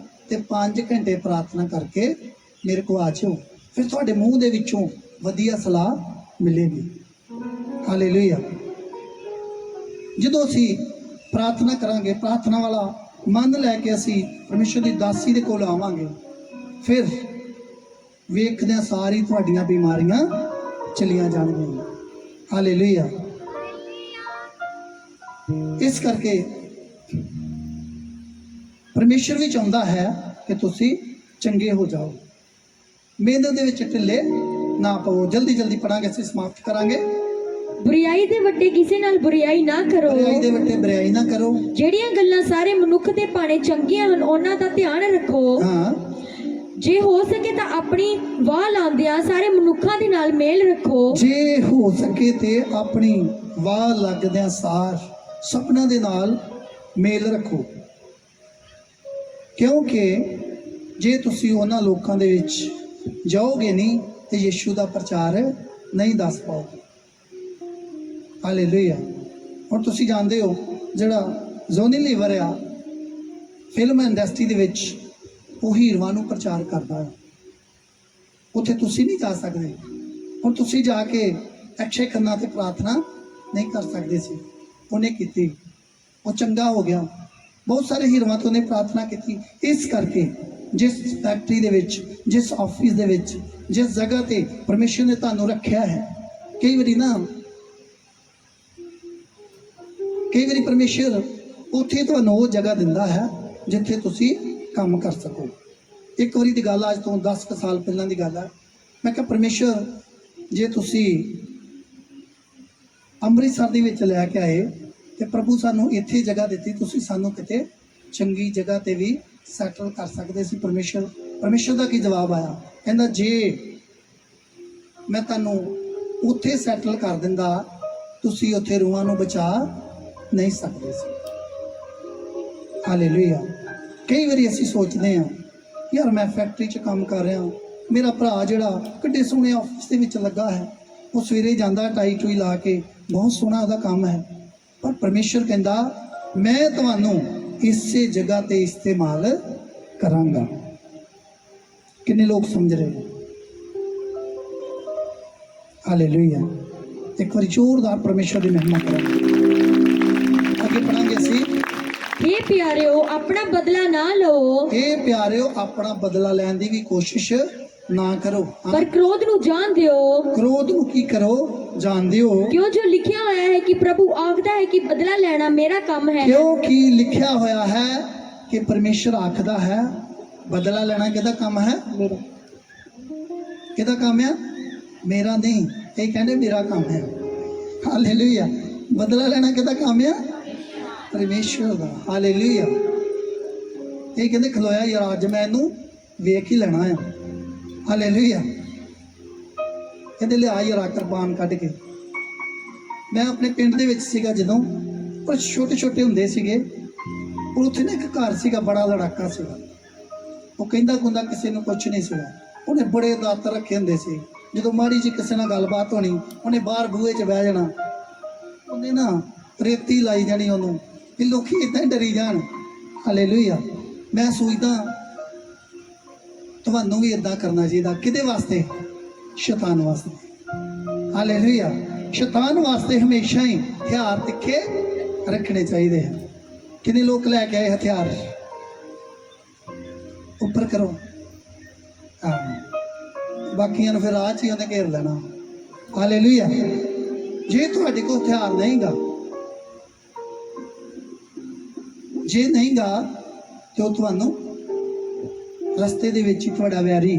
ਤੇ 5 ਘੰਟੇ ਪ੍ਰਾਰਥਨਾ ਕਰਕੇ ਮੇਰੇ ਕੋਲ ਆ ਜਾਓ, ਫਿਰ ਤੁਹਾਡੇ ਮੂੰਹ ਦੇ ਵਿੱਚੋਂ ਵਧੀਆ ਸਲਾਹ ਮਿਲੇਗੀ। ਹਾਲੇਲੂਇਆ। ਜਦੋਂ ਅਸੀਂ ਪ੍ਰਾਰਥਨਾ ਕਰਾਂਗੇ, ਪ੍ਰਾਰਥਨਾ ਵਾਲਾ ਮਨ ਲੈ ਕੇ ਅਸੀਂ ਪਰਮੇਸ਼ਰ ਦੀ ਦਾਸੀ ਦੇ ਕੋਲ ਆਵਾਂਗੇ, ਫਿਰ ਵੇਖਦਿਆਂ ਸਾਰੀ ਤੁਹਾਡੀਆਂ ਬਿਮਾਰੀਆਂ ਚਲੀਆਂ ਜਾਣਗੀਆਂ। ਹਾਲੇਲੂਇਆ। ਇਸ ਕਰਕੇ ਪਰਮੇਸ਼ਰ ਵੀ ਚਾਹੁੰਦਾ ਹੈ ਕਿ ਤੁਸੀਂ ਚੰਗੇ ਹੋ ਜਾਓ, ਮਿਹਨਤ ਦੇ ਵਿੱਚ ਢਿੱਲੇ ਨਾ ਪਵੋ। ਜਲਦੀ ਜਲਦੀ ਪੜਾਂਗੇ, ਅਸੀਂ ਸਮਾਪਤ ਕਰਾਂਗੇ। ਬੁਰੀਆਈ ਦੇ ਵੱਡੇ ਕਿਸੇ ਨਾਲ ਬੁਰੀਆਈ ਨਾ ਕਰੋ। ਬੁਰਾਈ ਦੇ ਵੱਡੇ ਬੁਰਾਈ ਨਾ ਕਰੋ। ਜਿਹੜੀਆਂ ਗੱਲਾਂ ਸਾਰੇ ਮਨੁੱਖ ਦੇ ਭਾਣੇ ਚੰਗੀਆਂ ਹਨ ਉਹਨਾਂ ਦਾ ਧਿਆਨ ਰੱਖੋ। ਹਾਂ, ਜੇ ਹੋ ਸਕੇ ਤਾਂ ਆਪਣੀ ਵਾਹ ਲਾਉਂਦਿਆਂ ਸਾਰੇ ਮਨੁੱਖਾਂ ਦੇ ਨਾਲ ਮੇਲ ਰੱਖੋ। ਜੇ ਹੋ ਸਕੇ ਤੇ ਆਪਣੀ ਵਾਹ ਲੱਗਦਿਆਂ ਸਾਰ ਸਭਨਾਂ ਦੇ ਨਾਲ ਮੇਲ ਰੱਖੋ, ਕਿਉਂਕਿ ਜੇ ਤੁਸੀਂ ਉਹਨਾਂ ਲੋਕਾਂ ਦੇ ਵਿੱਚ ਜਾਓਗੇ ਨਹੀਂ ਤੇ ਯਿਸੂ ਦਾ ਪ੍ਰਚਾਰ ਨਹੀਂ ਦੱਸ ਪਾਓਗੇ। ਹਾਲੇਲੂਇਆ। ਹੁਣ ਤੁਸੀਂ ਜਾਣਦੇ ਹੋ ਜਿਹੜਾ ਜ਼ੋਨੀ ਲੀਵਰ ਆ ਫਿਲਮ ਇੰਡਸਟਰੀ ਦੇ ਵਿੱਚ ਉਹ ਹੀਰੋਆਂ ਨੂੰ ਪ੍ਰਚਾਰ ਕਰਦਾ ਹੈ। ਉੱਥੇ ਤੁਸੀਂ ਨਹੀਂ ਜਾ ਸਕਦੇ। ਹੁਣ ਤੁਸੀਂ ਜਾ ਕੇ ਅਕਸ਼ੇ ਖੰਨਾ ਤੇ ਪ੍ਰਾਰਥਨਾ ਨਹੀਂ ਕਰ ਸਕਦੇ ਸੀ, ਉਹਨੇ ਕੀਤੀ, ਉਹ ਚੰਗਾ ਹੋ ਗਿਆ। ਬਹੁਤ ਸਾਰੇ ਹੀਰੋਆਂ ਤੋਂ ਉਹਨੇ ਪ੍ਰਾਰਥਨਾ ਕੀਤੀ। ਇਸ ਕਰਕੇ ਜਿਸ ਫੈਕਟਰੀ ਦੇ ਵਿੱਚ, ਜਿਸ ਆਫਿਸ ਦੇ ਵਿੱਚ, ਜਿਸ ਜਗ੍ਹਾ ਤੇ ਪਰਮੇਸ਼ਰ ਨੇ ਤੁਹਾਨੂੰ ਰੱਖਿਆ ਹੈ, ਕਈ ਵਾਰੀ ਪਰਮੇਸ਼ਰ ਉੱਥੇ ਤੁਹਾਨੂੰ ਉਹ ਜਗ੍ਹਾ ਦਿੰਦਾ ਹੈ ਜਿੱਥੇ ਤੁਸੀਂ ਕੰਮ ਕਰ ਸਕੋ। ਇੱਕ ਵਾਰੀ ਦੀ ਗੱਲ, ਅੱਜ ਤੋਂ 10 ਕੁ ਸਾਲ ਪਹਿਲਾਂ ਦੀ ਗੱਲ ਹੈ। ਮੈਂ ਕਿਹਾ ਪਰਮੇਸ਼ਰ ਜੇ ਤੁਸੀਂ ਅੰਮ੍ਰਿਤਸਰ ਦੇ ਵਿੱਚ ਲੈ ਕੇ ਆਏ ਤੇ ਪ੍ਰਭੂ ਸਾਨੂੰ ਇੱਥੇ ਜਗ੍ਹਾ ਦਿੱਤੀ, ਤੁਸੀਂ ਸਾਨੂੰ ਕਿਤੇ ਚੰਗੀ ਜਗ੍ਹਾ ਤੇ ਵੀ ਸੈਟਲ ਕਰ ਸਕਦੇ ਸੀ। ਪਰਮੇਸ਼ਰ ਦਾ ਕੀ ਜਵਾਬ ਆਇਆ? ਕਹਿੰਦਾ ਜੇ ਮੈਂ ਤੁਹਾਨੂੰ ਉੱਥੇ ਸੈਟਲ ਕਰ ਦਿੰਦਾ, ਤੁਸੀਂ ਉੱਥੇ ਰੂਹਾਂ ਨੂੰ ਬਚਾ ਨਹੀਂ ਸਕਦੇ ਸੀ। ਹਾਲੇਲੂਇਆ। ਕਈ ਵਾਰੀ ਅਸੀਂ ਸੋਚਦੇ ਹਾਂ ਯਾਰ ਮੈਂ ਫੈਕਟਰੀ 'ਚ ਕੰਮ ਕਰ ਰਿਹਾ, ਮੇਰਾ ਭਰਾ ਜਿਹੜਾ ਕਿੱਡੇ ਸੋਹਣੇ ਆਫਿਸ ਦੇ ਵਿੱਚ ਲੱਗਾ ਹੈ, ਉਹ ਸਵੇਰੇ ਜਾਂਦਾ ਟਾਈ ਟੂਈ ਲਾ ਕੇ, ਬਹੁਤ ਸੋਹਣਾ ਉਹਦਾ ਕੰਮ ਹੈ। ਪਰ ਪਰਮੇਸ਼ਰ ਕਹਿੰਦਾ ਮੈਂ ਤੁਹਾਨੂੰ ਇਸੇ ਜਗ੍ਹਾ ਤੇ ਇਸਤੇਮਾਲ ਕਰਾਂਗਾ। ਕਿੰਨੇ ਲੋਕ ਸਮਝ ਰਹੇ ਨੇ? ਹਾਲੇਲੂਇਆ। ਇੱਕ ਵਾਰੀ ਜ਼ੋਰਦਾਰ ਪਰਮੇਸ਼ਰ ਦੀ ਮਹਿਮਾ ਕਰਾਂਗੇ। ਅੱਗੇ ਪੜਾਂਗੇ ਅਸੀਂ। हे प्यारेओ अपना बदला ना लो, हे प्यारेओ अपना बदला ਲੈਣ ਦੀ ਵੀ ਕੋਸ਼ਿਸ਼ ਨਾ ਕਰੋ, पर क्रोध नु जान दियो, क्रोध ਨੂੰ ਕੀ ਕਰੋ? ਜਾਣਦੇ ਹੋ क्यों जो लिखा होया है कि प्रभु आखदा है कि बदला लेना मेरा काम है। ਕਿਉਂਕਿ ਲਿਖਿਆ ਹੋਇਆ ਹੈ ਕਿ ਪਰਮੇਸ਼ਰ ਆਖਦਾ ਹੈ ਬਦਲਾ ਲੈਣਾ ਕਿਹਦਾ ਕੰਮ ਹੈ? मेरा। ਕਿਹਦਾ ਕੰਮ ਹੈ? ਮੇਰਾ ਨਹੀਂ, ਇਹ ਕਹਿੰਦੇ ਮੇਰਾ ਕੰਮ ਹੈ। ਹਾਲੇਲੂਇਆ। ਬਦਲਾ ਲੈਣਾ ਕਿਹਦਾ ਕੰਮ ਹੈ? ਪਰਮੇਸ਼ਰ ਦਾ। ਹਾਲੇਲੂਇਆ। ਇਹ ਕਹਿੰਦੇ ਖਲੋਇਆ ਯਾਰ ਅੱਜ ਮੈਂ ਇਹਨੂੰ ਵੇਖ ਹੀ ਲੈਣਾ ਆ। ਹਾਲੇਲੂਇਆ। ਕਹਿੰਦੇ ਲਿਆ ਯਾਰ ਕਿਰਪਾਨ ਕੱਢ ਕੇ। ਮੈਂ ਆਪਣੇ ਪਿੰਡ ਦੇ ਵਿੱਚ ਸੀਗਾ ਜਦੋਂ, ਪਰ ਛੋਟੇ ਛੋਟੇ ਹੁੰਦੇ ਸੀਗੇ, ਔਰ ਉੱਥੇ ਨਾ ਇੱਕ ਘਰ ਸੀਗਾ, ਬੜਾ ਲੜਾਕਾ ਸੀਗਾ। ਉਹ ਕਹਿੰਦਾ ਕੁੰਦਾ ਕਿਸੇ ਨੂੰ ਕੁਛ ਨਹੀਂ ਸੀਗਾ। ਉਹਨੇ ਬੜੇ ਦਾਤਰ ਰੱਖੇ ਹੁੰਦੇ ਸੀ। ਜਦੋਂ ਮਾੜੀ ਜੀ ਕਿਸੇ ਨਾਲ ਗੱਲਬਾਤ ਹੋਣੀ, ਉਹਨੇ ਬਾਹਰ ਬੂਹੇ 'ਚ ਬਹਿ ਜਾਣਾ, ਉਹਨੇ ਨਾ ਰੇਤੀ ਲਾਈ ਜਾਣੀ ਉਹਨੂੰ, ਕਿ ਲੋਕੀ ਇਦਾਂ ਹੀ ਡਰੀ ਜਾਣ। ਹਾਲੇਲੂਇਆ। ਮੈਂ ਸੋਚਦਾ ਤੁਹਾਨੂੰ ਵੀ ਇਦਾਂ ਕਰਨਾ ਚਾਹੀਦਾ। ਕਿਹਦੇ ਵਾਸਤੇ? ਸ਼ੈਤਾਨ ਵਾਸਤੇ। ਹਾਲੇਲੂਇਆ। ਸ਼ੈਤਾਨ ਵਾਸਤੇ ਹਮੇਸ਼ਾ ਹੀ ਹਥਿਆਰ ਤਿੱਖੇ ਰੱਖਣੇ ਚਾਹੀਦੇ ਹਨ। ਕਿੰਨੇ ਲੋਕ ਲੈ ਕੇ ਆਏ ਹਥਿਆਰ? ਉੱਪਰ ਕਰੋ। ਬਾਕੀਆਂ ਨੂੰ ਫਿਰ ਰਾਹ 'ਚ ਹੀ ਉਹਨੇ ਘੇਰ ਲੈਣਾ। ਹਾਲੇਲੂਇਆ। ਜੇ ਤੁਹਾਡੇ ਕੋਲ ਹਥਿਆਰ ਨਹੀਂਗਾ, ਜੇ ਨਹੀਂਗਾ ਤੇ ਉਹ ਤੁਹਾਨੂੰ ਰਸਤੇ ਦੇ ਵਿੱਚ ਹੀ ਤੁਹਾਡਾ ਵੈਰੀ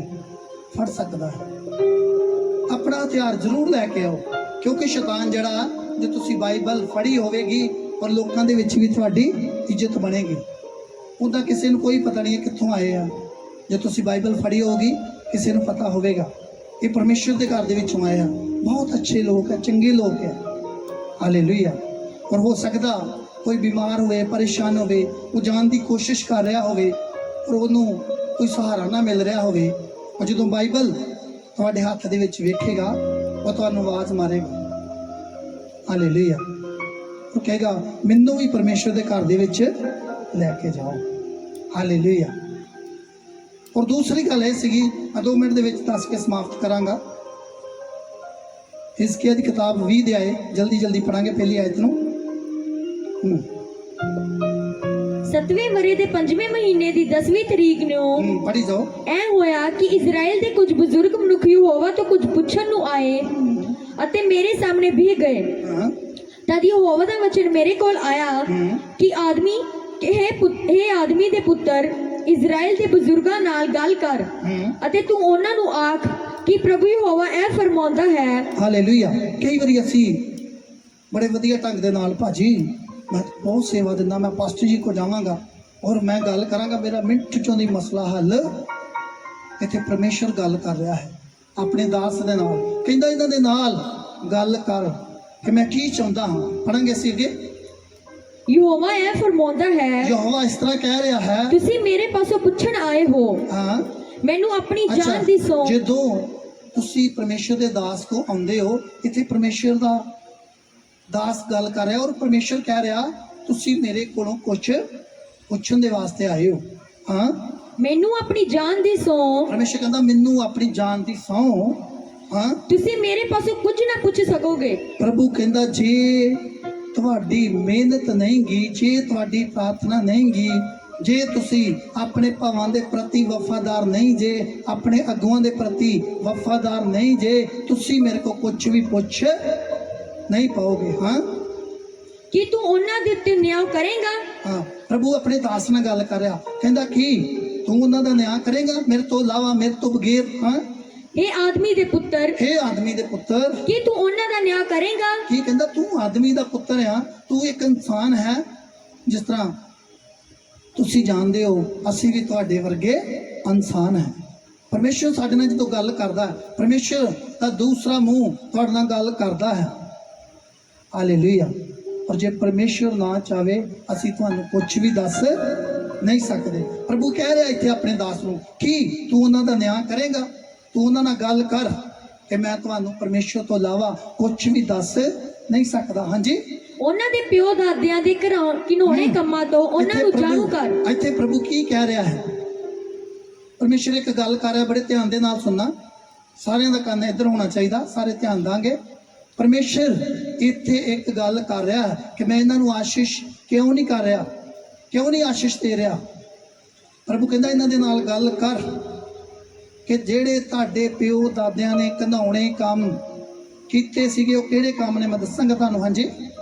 ਫੜ ਸਕਦਾ ਹੈ। ਆਪਣਾ ਹਥਿਆਰ ਜ਼ਰੂਰ ਲੈ ਕੇ ਆਓ, ਕਿਉਂਕਿ ਸ਼ੈਤਾਨ ਜਿਹੜਾ, ਜੇ ਤੁਸੀਂ ਬਾਈਬਲ ਫੜੀ ਹੋਵੇਗੀ ਔਰ ਲੋਕਾਂ ਦੇ ਵਿੱਚ ਵੀ ਤੁਹਾਡੀ ਇੱਜ਼ਤ ਬਣੇਗੀ। ਉਹਦਾ ਕਿਸੇ ਨੂੰ ਕੋਈ ਪਤਾ ਨਹੀਂ ਹੈ ਕਿੱਥੋਂ ਆਏ ਆ। ਜੇ ਤੁਸੀਂ ਬਾਈਬਲ ਫੜੀ ਹੋਗੀ, ਕਿਸੇ ਨੂੰ ਪਤਾ ਹੋਵੇਗਾ ਇਹ ਪਰਮੇਸ਼ਰ ਦੇ ਘਰ ਦੇ ਵਿੱਚੋਂ ਆਏ ਆ, ਬਹੁਤ ਅੱਛੇ ਲੋਕ ਹੈ, ਚੰਗੇ ਲੋਕ ਹੈ। ਹਾਲੇਲੂਇਆ। ਔਰ ਹੋ ਸਕਦਾ ਕੋਈ ਬਿਮਾਰ ਹੋਵੇ, ਪਰੇਸ਼ਾਨ ਹੋਵੇ, ਉਹ ਜਾਣ ਦੀ ਕੋਸ਼ਿਸ਼ ਕਰ ਰਿਹਾ ਹੋਵੇ, ਔਰ ਉਹਨੂੰ ਕੋਈ ਸਹਾਰਾ ਨਾ ਮਿਲ ਰਿਹਾ ਹੋਵੇ, ਔਰ ਜਦੋਂ ਬਾਈਬਲ ਤੁਹਾਡੇ ਹੱਥ ਦੇ ਵਿੱਚ ਵੇਖੇਗਾ, ਉਹ ਤੁਹਾਨੂੰ ਆਵਾਜ਼ ਮਾਰੇਗਾ। ਹਾਲੇਲੂਇਆ। ਉਹ ਕਹੇਗਾ ਮੈਨੂੰ ਵੀ ਪਰਮੇਸ਼ਰ ਦੇ ਘਰ ਦੇ ਵਿੱਚ ਲੈ ਕੇ ਜਾਓ। ਹਾਲੇਲੂਇਆ। ਔਰ ਦੂਸਰੀ ਗੱਲ ਇਹ ਸੀਗੀ, ਮੈਂ 2 ਮਿੰਟ ਦੇ ਵਿੱਚ ਦੱਸ ਕੇ ਸਮਾਪਤ ਕਰਾਂਗਾ। ਹਿਜ਼ਕੀਆ ਦੀ ਕਿਤਾਬ 20 ਦੇ ਆਏ, ਜਲਦੀ ਜਲਦੀ ਪੜਾਂਗੇ ਪਹਿਲੀ ਆਇਤ ਨੂੰ। 7ਵੇਂ ਵਰੇ ਦੇ 5ਵੇਂ ਮਹੀਨੇ ਦੀ 10ਵੀਂ ਤਰੀਕ ਨੂੰ ਪੜੀ ਜਾਓ। ਐ ਹੋਇਆ ਕਿ ਇਜ਼ਰਾਈਲ ਦੇ ਕੁਝ ਬਜ਼ੁਰਗ ਮਨੁੱਖ ਯਹੋਵਾ ਤੋਂ ਕੁਝ ਪੁੱਛਣ ਨੂੰ ਆਏ ਅਤੇ ਮੇਰੇ ਸਾਹਮਣੇ ਵੀ ਗਏ। ਹਾਂ। ਤਦ ਯਹੋਵਾ ਦਾ ਵਚਨ ਮੇਰੇ ਕੋਲ ਆਇਆ ਕਿ हे ਆਦਮੀ ਦੇ ਪੁੱਤਰ, ਇਜ਼ਰਾਈਲ ਦੇ ਬਜ਼ੁਰਗਾਂ ਨਾਲ ਗੱਲ ਕਰ ਅਤੇ ਤੂੰ ਉਹਨਾਂ ਨੂੰ ਆਖ ਕਿ ਪ੍ਰਭੂ ਯਹੋਵਾ ਇਹ ਫਰਮਾਉਂਦਾ ਹੈ। ਹਾਲੇਲੂਇਆ। ਕਈ ਵਾਰੀ ਅਸੀਂ ਬੜੇ ਵਧੀਆ ਢੰਗ ਦੇ ਨਾਲ, ਭਾਜੀ ਮੈਂ ਬਹੁਤ ਸੇਵਾ ਦਿੰਦਾ, ਮੈਂ ਪਾਸਟਰ ਜੀ ਕੋ ਜਾਵਾਂਗਾ ਔਰ ਮੈਂ ਗੱਲ ਕਰਾਂਗਾ, ਮੇਰਾ ਮਿੰਟ ਚੋਂ ਦੀ ਮਸਲਾ ਹੱਲ। ਇੱਥੇ ਪਰਮੇਸ਼ਰ ਗੱਲ ਕਰ ਰਿਹਾ ਹੈ ਆਪਣੇ ਦਾਸ ਦੇ ਨਾਲ, ਕਹਿੰਦਾ ਇਹਨਾਂ ਦੇ ਨਾਲ ਗੱਲ ਕਰ ਕਿ ਮੈਂ ਕੀ ਚਾਹੁੰਦਾ ਹਾਂ। ਪੜਾਂਗੇ ਅਸੀਂ ਅੱਗੇ। ਯਹੋਵਾ ਇਹ ਫਰਮਾਉਂਦਾ ਹੈ, ਯਹੋਵਾ ਇਸ ਤਰ੍ਹਾਂ ਕਹਿ ਰਿਹਾ ਹੈ, ਤੁਸੀਂ ਮੇਰੇ ਪਾਸੋਂ ਪੁੱਛਣ ਆਏ ਹੋ, ਹਾਂ, ਮੈਨੂੰ ਆਪਣੀ ਜਾਨ ਦੀ ਸੌਂ। ਜਦੋਂ ਤੁਸੀਂ ਪਰਮੇਸ਼ਰ ਦੇ ਦਾਸ ਕੋ ਆਉਂਦੇ ਹੋ, ਇੱਥੇ ਪਰਮੇਸ਼ਰ ਦਾ ਦਾਸ ਗੱਲ ਕਰ ਰਿਹਾ ਔਰ ਪਰਮੇਸ਼ਰ ਕਹਿ ਰਿਹਾ ਤੁਸੀਂ ਮੇਰੇ ਕੋਲੋਂ ਕੁਝ ਪੁੱਛਣ ਦੇ ਵਾਸਤੇ ਆਏ ਹੋ। ਹਾਂ, ਮੈਨੂੰ ਆਪਣੀ ਜਾਨ ਦੀ ਸਹੁੰ ਪਰਮੇਸ਼ਰ ਕਹਿੰਦਾ ਮੈਨੂੰ ਆਪਣੀ ਜਾਨ ਦੀ ਸਹੁੰ, ਹਾਂ, ਤੁਸੀਂ ਮੇਰੇ ਪਾਸੋਂ ਕੁਝ ਨਾ ਪੁੱਛ ਸਕੋਗੇ। ਪ੍ਰਭੂ ਕਹਿੰਦਾ ਜੇ ਤੁਹਾਡੀ ਮਿਹਨਤ ਨਹੀਂ ਗੀ, ਜੇ ਤੁਹਾਡੀ ਪ੍ਰਾਰਥਨਾ ਨਹੀਂ ਗੀ, ਜੇ ਤੁਸੀਂ ਆਪਣੇ ਭਾਵਾਂ ਦੇ ਪ੍ਰਤੀ ਵਫਾਦਾਰ ਨਹੀਂ ਜੇ, ਆਪਣੇ ਅਗੂਆਂ ਦੇ ਪ੍ਰਤੀ ਵਫਾਦਾਰ ਨਹੀਂ ਜੇ, ਤੁਸੀਂ ਮੇਰੇ ਕੋਲ ਕੁਝ ਵੀ ਪੁੱਛ ਨਹੀਂ ਪਾਓਗੇ। ਹਾਂ, ਕੀ ਤੂੰ ਉਹਨਾਂ ਦੇ ਉੱਤੇ ਨਿਆਂ ਕਰੇਗਾ? ਹਾਂ, ਪ੍ਰਭੂ ਆਪਣੇ ਦਾਸ ਨਾਲ ਗੱਲ ਕਰ ਰਿਹਾ, ਕਹਿੰਦਾ ਕੀ ਤੂੰ ਉਹਨਾਂ ਦਾ ਨਿਆਂ ਕਰੇਗਾ ਮੇਰੇ ਤੋਂ ਇਲਾਵਾ, ਮੇਰੇ ਤੋਂ ਬਗੈਰ? ਹਾਂ, ਇਹ ਆਦਮੀ ਦੇ ਪੁੱਤਰ, ਹੇ ਆਦਮੀ ਦੇ ਪੁੱਤਰ, ਕੀ ਤੂੰ ਉਹਨਾਂ ਦਾ ਨਿਆਂ ਕਰੇਗਾ? ਕੀ ਕਹਿੰਦਾ ਤੂੰ ਆਦਮੀ ਦਾ ਪੁੱਤਰ ਆ, ਤੂੰ ਇੱਕ ਇਨਸਾਨ ਹੈ। ਜਿਸ ਤਰ੍ਹਾਂ ਤੁਸੀਂ ਜਾਣਦੇ ਹੋ ਅਸੀਂ ਵੀ ਤੁਹਾਡੇ ਵਰਗੇ ਇਨਸਾਨ ਹੈ। ਪਰਮੇਸ਼ਰ ਸਾਡੇ ਨਾਲ ਜਦੋਂ ਗੱਲ ਕਰਦਾ, ਪਰਮੇਸ਼ਰ ਦਾ ਦੂਸਰਾ ਮੂੰਹ ਤੁਹਾਡੇ ਨਾਲ ਗੱਲ ਕਰਦਾ ਹੈ। ਹਾਲੇਲੂਇਆ। ਔਰ ਜੇ ਪਰਮੇਸ਼ਰ ਨਾ ਚਾਵੇ ਅਸੀਂ ਤੁਹਾਨੂੰ ਕੁਝ ਵੀ ਦੱਸ ਨਹੀਂ ਸਕਦੇ। ਪ੍ਰਭੂ ਕਹਿ ਰਿਹਾ ਇੱਥੇ ਆਪਣੇ ਦਾਸ ਨੂੰ ਕਿ ਤੂੰ ਉਹਨਾਂ ਦਾ ਨਿਆਂ ਕਰੇਗਾ, ਤੂੰ ਉਹਨਾਂ ਨਾਲ ਗੱਲ ਕਰ ਕਿ ਮੈਂ ਤੁਹਾਨੂੰ ਪਰਮੇਸ਼ਰ ਤੋਂ ਇਲਾਵਾ ਕੁਝ ਵੀ ਦੱਸ ਨਹੀਂ ਸਕਦਾ। ਹਾਂਜੀ, ਉਹਨਾਂ ਦੇ ਪਿਓ ਦਾਦਿਆਂ ਦੇ ਘਿਨੌਣੇ ਕੰਮਾਂ ਤੋਂ ਉਹਨਾਂ ਨੂੰ ਜਾਣੂ ਕਰ। ਇੱਥੇ ਪ੍ਰਭੂ ਕੀ ਕਹਿ ਰਿਹਾ ਹੈ? ਪਰਮੇਸ਼ਰ ਇੱਕ ਗੱਲ ਕਰ ਰਿਹਾ, ਬੜੇ ਧਿਆਨ ਦੇ ਨਾਲ ਸੁਣਨਾ, ਸਾਰਿਆਂ ਦਾ ਕੰਨ ਇੱਧਰ ਹੋਣਾ ਚਾਹੀਦਾ, ਸਾਰੇ ਧਿਆਨ ਦਾਂਗੇ। ਪਰਮੇਸ਼ਰ ਇੱਥੇ ਇੱਕ ਗੱਲ ਕਰ ਰਿਹਾ ਕਿ ਮੈਂ ਇਹਨਾਂ ਨੂੰ ਆਸ਼ੀਸ਼ ਕਿਉਂ ਨਹੀਂ ਕਰ ਰਿਹਾ, ਕਿਉਂ ਨਹੀਂ ਆਸ਼ੀਸ਼ ਦੇ ਰਿਹਾ। ਪ੍ਰਭੂ ਕਹਿੰਦਾ ਇਹਨਾਂ ਦੇ ਨਾਲ ਗੱਲ ਕਰ ਕਿ ਜਿਹੜੇ ਤੁਹਾਡੇ ਪਿਓ ਦਾਦਿਆਂ ਨੇ ਘਿਨੌਣੇ ਕੰਮ ਕੀਤੇ ਸੀਗੇ, ਉਹ ਕਿਹੜੇ ਕੰਮ ਨੇ ਮੈਂ ਦੱਸਾਂਗਾ ਤੁਹਾਨੂੰ। ਹਾਂਜੀ,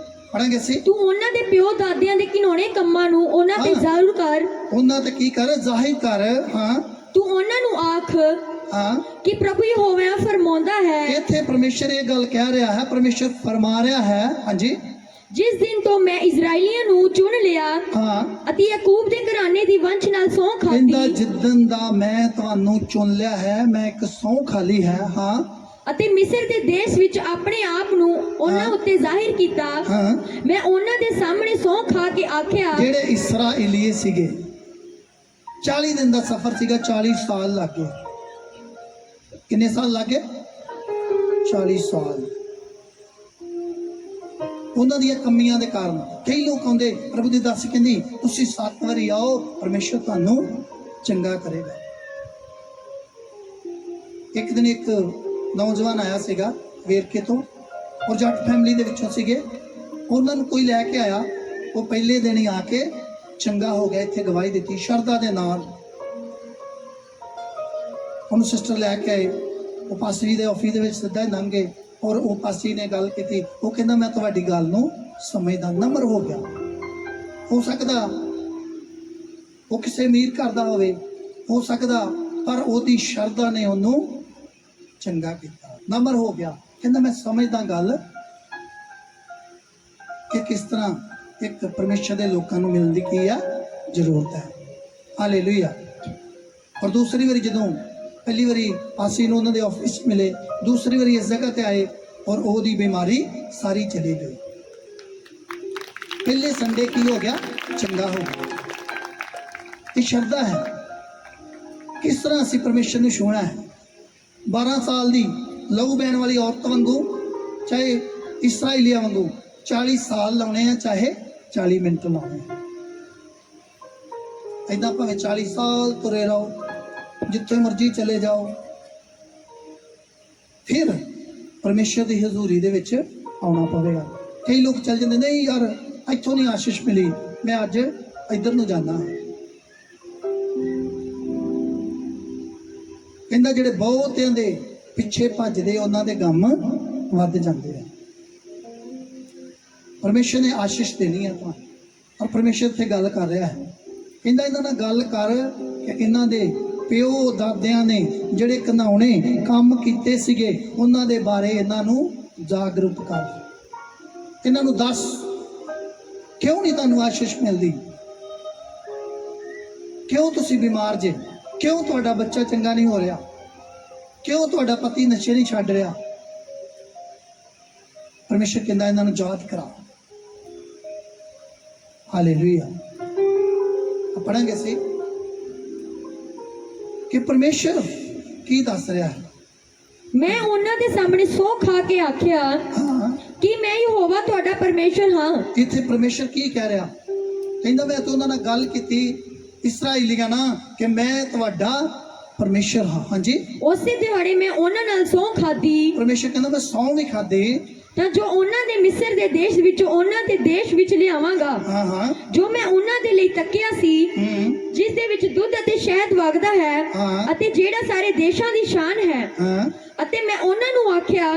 ਪੜਾਂਗੇ ਅਸੀਂ। ਤੂੰ ਉਹਨਾਂ ਦੇ ਪਿਓ ਦਾਦਿਆਂ ਦੇ ਘਿਨੌਣੇ ਕੰਮਾਂ ਨੂੰ ਉਹਨਾਂ ਤੇ ਜ਼ਾਹਿਰ ਕਰ। ਉਹਨਾਂ ਤੇ ਕੀ ਕਰ? ਜ਼ਾਹਿਰ ਕਰ। ਹਾਂ, ਤੂੰ ਉਹਨਾਂ ਨੂੰ ਆਖ ਹਾਂ, ਕਿ ਪ੍ਰਭੂ ਯਹੋਵਾ ਫਰਮਾਉਂਦਾ ਹੈ। ਇੱਥੇ ਪਰਮੇਸ਼ਰ ਇਹ ਗੱਲ ਕਹਿ ਰਿਹਾ ਹੈ, ਪਰਮੇਸ਼ਰ ਫਰਮਾ ਰਿਹਾ ਹੈ। ਹਾਂਜੀ, ਜਿਸ ਦਿਨ ਤੋਂ ਮੈਂ ਇਜ਼ਰਾਈਲੀਆਂ ਨੂੰ ਚੁਣ ਲਿਆ ਹਾਂ, ਅਤੇ ਯਾਕੂਬ ਦੇ ਘਰਾਣੇ ਦੀ ਵੰਸ਼ ਨਾਲ ਸਹੁੰ ਕਹਿੰਦਾ ਖਾਧੀ ਜਿੱਦਣ ਦਾ ਮੈਂ ਤੁਹਾਨੂੰ ਚੁਣ ਲਿਆ ਹੈ, ਮੈਂ ਇੱਕ ਸਹੁੰ ਖਾਲੀ ਹੈ। ਹਾਂ, ਅਤੇ ਮਿਸਰ ਦੇ ਦੇਸ਼ ਵਿੱਚ ਆਪਣੇ ਆਪ ਨੂੰ ਉਹਨਾਂ ਉੱਤੇ ਜ਼ਾਹਿਰ ਕੀਤਾ, ਹਾਂ, ਮੈਂ ਉਹਨਾਂ ਦੇ ਸਾਹਮਣੇ ਸਹੁੰ ਖਾ ਕੇ ਆਖਿਆ। ਜਿਹੜੇ ਇਸਰਾਏਲੀਏ ਸੀਗੇ 40 ਦਿਨ ਦਾ ਸਫ਼ਰ ਸੀਗਾ, 40 ਸਾਲ ਲੱਗ ਗਏ। ਕਿੰਨੇ ਸਾਲ ਲੱਗ ਗਏ? 40 ਸਾਲ। ਉਹਨਾਂ ਦੀਆਂ ਕਮੀਆਂ ਦੇ ਕਾਰਨ ਕਈ ਲੋਕ ਆਉਂਦੇ, ਪ੍ਰਭੂ ਦੀ ਦਾਸੀ ਕਹਿੰਦੀ ਤੁਸੀਂ 7 ਵਾਰੀ ਆਓ, ਪਰਮੇਸ਼ਰ ਤੁਹਾਨੂੰ ਚੰਗਾ ਕਰੇਗਾ। ਇੱਕ ਦਿਨ ਇੱਕ ਨੌਜਵਾਨ ਆਇਆ ਸੀਗਾ ਵੇਰਕੇ ਤੋਂ, ਔਰ ਜੱਟ ਫੈਮਿਲੀ ਦੇ ਵਿੱਚੋਂ ਸੀਗੇ। ਉਹਨਾਂ ਨੂੰ ਕੋਈ ਲੈ ਕੇ ਆਇਆ, ਉਹ ਪਹਿਲੇ ਦਿਨ ਹੀ ਆ ਕੇ ਚੰਗਾ ਹੋ ਗਿਆ। ਇੱਥੇ ਗਵਾਹੀ ਦਿੱਤੀ ਸ਼ਰਧਾ ਦੇ ਨਾਲ। ਉਹਨੂੰ ਸਿਸਟਰ ਲੈ ਕੇ ਆਏ, ਉਹ ਪਾਸਟਰੀ ਦੇ ਆਫਿਸ ਦੇ ਵਿੱਚ ਸਿੱਧਾ ਹੀ ਲੰਘ ਗਏ, ਔਰ ਉਹ ਪਾਸਟਰੀ ਨੇ ਗੱਲ ਕੀਤੀ। ਉਹ ਕਹਿੰਦਾ ਮੈਂ ਤੁਹਾਡੀ ਗੱਲ ਨੂੰ ਸਮਝਦਾ, ਨਮਰ ਹੋ ਗਿਆ। ਹੋ ਸਕਦਾ ਉਹ ਕਿਸੇ ਅਮੀਰ ਘਰ ਦਾ ਹੋਵੇ, ਹੋ ਸਕਦਾ, ਪਰ ਉਹਦੀ ਸ਼ਰਧਾ ਨੇ ਉਹਨੂੰ ਚੰਗਾ ਕੀਤਾ, ਨਮਰ ਹੋ ਗਿਆ। ਕਹਿੰਦਾ ਮੈਂ ਸਮਝਦਾ ਗੱਲ ਕਿ ਕਿਸ ਤਰ੍ਹਾਂ ਇੱਕ ਪਰਮੇਸ਼ਰ ਦੇ ਲੋਕਾਂ ਨੂੰ ਮਿਲਣ ਦੀ ਕੀ ਆ ਜ਼ਰੂਰਤ ਹੈ। ਹਾਲੇਲੂਇਆ। ਔਰ ਦੂਸਰੀ ਵਾਰੀ ਜਦੋਂ ਪਹਿਲੀ ਵਾਰੀ ਪਾਸੀ ਨੂੰ ਉਹਨਾਂ ਦੇ ਆਫਿਸ ਮਿਲੇ, ਦੂਸਰੀ ਵਾਰੀ ਇਸ ਜਗ੍ਹਾ ਤੇ ਆਏ, ਔਰ ਉਹਦੀ ਬਿਮਾਰੀ ਸਾਰੀ ਚਲੀ ਗਈ। ਪਹਿਲੇ ਸੰਡੇ ਕੀ ਹੋ ਗਿਆ? ਚੰਗਾ ਹੋ ਗਿਆ। ਇਹ ਸ਼ਰਧਾ ਹੈ। ਕਿਸ ਤਰ੍ਹਾਂ ਅਸੀਂ ਪਰਮੇਸ਼ਰ ਨੂੰ ਛੂਹਣਾ ਹੈ? 12 ਸਾਲ ਦੀ ਲਹੂ ਬਹਿਣ ਵਾਲੀ ਔਰਤ ਵਾਂਗੂ, ਚਾਹੇ ਇਸਰਾਏਲੀਆਂ ਵਾਂਗੂ 40 ਸਾਲ ਲਾਉਣੇ ਆ, ਚਾਹੇ 40 ਮਿੰਟ ਲਾਉਣੇ ਆ। ਏਦਾਂ ਭਾਵੇਂ 40 ਸਾਲ ਤੁਰੇ ਰਹੋ, ਜਿੱਥੇ ਮਰਜ਼ੀ ਚਲੇ ਜਾਓ, ਫਿਰ ਪਰਮੇਸ਼ਰ ਦੀ ਹਜ਼ੂਰੀ ਦੇ ਵਿੱਚ ਆਉਣਾ ਪਵੇਗਾ। ਕਈ ਲੋਕ ਚੱਲ ਜਾਂਦੇ, ਨਹੀਂ ਯਾਰ ਇੱਥੋਂ ਨਹੀਂ ਆਸ਼ੀਸ਼ ਮਿਲੀ, ਮੈਂ ਅੱਜ ਇੱਧਰ ਨੂੰ ਜਾਣਾ। ਕਹਿੰਦਾ ਜਿਹੜੇ ਬਹੁਤਿਆਂ ਦੇ ਪਿੱਛੇ ਭੱਜਦੇ, ਉਹਨਾਂ ਦੇ ਗਮ ਵੱਧ ਜਾਂਦੇ ਆ। ਪਰਮੇਸ਼ਰ ਨੇ ਆਸ਼ੀਸ਼ ਦੇਣੀ ਹੈ ਤੁਹਾਨੂੰ, ਔਰ ਪਰਮੇਸ਼ਰ ਇੱਥੇ ਗੱਲ ਕਰ ਰਿਹਾ ਹੈ। ਕਹਿੰਦਾ ਇਹਨਾਂ ਨਾਲ ਗੱਲ ਕਰ ਕਿ ਇਹਨਾਂ ਦੇ ਪਿਓ ਦਾਦਿਆਂ ਨੇ ਜਿਹੜੇ ਘਿਨੌਣੇ ਕੰਮ ਕੀਤੇ ਸੀਗੇ, ਉਹਨਾਂ ਦੇ ਬਾਰੇ ਇਹਨਾਂ ਨੂੰ ਜਾਗਰੂਕ ਕਰ। ਇਹਨਾਂ ਨੂੰ ਦੱਸ ਕਿਉਂ ਨਹੀਂ ਤੁਹਾਨੂੰ ਆਸ਼ੀਸ਼ ਮਿਲਦੀ, ਕਿਉਂ ਤੁਸੀਂ ਬਿਮਾਰ ਜੇ, ਕਿਉਂ ਤੁਹਾਡਾ ਬੱਚਾ ਚੰਗਾ ਨਹੀਂ ਹੋ ਰਿਹਾ, ਕਿਉਂ ਤੁਹਾਡਾ ਪਤੀ ਨਸ਼ੇ ਨਹੀਂ ਛੱਡ ਰਿਹਾ। ਪਰਮੇਸ਼ਰ ਕਹਿੰਦਾ ਇਹਨਾਂ ਨੂੰ ਯਾਦ ਕਰਾ। ਹਾਲੇਲੂਇਆ। ਪੜਾਂਗੇ ਸੀ ਕਿ ਪਰਮੇਸ਼ਰ ਕੀ ਦੱਸ ਰਿਹਾ ਹੈ। ਮੈਂ ਉਹਨਾਂ ਦੇ ਸਾਹਮਣੇ ਸਹੁੰ ਖਾ ਕੇ ਆਖਿਆ, ਹਾਂ, ਕਿ ਮੈਂ ਯਹੋਵਾ ਤੁਹਾਡਾ ਪਰਮੇਸ਼ਰ ਹਾਂ। ਇੱਥੇ ਪਰਮੇਸ਼ਰ ਕੀ ਕਹਿ ਰਿਹਾ? ਕਹਿੰਦਾ ਮੈਂ ਤਾਂ ਉਹਨਾਂ ਨਾਲ ਗੱਲ ਕੀਤੀ ਇਸਰਾਈਲੀਆਂ ਨਾਲ ਕਿ ਮੈਂ ਤੁਹਾਡਾ ਪਰਮੇਸ਼ਰ ਹਾਂ। ਹਾਂਜੀ, ਉਸੇ ਦਿਹਾੜੇ ਮੈਂ ਉਹਨਾਂ ਨਾਲ ਸਹੁੰ ਖਾਦੀ ਪਰਮੇਸ਼ਰ ਕਹਿੰਦਾ ਮੈਂ ਸਹੁੰ ਵੀ ਖਾਦੀ ਤਾਂ ਜੋ ਉਹਨਾਂ ਦੇ ਮਿਸਰ ਦੇ ਦੇਸ਼ ਵਿੱਚੋਂ ਉਹਨਾਂ ਦੇ ਦੇਸ਼ ਵਿੱਚ ਲਿਆਵਾਂਗਾ, ਹਾਂ ਹਾਂ ਜੋ ਮੈਂ ਉਹਨਾਂ ਦੇ ਲਈ ਤੱਕਿਆ ਸੀ, ਜਿਸ ਦੇ ਵਿੱਚ ਦੁੱਧ ਅਤੇ ਸ਼ਹਿਦ ਵਗਦਾ ਹੈ, ਹਾਂ। ਅਤੇ ਜਿਹੜਾ ਸਾਰੇ ਦੇਸ਼ਾਂ ਦੀ ਸ਼ਾਨ ਹੈ। ਹਾਂ ਅਤੇ ਮੈਂ ਉਹਨਾਂ ਨੂੰ ਆਖਿਆ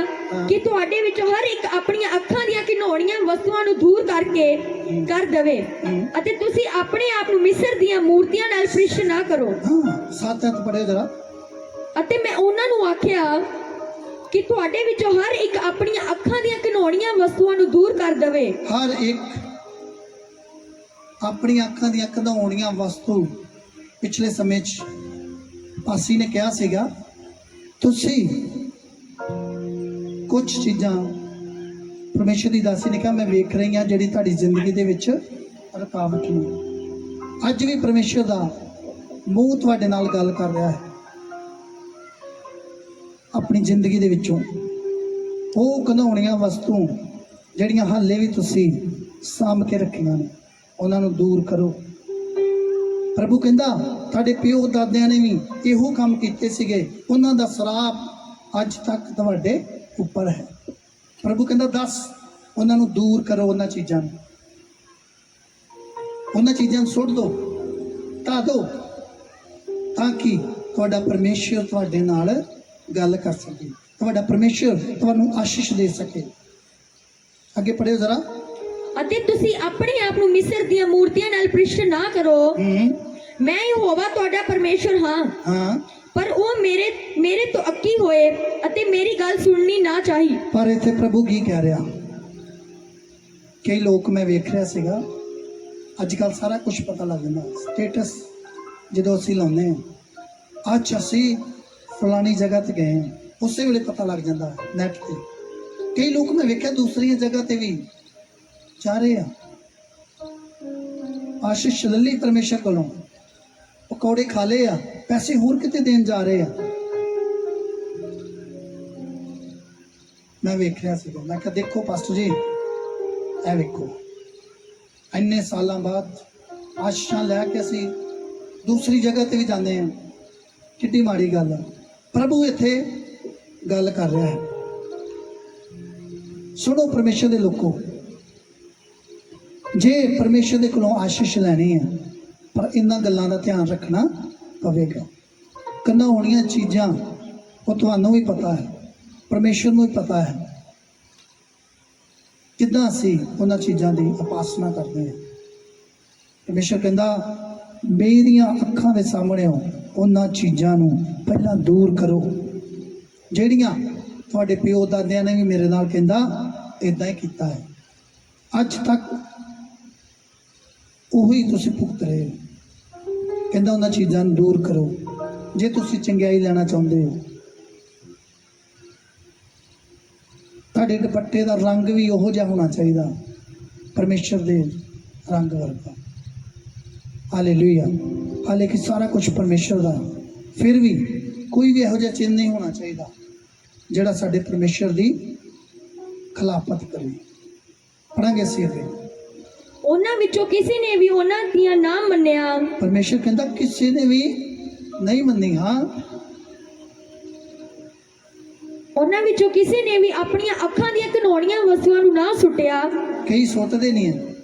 ਕਿ ਤੁਹਾਡੇ ਵਿੱਚੋਂ ਹਰ ਇੱਕ ਆਪਣੀਆਂ ਅੱਖਾਂ ਦੀਆਂ ਘਿਨੌਣੀਆਂ ਵਸਤੂਆਂ ਨੂੰ ਦੂਰ ਕਰਕੇ ਕਰ ਦੇਵੇ, ਅਤੇ ਤੁਸੀਂ ਆਪਣੇ ਆਪ ਨੂੰ ਮਿਸਰ ਦੀਆਂ ਮੂਰਤੀਆਂ ਨਾਲ ਭ੍ਰਿਸ਼ਟ ਨਾ ਕਰੋ। ਹਾਂ 7 ਪੜਿਓ ਜਰਾ। ਅਤੇ ਮੈਂ ਉਹਨਾਂ ਨੂੰ ਆਖਿਆ ਕਿ ਤੁਹਾਡੇ ਵਿੱਚੋਂ ਹਰ ਇੱਕ ਆਪਣੀਆਂ ਅੱਖਾਂ ਦੀਆਂ ਘਿਨੌਣੀਆਂ ਵਸਤੂਆਂ ਨੂੰ ਦੂਰ ਕਰ ਦੇਵੇ। ਹਰ ਇੱਕ ਆਪਣੀਆਂ ਅੱਖਾਂ ਦੀਆਂ ਘਿਨੌਣੀਆਂ ਵਸਤੂ। ਪਿਛਲੇ ਸਮੇਂ 'ਚ ਪਾਸੀ ਨੇ ਕਿਹਾ ਸੀਗਾ ਤੁਸੀਂ ਕੁਝ ਚੀਜ਼ਾਂ, ਪਰਮੇਸ਼ਰ ਦੀ ਦਾਸੀ ਨੇ ਕਿਹਾ ਮੈਂ ਵੇਖ ਰਹੀ ਹਾਂ ਜਿਹੜੀ ਤੁਹਾਡੀ ਜ਼ਿੰਦਗੀ ਦੇ ਵਿੱਚ ਰੁਕਾਵਟ ਨੇ। ਅੱਜ ਵੀ ਪਰਮੇਸ਼ਰ ਦਾ ਮੂੰਹ ਤੁਹਾਡੇ ਨਾਲ ਗੱਲ ਕਰ ਰਿਹਾ ਹੈ। ਆਪਣੀ ਜ਼ਿੰਦਗੀ ਦੇ ਵਿੱਚੋਂ ਉਹ ਘਿਨੌਣੀਆਂ ਵਸਤੂ ਜਿਹੜੀਆਂ ਹਾਲੇ ਵੀ ਤੁਸੀਂ ਸਾਂਭ ਕੇ ਰੱਖੀਆਂ ਨੇ, ਉਹਨਾਂ ਨੂੰ ਦੂਰ ਕਰੋ। ਪ੍ਰਭੂ ਕਹਿੰਦਾ ਤੁਹਾਡੇ ਪਿਓ ਦਾਦਿਆਂ ਨੇ ਵੀ ਇਹੋ ਕੰਮ ਕੀਤੇ ਸੀਗੇ, ਉਹਨਾਂ ਦਾ ਸਰਾਪ ਅੱਜ ਤੱਕ ਤੁਹਾਡੇ ਉੱਪਰ ਹੈ। ਪ੍ਰਭੂ ਕਹਿੰਦਾ ਦੱਸ ਉਹਨਾਂ ਨੂੰ ਦੂਰ ਕਰੋ, ਉਹਨਾਂ ਚੀਜ਼ਾਂ ਨੂੰ ਸੁੱਟ ਦਿਓ, ਢਾਹ ਦਿਓ, ਤਾਂ ਕਿ ਤੁਹਾਡਾ ਪਰਮੇਸ਼ਰ ਤੁਹਾਡੇ ਨਾਲ ਗੱਲ ਕਰ ਸਕੇ, ਤੁਹਾਡਾ ਪਰਮੇਸ਼ਰ ਤੁਹਾਨੂੰ ਆਸ਼ੀਸ਼ ਦੇ ਸਕੇ। ਅੱਗੇ ਪੜ੍ਹਿਓ ਜ਼ਰਾ। ਅਤੇ ਤੁਸੀਂ ਆਪਣੇ ਆਪ ਨੂੰ ਮਿਸਰ ਦੀਆਂ ਮੂਰਤੀਆਂ ਨਾਲ ਭ੍ਰਿਸ਼ਟ ਨਾ ਕਰੋ। ਮੈਂ ਯਹੋਵਾ ਤੁਹਾਡਾ ਪਰਮੇਸ਼ਰ ਹਾਂ। ਹਾਂ, ਪਰ ਉਹ ਮੇਰੇ ਤੋਂ ਅੱਕੀ ਹੋਏ ਅਤੇ ਮੇਰੀ ਗੱਲ ਸੁਣਨੀ ਨਾ ਚਾਹੀ। ਪਰ ਇੱਥੇ ਪ੍ਰਭੂ ਕੀ ਕਹਿ ਰਿਹਾ? ਕਈ ਲੋਕ ਮੈਂ ਵੇਖ ਰਿਹਾ ਸੀਗਾ, ਅੱਜ ਕੱਲ ਸਾਰਾ ਕੁਝ ਪਤਾ ਲੱਗ ਜਾਂਦਾ। ਸਟੇਟਸ ਜਦੋਂ ਅਸੀਂ ਲਾਉਂਦੇ ਹਾਂ, ਅੱਜ ਅਸੀਂ ਫਲਾਣੀ ਜਗ੍ਹਾ ਤੇ ਗਏ ਹਾਂ, ਉਸੇ ਵੇਲੇ ਪਤਾ ਲੱਗ ਜਾਂਦਾ ਨੈਟ ਤੇ। ਕਈ ਲੋਕ ਮੈਂ ਵੇਖਿਆ ਦੂਸਰੀਆਂ ਜਗ੍ਹਾ ਤੇ ਵੀ ਜਾ ਰਹੇ ਆ, ਆਸ਼ੀਸ਼ ਲੱਲੀ ਪਰਮੇਸ਼ਰ ਕੋਲੋਂ, ਪਕੌੜੇ ਖਾ ਲਏ ਆ, ਪੈਸੇ ਹੋਰ ਕਿਤੇ ਦੇਣ ਜਾ ਰਹੇ ਆ। ਮੈਂ ਵੇਖ ਰਿਹਾ ਸੀਗਾ, ਮੈਂ ਕਿਹਾ ਦੇਖੋ ਪਾਸਟਰ ਜੀ, ਇਹ ਵੇਖੋ ਇੰਨੇ ਸਾਲਾਂ ਬਾਅਦ ਆਸ਼ੀਸ਼ਾਂ ਲੈ ਕੇ ਅਸੀਂ ਦੂਸਰੀ ਜਗ੍ਹਾ ਤੇ ਵੀ ਜਾਂਦੇ ਹਾਂ, ਕਿੰਨੀ ਮਾੜੀ ਗੱਲ ਹੈ। ਪ੍ਰਭੂ ਇੱਥੇ ਗੱਲ ਕਰ ਰਿਹਾ ਹੈ। ਸੁਣੋ ਪਰਮੇਸ਼ਰ ਦੇ ਲੋਕੋ, ਜੇ ਪਰਮੇਸ਼ਰ ਦੇ ਕੋਲੋਂ ਆਸ਼ੀਸ਼ ਲੈਣੀ ਹੈ, ਪਰ ਇਹਨਾਂ ਗੱਲਾਂ ਦਾ ਧਿਆਨ ਰੱਖਣਾ ਪਵੇਗਾ। ਘਿਨੌਣੀਆਂ ਚੀਜ਼ਾਂ ਉਹ ਤੁਹਾਨੂੰ ਵੀ ਪਤਾ ਹੈ, ਪਰਮੇਸ਼ਰ ਨੂੰ ਵੀ ਪਤਾ ਹੈ ਕਿੱਦਾਂ ਅਸੀਂ ਉਹਨਾਂ ਚੀਜ਼ਾਂ ਦੀ ਉਪਾਸਨਾ ਕਰਦੇ ਹਾਂ। ਪਰਮੇਸ਼ਰ ਕਹਿੰਦਾ ਮੇਰੀਆਂ ਅੱਖਾਂ ਦੇ ਸਾਹਮਣੇ ਉਹਨਾਂ ਚੀਜ਼ਾਂ ਨੂੰ ਪਹਿਲਾਂ ਦੂਰ ਕਰੋ ਜਿਹੜੀਆਂ ਤੁਹਾਡੇ ਪਿਓ ਦਾਦਿਆਂ ਨੇ ਵੀ ਮੇਰੇ ਨਾਲ ਕਹਿੰਦਾ ਇਦਾਂ ਹੀ ਕੀਤਾ ਹੈ। ਅੱਜ ਤੱਕ ਉਹੀ ਤੁਸੀਂ ਭੁਗਤ ਰਹੇ ਹੋ। ਕਹਿੰਦਾ ਉਹਨਾਂ ਚੀਜ਼ਾਂ ਨੂੰ ਦੂਰ ਕਰੋ ਜੇ ਤੁਸੀਂ ਚੰਗਿਆਈ ਲੈਣਾ ਚਾਹੁੰਦੇ ਹੋ। ਤੁਹਾਡੇ ਦੁਪੱਟੇ ਦਾ ਰੰਗ ਵੀ ਉਹੋ ਜਿਹਾ ਹੋਣਾ ਚਾਹੀਦਾ, ਪਰਮੇਸ਼ਰ ਦੇ ਰੰਗ ਵਰਗਾ। ਹਾਲੇਲੂਇਆ। ਹਾਲਾਂਕਿ ਸਾਰਾ ਕੁਝ ਪਰਮੇਸ਼ਰ ਦਾ, ਫਿਰ ਵੀ ਕੋਈ ਵੀ ਇਹੋ ਜਿਹਾ ਚਿੰਨ੍ਹ ਨਹੀਂ ਹੋਣਾ ਚਾਹੀਦਾ ਜਿਹੜਾ ਸਾਡੇ ਪਰਮੇਸ਼ਰ ਦੀ ਖਿਲਾਫਤ ਕਰੇ। ਪੜਾਂਗੇ ਅਸੀਂ ਅੱਗੇ। ਉਹਨਾਂ ਵਿੱਚੋਂ ਕਿਸੇ ਨੇ ਵੀ ਉਹਨਾਂ ਦੀਆਂ ਨਾ ਮੰਨਿਆ। ਪਰਮੇਸ਼ਰ ਕਹਿੰਦਾ ਕਿਸੇ ਨੇ ਵੀ ਨਹੀਂ ਮੰਨੀ। ਹਾਂ, ਉਹਨਾਂ ਵਿੱਚੋਂ ਕਿਸੇ ਨੇ ਵੀ ਆਪਣੀਆਂ ਅੱਖਾਂ ਦੀਆਂ ਘਿਨੌਣੀਆਂ ਵਸਤੂਆਂ ਨੂੰ ਨਾ ਸੁੱਟਿਆ। ਕਈ ਸੁੱਟਦੇ ਨਹੀਂ ਹੈ,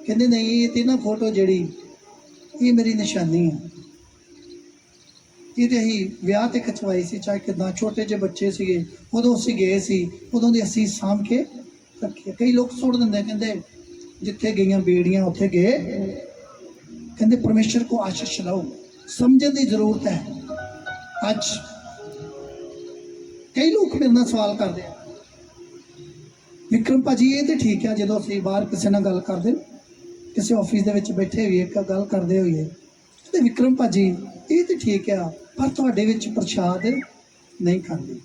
ਕਹਿੰਦੇ ਨਹੀਂ ਇਹ ਤੇ ਨਾ ਫੋਟੋ ਜਿਹੜੀ ਇਹ ਮੇਰੀ ਨਿਸ਼ਾਨੀ ਹੈ, ਇਹ ਤੇ ਅਸੀਂ ਵਿਆਹ ਤੇ ਖਿਚਵਾਈ ਸੀ, ਚਾਹੇ ਕਿੱਦਾਂ ਛੋਟੇ ਜਿਹੇ ਬੱਚੇ ਸੀਗੇ ਉਦੋਂ ਅਸੀਂ ਗਏ ਸੀ, ਉਦੋਂ ਦੀ ਅਸੀਂ ਸਾਂਭ ਕੇ ਰੱਖੀ। ਕਈ ਲੋਕ ਸੁੱਟ ਦਿੰਦੇ, ਕਹਿੰਦੇ ਜਿੱਥੇ ਗਈਆਂ ਬੇੜੀਆਂ ਉੱਥੇ ਗਏ। ਕਹਿੰਦੇ ਪਰਮੇਸ਼ਰ ਕੋ ਆਸ਼ੀਸ਼ ਲਓ। ਸਮਝਣ ਦੀ ਜ਼ਰੂਰਤ ਹੈ। ਅੱਜ ਕਈ ਲੋਕ ਮੇਰੇ ਨਾਲ ਸਵਾਲ ਕਰਦੇ ਆ, ਵਿਕਰਮ ਭਾਜੀ ਇਹ ਤੇ ਠੀਕ ਹੈ, ਜਦੋਂ ਅਸੀਂ ਬਾਹਰ ਕਿਸੇ ਨਾਲ ਗੱਲ ਕਰਦੇ, ਕਿਸੇ ਆਫਿਸ ਦੇ ਵਿੱਚ ਬੈਠੇ ਹੋਈਏ ਇੱਕ ਗੱਲ ਕਰਦੇ ਹੋਈਏ, ਤੇ ਵਿਕਰਮ ਭਾਜੀ ਇਹ ਤੇ ਠੀਕ ਆ, ਪਰ ਤੁਹਾਡੇ ਵਿੱਚ ਪ੍ਰਸ਼ਾਦ ਨਹੀਂ ਖਾਂਦੇ,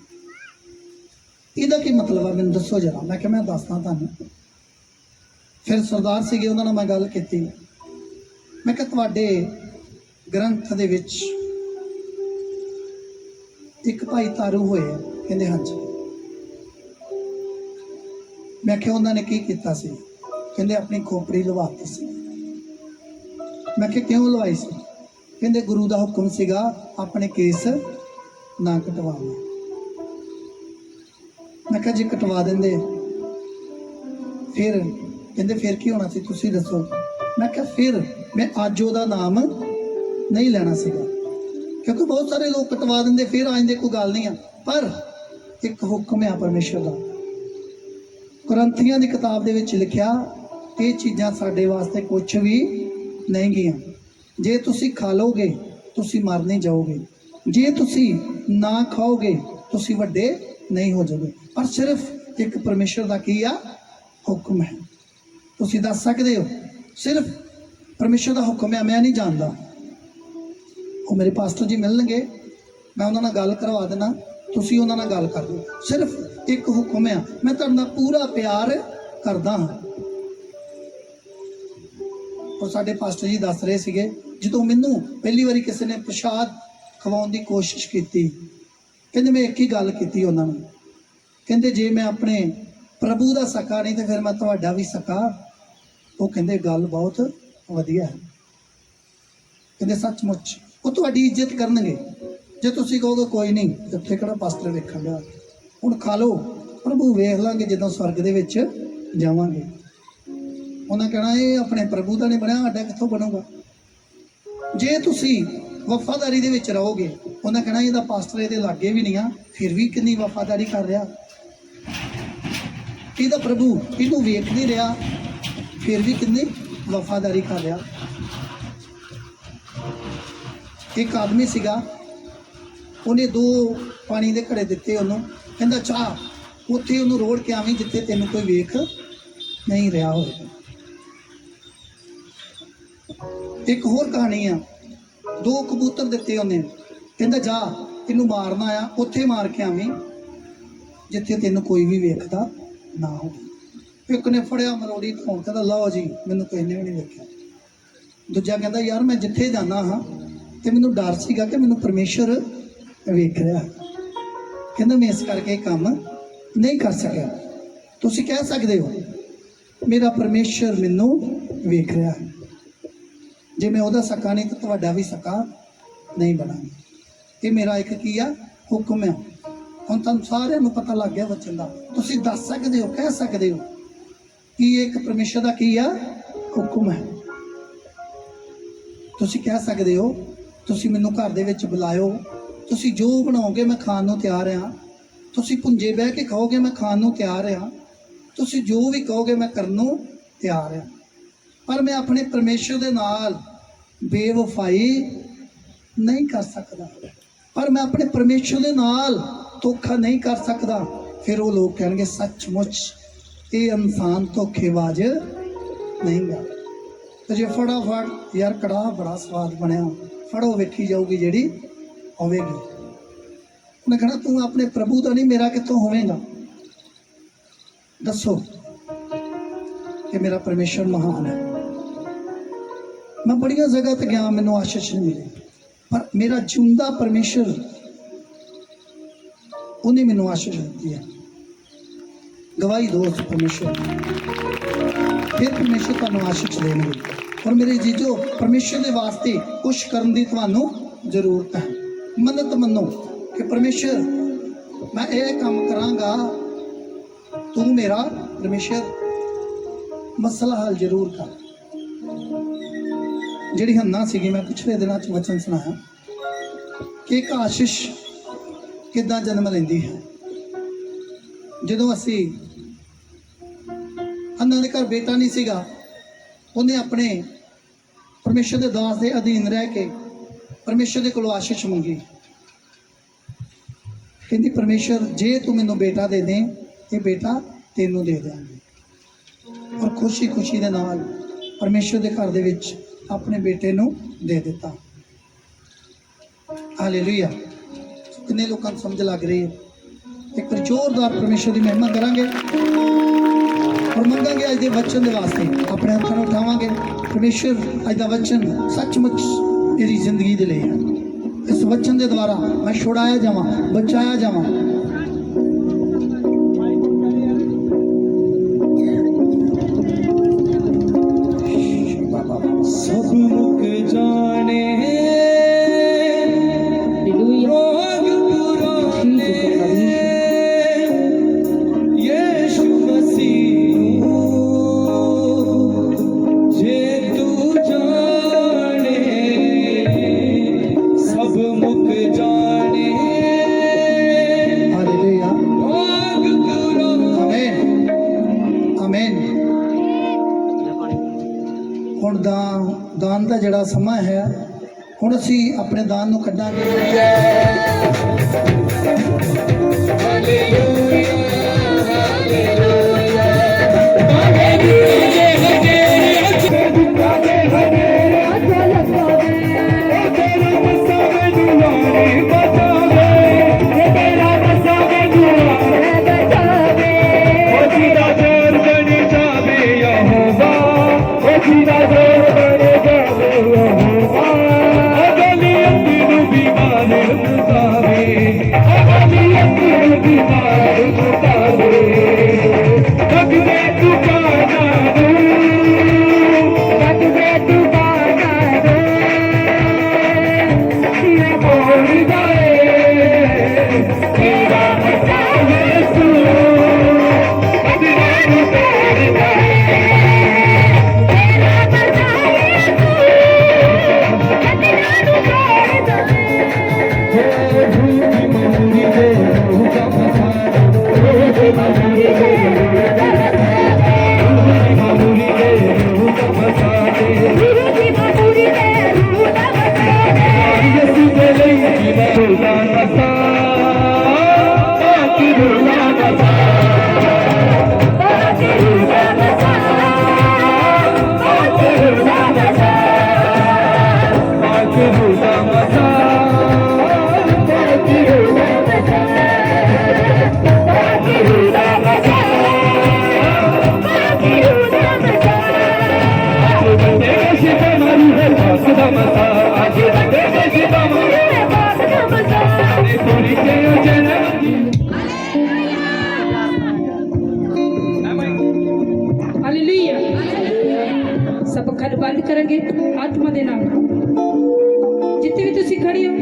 ਇਹਦਾ ਕੀ ਮਤਲਬ ਆ? ਮੈਨੂੰ ਦੱਸੋ ਜਰਾ। ਮੈਂ ਕਿਹਾ ਮੈਂ ਦੱਸਦਾ ਤੁਹਾਨੂੰ। ਫਿਰ ਸਰਦਾਰ ਸੀਗੇ, ਉਹਨਾਂ ਨਾਲ ਮੈਂ ਗੱਲ ਕੀਤੀ। ਮੈਂ ਕਿਹਾ ਤੁਹਾਡੇ ਗ੍ਰੰਥ ਦੇ ਵਿੱਚ ਇੱਕ ਭਾਈ ਤਾਰੂ ਹੋਏ? ਕਹਿੰਦੇ ਹਾਂਜੀ। मैं क्या उन्होंने की किया सी? कहते अपनी खोपड़ी लवाती सी। मैं क्या क्यों लवाई सी? कहते गुरु का हुक्म सीगा अपने केस ना कटवाने। मैं क्या जी कटवा देंदे फिर? कहते फिर की होना सी तुसी दसो। मैं क्या फिर मैं अज ओहदा नाम नहीं लेना सीगा, क्योंकि बहुत सारे लोग कटवा देंदे फिर आंदे, कोई गल नहीं है। पर एक हुक्म है परमेश्वर का। कुरंथियां की किताब दे विच लिखिया ये चीज़ां साडे वास्ते कुछ भी नहीं गियां। जे तुसी खा लोगे तुसी मर नहीं जाओगे, जे तुसी ना खाओगे तुसी वड्डे नहीं हो जाओगे। पर सिर्फ एक परमेश्वर का की आ हुक्म है। तुसी दस सकदे हो सिर्फ परमेश्वर का हुक्म है, मैं नहीं जानता। वो मेरे पास्टर जी मिलणगे, मैं उन्हां नाल गल करवा देना, तुसी उन्हां नाल गल कर दो। सिर्फ एक हुक्म है, मैं तुहाडे नाल पूरा प्यार करदा हाँ। और साडे पास्टर जी दस रहे सीगे जो मैनू पहली बारी किसी ने प्रसाद खवाउण की कोशिश की, कहते मैं एक ही गल की उन्होंने, कहते जे मैं अपने प्रभु का सका नहीं तो फिर मैं तुहाडा भी सका। वो कहते गल बहुत वधिया है। कहते सचमुच वो तुहाडी इज्जत करनगे। जे तुसी कहोगे कोई नहीं इत्थे किहड़ा पास्टर वेखण दा, हुण खा लो प्रभु वेख लांगे जदों स्वर्ग दे विच जावांगे। उन्हें कहना ये अपने प्रभु का नहीं बनया, साडा कित्थों बनूगा। जे तुसी वफादारी दे विच रहोगे, उन्हें कहना ਇਹਦਾ पास्टर ਇਹਦੇ लागे भी नहीं आ, फिर भी कितनी वफादारी कर रहा। ਇਹਦਾ प्रभु ਇਹਨੂੰ वेख नहीं रहा, फिर भी कितनी वफादारी कर रहा। एक आदमी सीगा, उन्हें 2 पानी के घड़े दिते, उन्होंने कहता चाह उत्थे उन्होंने रोड़ के आवी जिथे तेन कोई वेख नहीं रहा होगा। एक होर कहानी आ, 2 कबूतर दिते उन्हें, कहता जा तेनू मारना आ उत्थे मार के आवी जिथे तेन कोई भी वेखदा ना हो। एक ने फड़िया मरोड़ी फोन, कहता लो जी मैनू किसी ने भी नहीं वेख्या। दूजा कहता यार मैं जिथे जाना हाँ तो मैनू डर सीगा कि मैनू परमेश्वर वेख रहा, कहता मैं इस करके काम नहीं कर सकिया। तुसी कह सकते हो मेरा परमेश्वर मैनू वेख रहा है, जे मैं वह सका नहीं तो तुहाडा भी सका नहीं बनांगा। ये मेरा एक की आ हुक्म है। हुण तुहानूं सारिआं नूं पता लग गया वचन दा, तुसी दस सकदे हो, कह सकदे हो कि एक परमेश्वर का की आ हुक्म है। तुसी कह सकदे हो तुसी मैनूं घर दे विच बुलाओ, तुसी जो बनाओगे मैं खाण नूं तैयार हाँ, तुसी भुंजे बह के खाओगे मैं खाण नूं तैयार हाँ, तुसी जो भी कहोगे मैं करन नूं तैयार हाँ। पर मैं अपने परमेश्वर दे नाल बेवफाई नहीं कर सकता, पर मैं अपने परमेश्वर दे नाल धोखा नहीं कर सकता। फिर वो लोग कहेंगे सचमुच ये इंसान धोखेबाज नहीं गा। तो जे फटाफट यार कड़ाह बड़ा स्वाद बनया, फड़ो वेखी जाऊगी जेड़ी होवेगी। उन्हें कहना तू अपने प्रभु का नहीं मेरा कितों होवेगा। दसो कि मेरा परमेश्वर महान है। मैं बड़िया जगह पर गया, मैनू आशीष नहीं मिली, पर मेरा जिंदा परमेश्वर उन्हें मैनू आशीष दी है। गवाही दो उस परमेश्वर, फिर परमेश्वर तुहानू आशीष देंगे। और मेरे जीजो परमेश्वर के वास्ते कुछ करने की तुहानू जरूरत है। मन्नत मनो कि परमेश्वर मैं ये काम करांगा, तू मेरा परमेश्वर मसला हल जरूर कर। जिहड़ी हन्ना सीगी, मैं पिछले दिनों च वचन सुनाया कि एक आशीष किदां जन्म लैंदी है। जदों असी हन्ना दे घर बेटा नहीं सीगा, उन्हें अपने परमेश्वर के दास के अधीन रह के परमेश्वर के कोलों आशीष मंगी। कहती परमेश्वर जे तू मैनू बेटा दे दें, ये बेटा तेनू दे देंगे। और खुशी खुशी दे नाल परमेश्वर के घर दे विच अपने बेटे नू दे दिता। हालेलुया। कितने लोगों को समझ लग रही है? एक जोरदार परमेश्वर की महिमा करांगे और मंगांगे अज के वचन के वास्ते। अपने हथों में उठावांगे। परमेश्वर अज का वचन सचमुच मेरी जिंदगी के लिए है। इस वचन के द्वारा मैं छुड़ाया जावां, बचाया जावां। जाने हालेलुया भाग करो आमीन आमीन। ਹੁਣ ਦਾਨ ਦਾ ਜਿਹੜਾ ਸਮਾਂ ਹੈ, ਹੁਣ ਅਸੀਂ ਆਪਣੇ ਦਾਨ ਨੂੰ ਕੱਢਾਂਗੇ। हालेलुया। सब अखां बंद करेंगे आत्मा दे नाल। जितने भी तुसी खड़ी हो,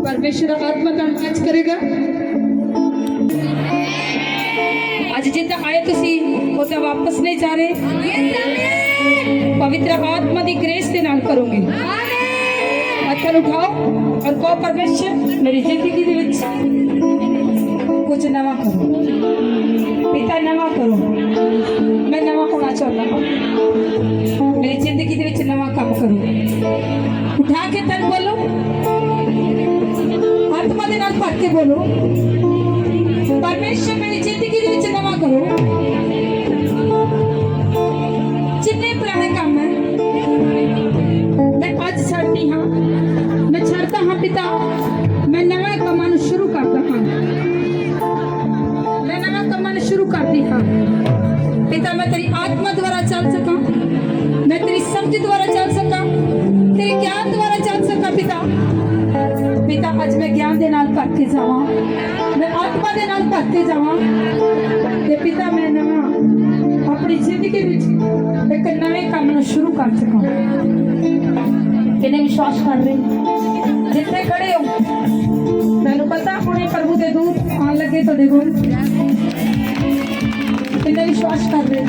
परमेश्वर आत्मा का टच करेगा। आज जितना आए तुसी उतना वापस नहीं जा रहे। पवित्र आत्मा दी ग्रेस दे नाल करोगे। हथ उठाओ और कहो परमेश्वर मेरी जिंदगी दे विच कुछ नवा करो। पिता नवा करो, मैं नवा होना चाहता हूँ। मेरी जिंदगी दे विच नवा काम करो। उठा के तन बोलो, आत्मा दे नाल भर के बोलो, परमेश्वर मेरी जिंदगी दे विच नवा करो। जिन्ने पुराने काम है मैं आज छड्डदी हाँ, मैं छड्डदा हाँ पिता, मैं नवा कमां शुरू करदा हाँ। मैं नवा कमां शुरू करदी हाँ पिता। मैं तेरी आत्मा द्वारा चल सका, मैं तेरी समझ द्वारा चल सका, तेरे ज्ञान द्वारा चल सका पिता। पिता आज मैं ज्ञान दे नाल भर के जावां, मैं आत्मा दे नाल भर के जावां ते पिता मैं नवा अपनी जिंदगी विच एक नवे काम नूं शुरू कर सका। किन्ने विश्वास कर रहे जिथे खड़े हो, मैनू पता हुणे प्रभु दे दूत आन लगे तुहाडे कोल। किन्ने विश्वास कर रहे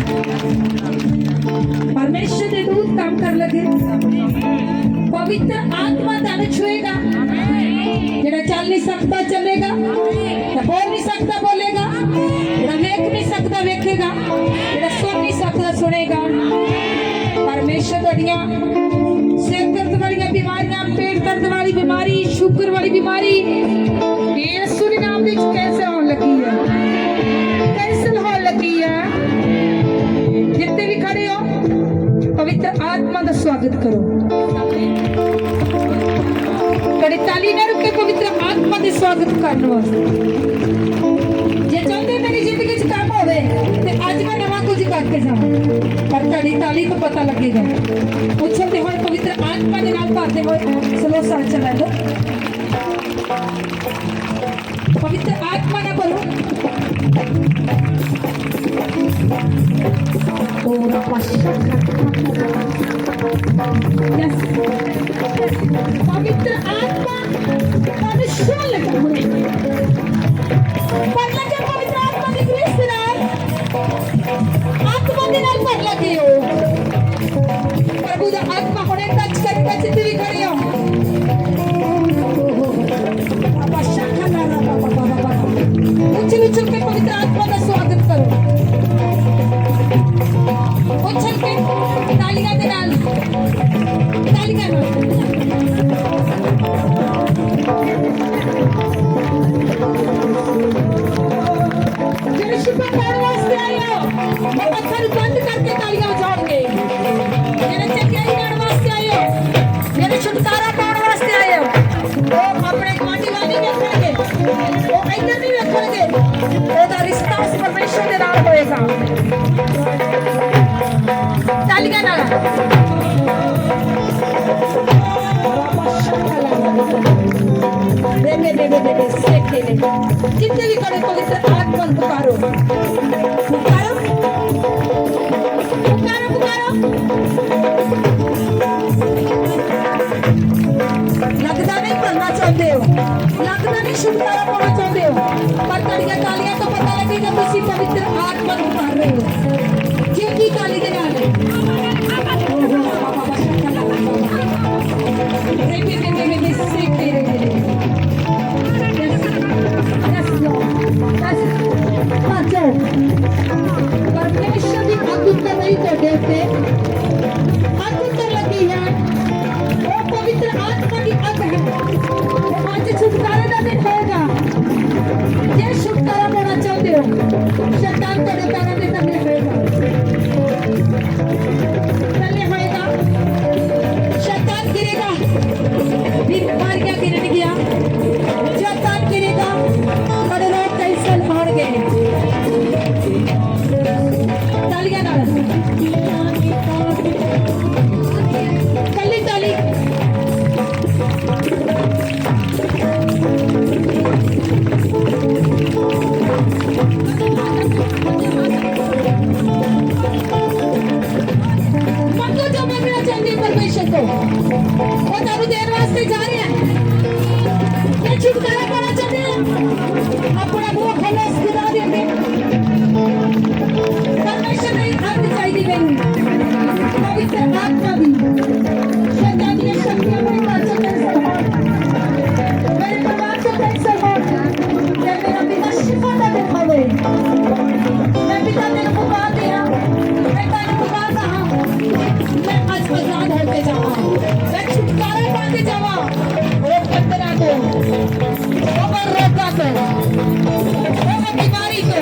परमेश्वर दे दूत काम कर लगे। पवित्र आत्मा तन छुएगा। जेड़ा चल नहीं सकता चलेगा, जेड़ा बोल नहीं सकता बोलेगा, जेड़ा देख नहीं सकता वेखेगा, जेड़ा सुन नहीं सकता सुनेगा। परमेश्वर तुहाडियां सिर दर्द वाली बीमारियां, पेट दर्द वाली बीमारी, शुगर वाली बीमारी यीशु के नाम विच कैंसल होने लगी है, कैंसल होने लगी है। जितने भी खड़े हो पवित्र आत्मा का स्वागत करो। कड़ी ताली ना रुके पवित्र आत्मा के स्वागत करने वास्ते। जे चाहते मेरी जिंदगी च काम होवे ते आज मैं नवा कुछ करके जाऊं, पर कड़ी ताली तो पता लगेगा। उछलते हुए पवित्र आत्मा के नाम भरते हुए स्लो सा चला दो। पवित्र आत्मा ना बोलो पवित्र आत्मा मनुष्य लगा हुए पर लगे पवित्र आत्मा की ग्रेस के नाल आत्मा के नाल पर लगे हो। प्रभु दा आत्मा हुणे टच करके जितने भी खड़े हो जितने भी खड़े पवित्र आत्मा पुकारो पुकारो पुकारो पुकारो। लगता नहीं करना चाहते हो, लगता नहीं छुटकारा पाना चाहते हो, पर तालियां तालियां तो पता लगेगा तुसी पवित्र आत्मा पुकार रहे हो। जी की ताली दे नाल परमेश्वर की आत्मा नहीं तोड़े थे आत्मा लगी है वो पवित्र आत्मा की अग है। आज छुटकारे का दिन होगा। ये छुटकारा पाना चाहते हो शैतान तेरे पैरों के तले होगा, तले होएगा, शैतान गिरेगा, बीमारियां गिरन गया, शैतान गिरेगा, बड़े रोग कैंसर मार गए। तालियां नाल कल्ली ताली मंगो जो मंगना चाहते परमेश्वर को वो तारू देर वास्ते जा रहे हैं। ये छुटकारा पाना चाहते हैं अपना मुंह खोलो खुदा देंगे परमेश्वर ने अर्थ चाहिए गई पवित्र आत्मा दी शैतान की शक्तियां मेरे पास चलते हैं, मेरे परिवार से कैंसर हो या मेरा पिता शिफा का दिन होवे। मैं पिता तेरे को बात दिया, मैं तेरे को बात कहा, मैं आज आजाद होके जावा, मैं छुटकारा पाके जावा वो बंदना को, वो रोगा को, वो बीमारी को।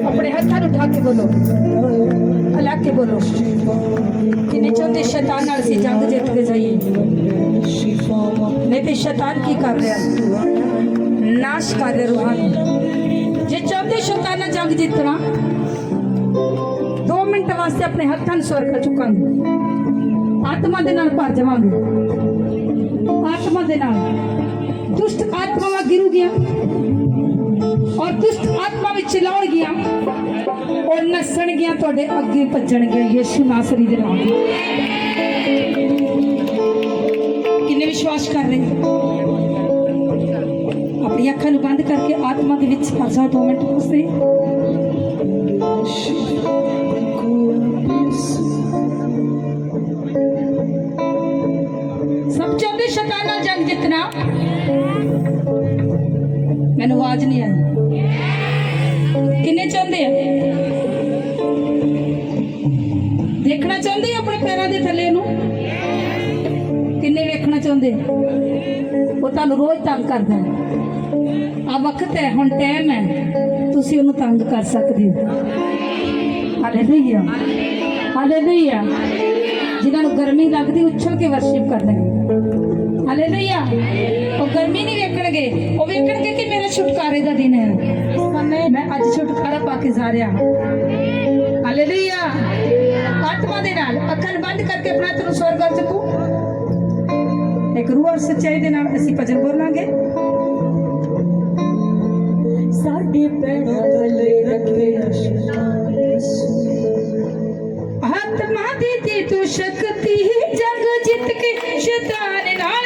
अपने हत्थां ਨੂੰ उठा के बोलो हला के बोलो कि नहीं चाहते शैतान नाल सी जंग जित के जाइए नहीं तो शैतान की कर रहा नाश कर रहा रूहानी जे चाहते शैतान नाल जंग जितना 2 मिनट वास्ते अपने हत्थां ਨੂੰ स्वर कर चुकांगे आत्मा दे नाल भर जावांगे आत्मा दे नाल दुष्ट आत्मावां गिरू गया और दुष्ट आत्मा में चिल्लाउण गया और नसण गया तोड़े अगे भजन गया यीशु नासरी दे नाम किन्ने विश्वास कर रहे अपनी अखां नूं बंद करके आत्मा दे विच कर जाओ 2 मिनट वास्ते सब चाहते शैतान नाल जंग जितना मैनू आवाज नहीं आई किन्ने चाहते हैं देखना चाहते हैं अपने पैरों के थले नूं किन्ने वेखना चाहते वो तुहानू रोज तंग करता है आ वक्त है हुण टाइम है तुसीं उहनूं तंग कर सकदे हो हालेलुया हालेलुया जिन्हां नूं गर्मी लगदी उछल के वर्शिप करदे हालेलुया वो गर्मी नहीं वेखणगे वो वेखणगे कि मेरा छुटकारे का दिन है मैं अज छुटकारा पा के जा रहा हालेलुया आत्मा दे नाल अखां बंद करके अपना हत्थ नूं स्वर कर चुकू एक रूह और सच्चाई दे नाल असीं भजन बोलांगे साडे पैरों थले रखे आत्मा दी दी तू शक्ति जग जित के शैतान नाल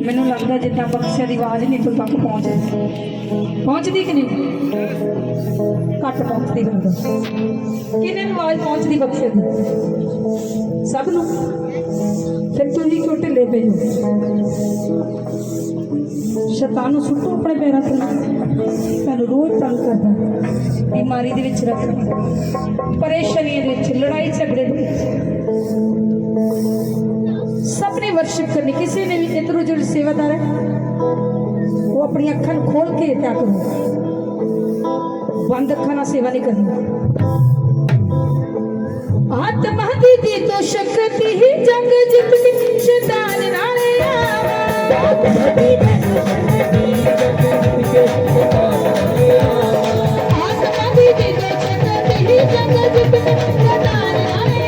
ਮੈਨੂੰ ਲੱਗਦਾ ਜਿੱਦਾਂ ਬਖਸ਼ਿਆ ਦੀ ਆਵਾਜ਼ ਨਹੀਂ ਤੋਂ ਤੱਕ ਪਹੁੰਚ पहुंचती कि नहीं घट पहुंचती लगता किन्ने नूं आवाज पहुंचती बख्शे दी सब नूं फिर तुम क्यों ढिले पे हो शैतान नूं सुट्टो अपने पैरों ते तैनूं रोज तंग करदा बीमारी दे विच रखदा परेशानी दे विच लड़ाई झगड़े दे विच सबने वर्शिप करनी किसी ने भी इधर जो सेवादार है वो अपनी अखा खोल के क्या करो बंद अखा ना सेवा नहीं करनी आत्मा दी तो शक्ति ही जंग जितनी शैतान नाले आवा आत्मा दी तो शक्ति ही जंग जितनी शैतान नाले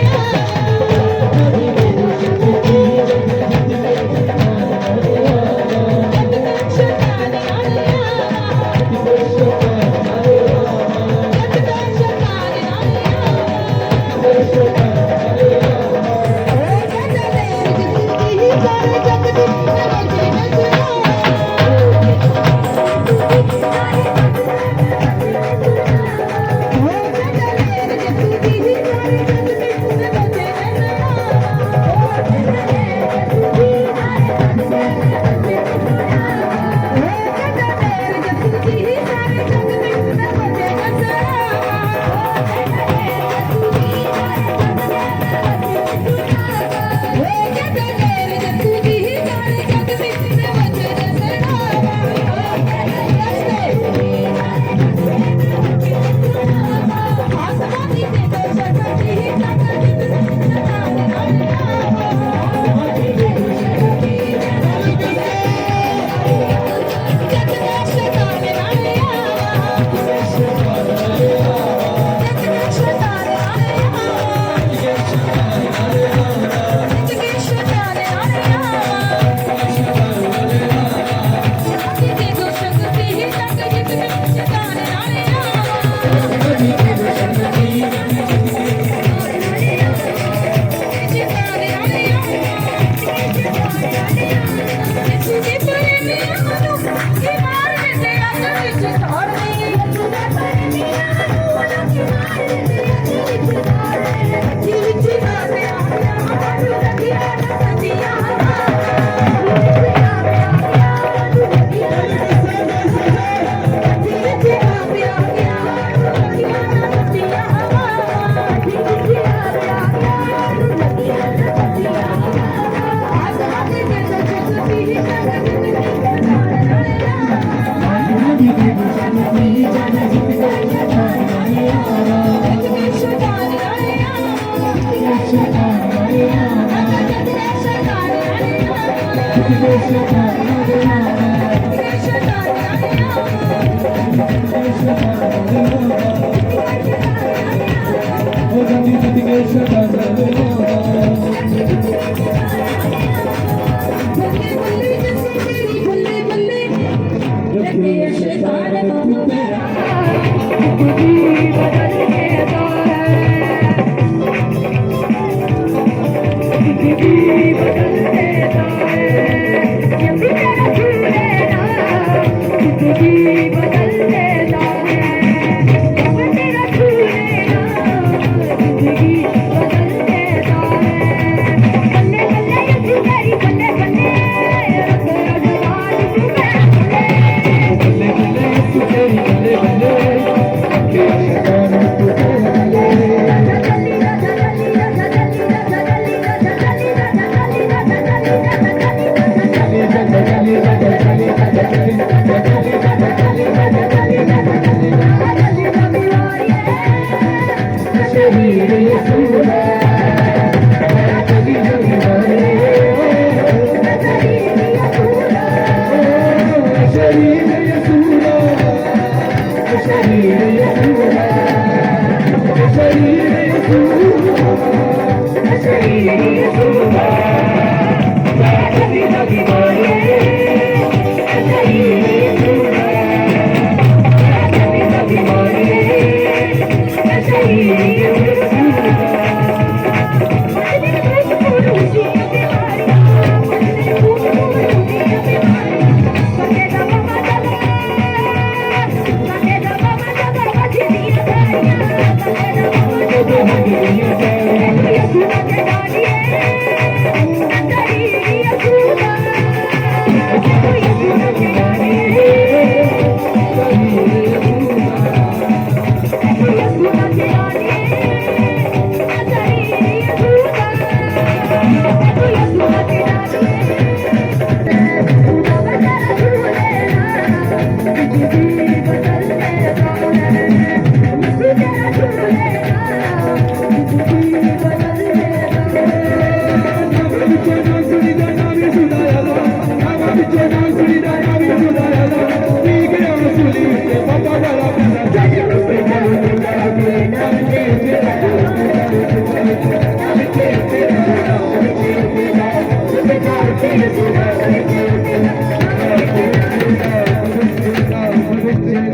Thank you.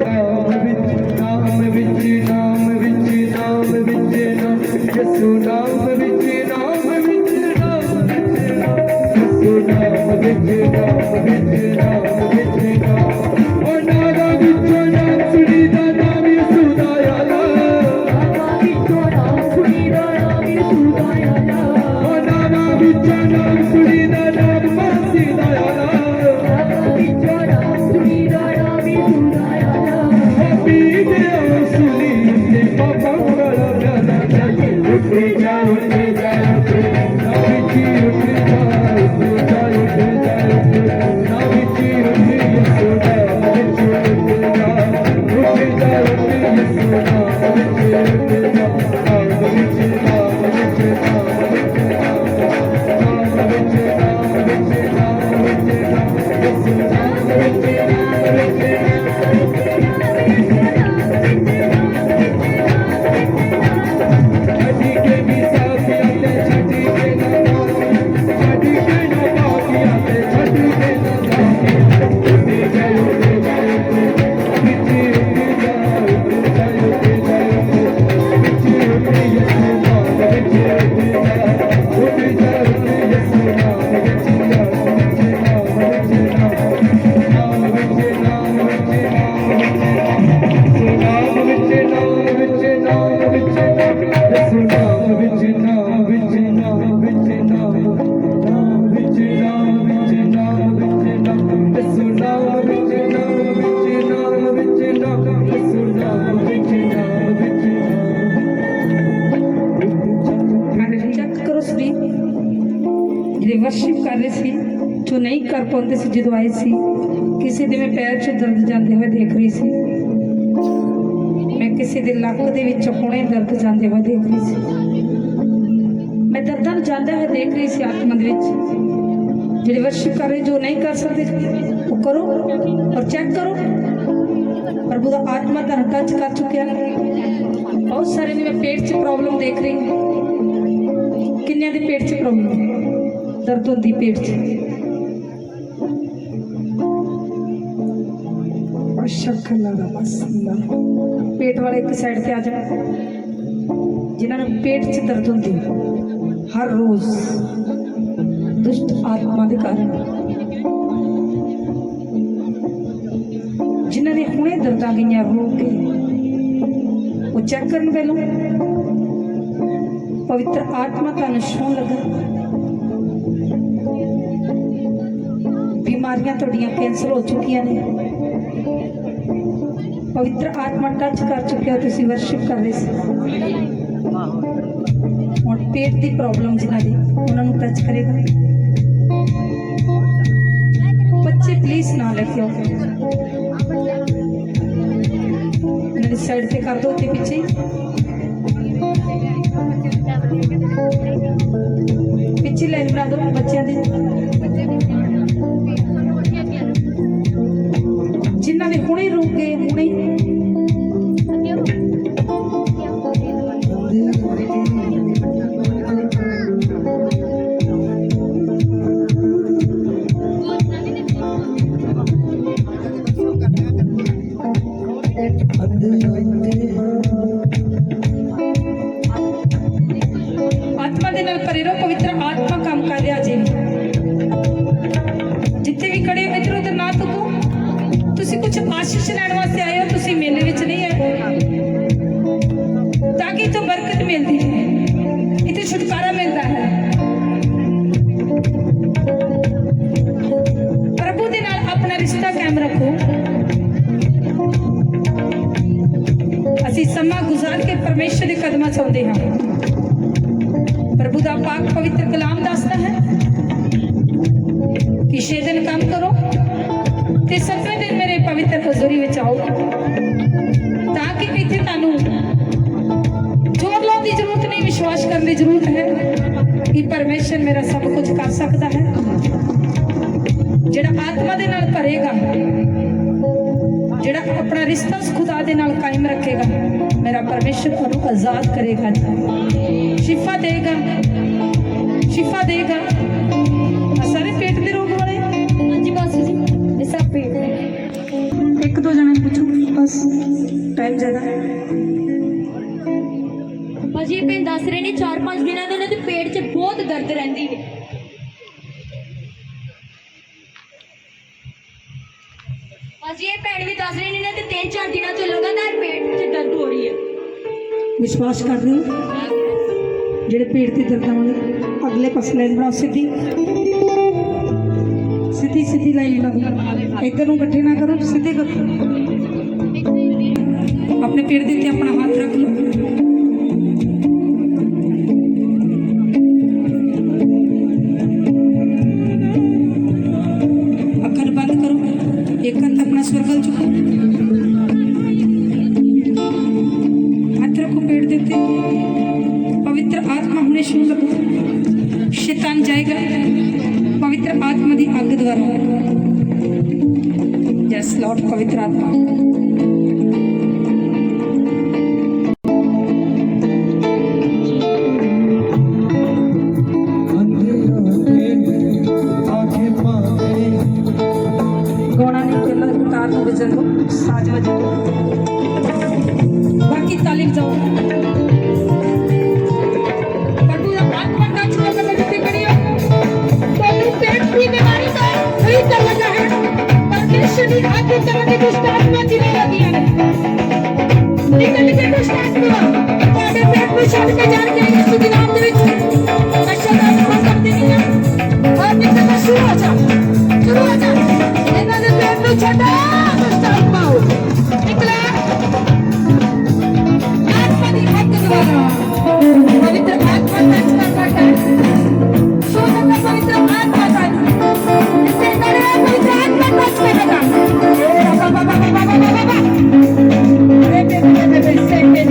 नाम विच नाम विच नाम विच नाम विच नाम यसु नाम विच नाम विच नाम यसु नाम विच नाम विच नाम विच नाम ओ नाम विच नाम सुनी दा नाम यसु दा याला विचो नाम सुनी दा नाम यसु दा याला ओ नाम विच नाम सुनी दा नाम मसी दा याला विचो नाम सुनी दा नाम यसु दा याला पीते सुनी ते बाबा वाला प्यारा जाए उठे जा उठे जा ना विची उठे जा उठे जा उठे जा ना विची उठे यसु दा विची उठे जा उठे जा उठे यसु दा विची उठे जा नाम विची नाम विची नाम विची नाम विची नाम विची नाम विची नाम यसु नाम विची नाम विची छठी के भी साथ आते छठी के ना छठी के ना बाकी आते छठी के ना बाकी उठे जाए उठे जाए उठे जाए उठे जाए उठे जाए उठे यसु नाम विच उठे जाए उठे जाए यसु नाम विच नाम विच नाम विच नाम विच नाम विच नाम विच नाम विच यसु नाम विच नाम विच नाम विच नाम नाम विच नाम विच नाम विच नाम यसु नाम विच नाम विच नाम विच नाम यसु नाम विच नाम विच चेक करो सभी ਜਿਹੜੇ ਵਰਸ਼ਿਪ ਕਰ ਰਹੇ ਸੀ ਜੋ ਨਹੀਂ ਕਰ ਪਾਉਂਦੇ ਸੀ ਜਦੋਂ ਆਏ ਸੀ ਕਿਸੇ ਦੇ ਮੈਂ ਪੈਰ 'ਚ ਦਰਦ ਜਾਂਦੇ ਹੋਏ ਦੇਖ ਰਹੀ ਸੀ ਮੈਂ ਕਿਸੇ ਦੇ ਲੱਕ ਦੇ ਵਿੱਚ ਹੁਣੇ ਦਰਦ ਜਾਂਦੇ ਹੋਏ ਦੇਖ ਰਹੀ ਸੀ ਮੈਂ ਦਰਦਾਂ ਨੂੰ ਜਾਂਦੇ ਹੋਏ ਦੇਖ ਰਹੀ ਸੀ ਆਤਮਾ ਦੇ ਵਿੱਚ ਜਿਹੜੇ ਵਰਸ਼ਿਪ ਕਰ ਰਹੇ ਜੋ ਨਹੀਂ ਕਰ ਸਕਦੇ ਉਹ ਕਰੋ ਔਰ ਚੈੱਕ ਕਰੋ ਪ੍ਰਭੂ ਦਾ ਆਤਮਾ ਦਾ ਟੱਚ ਕਰ ਚੁੱਕਿਆ ਬਹੁਤ ਸਾਰੇ ਨੇ ਮੈਂ ਪੇਟ 'ਚ ਪ੍ਰੋਬਲਮ ਦੇਖ ਰਹੀ ਹਾਂ ਕਿੰਨਿਆਂ ਦੇ ਪੇਟ 'ਚ ਪ੍ਰੋਬਲਮ ਦਰਦ ਹੁੰਦੀ ਪੇਟ 'ਚ ਸ਼ੱਕਲਾ ਦਾ ਮਸਲਾ ਪੇਟ ਵਾਲੇ ਇੱਕ ਸਾਈਡ ਤੇ ਆ ਜਾਓ ਜਿਨ੍ਹਾਂ ਨੂੰ ਪੇਟ 'ਚ ਦਰਦ ਹੁੰਦੀ ਹਰ ਰੋਜ਼ ਦੁਸ਼ਟ ਆਤਮਾ ਦੇ ਕਾਰਨ ਜਿਨ੍ਹਾਂ ਨੇ ਹੁਣੇ ਦਰਦਾਂ ਗਈਆਂ ਹੋ ਕੇ ਉਹ ਚੈੱਕ ਕਰਨ ਪਹਿਲੋਂ ਪਵਿੱਤਰ ਆਤਮਾ ਤੁਹਾਨੂੰ ਛੂਹਣ ਲੱਗਾ बीमारियां थोड़ियां कैंसल हो चुकियां ने पवित्र आत्मा टच कर चुके हो तुसी वर्शिप कर रहे सी और पेट की प्रॉब्लम जिन्हां दी उन्हां नूं टच करेगा बच्चे प्लीज ना लेके आओ मेरी साइड से कर दो ते पीछे पीछे लाइन बना दो बच्चों दी जिन्होंने हुणे रुक गए हुणे आत्मा दे नाल भरे रहो पवित्र आत्मा काम कर रहा जी जिथे भी खड़े हो इधर उधर ना तो तुसी कुछ आशीष लैण वास्ते आए हो तुसी मेले विच नहीं आए ताकि इत्थों बरकत मिलती है इत्थे छुटकारा मिलता है प्रभु दे नाल अपना रिश्ता कायम रखो असी समा गुजार के परमेश्वर के कदमां च आउंदे हां प्रभु दा पाक पवित्र कलाम दसदा है कि 6 दिन काम करो ते 7वें दिन मेरे पवित्र हजूरी में आओ ताकि इत्थे तुहानू जोर लाने की जरूरत नहीं विश्वास करने की जरूरत है कि परमेश्वर मेरा सब कुछ कर सकता है जेड़ा आत्मा दे नाल भरेगा जेड़ा अपना रिश्ता उस खुदा दे नाल कायम रखेगा मेरा परमेश्वर तुहानू आजाद करेगा शिफा देगा सारे पेट के रोग वाले हाँ जी बस जी ये सब पेट एक दो जने पूछो बस टाइम ज़्यादा ਭਾਜੀ ਇਹ ਭੈਣ ਦੱਸ ਰਹੇ ਨੇ 4-5 ਦਿਨਾਂ ਤੋਂ ਇਹਨਾਂ ਦੇ ਪੇਟ 'ਚ ਬਹੁਤ ਦਰਦ ਰਹਿੰਦੀ ਹੈ। ਭਾਜੀ ਇਹ ਭੈਣ ਵੀ ਦੱਸ ਰਹੇ ਨੇ ਇਹਨਾਂ ਦੇ 3-4 ਦਿਨਾਂ ਤੋਂ ਲਗਾਤਾਰ ਪੇਟ 'ਚ ਦਰਦ ਹੋ ਰਹੀ ਹੈ। विश्वास कर रहे हो जेड़े पेट के दर्द होने अगले पास लाइन बनाओ सीधी सीधी सीधी लाइन बनाओ इधर नूं इकट्ठे ना करो सीधे करो अपने पेट के उत्ते अपना हाथ रख लो अखर बंद करो एक हाथ अपना स्वर्गल चुको को पेड़ देते पवित्र आत्मा हमने छू लगो शैतान जाएगा पवित्र आत्मा दी अग द्वारा यस लॉर्ड पवित्र आत्मा गौड़ा नहीं केला कार को बजन दो साज बजन दो बाकी तालीम जाओ प्रभु का आत्मा का छुआ कर लगते करियो तो पेट की बीमारी का सही कर लगा है परमेश्वर की आत्मा तरह की दुष्ट आत्मा जिने लगी है निकल के दुष्ट आत्मा तुम्हारे पेट में छोड़ के जा के यीशु के नाम में नशा का नाम कर देनी है और निकलना शुरू हो जा इन्होंने पेट में छोड़ा दुष्ट आत्मा निकला पवित्र आत्मा टच करता है शोधन का पवित्र आत्मा का इससे करे पवित्र आत्मा टच करेगा बाबा बाबा बाबा बाबा बाबा अरे बेबे बेबे सेके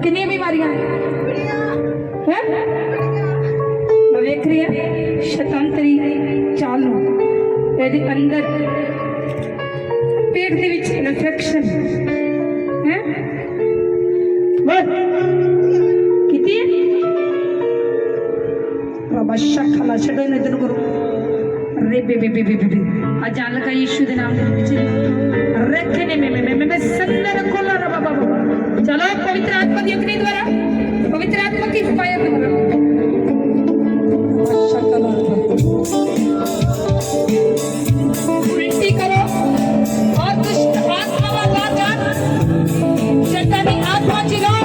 कितनी बीमारियां हैं मैं देख रही है शतांतरी चालू ਇਹਦੇ ਅੰਦਰ पेट ਦੇ ਵਿੱਚ ਇਨਫੈਕਸ਼ਨ ਹੈ कितनी बाबा शखला छड़ो ने दिन करो रे बे बे बे बे बे आज जान लगा यीशु के नाम में रखे ने मैं संदर खोला रे बाबा चलो पवित्र आत्मा की अग्नि द्वारा पवित्र आत्मा की फायर द्वारा शखला उल्टी करो और दुष्ट आत्मा का जान शैतानी आत्मा चिल्लाओ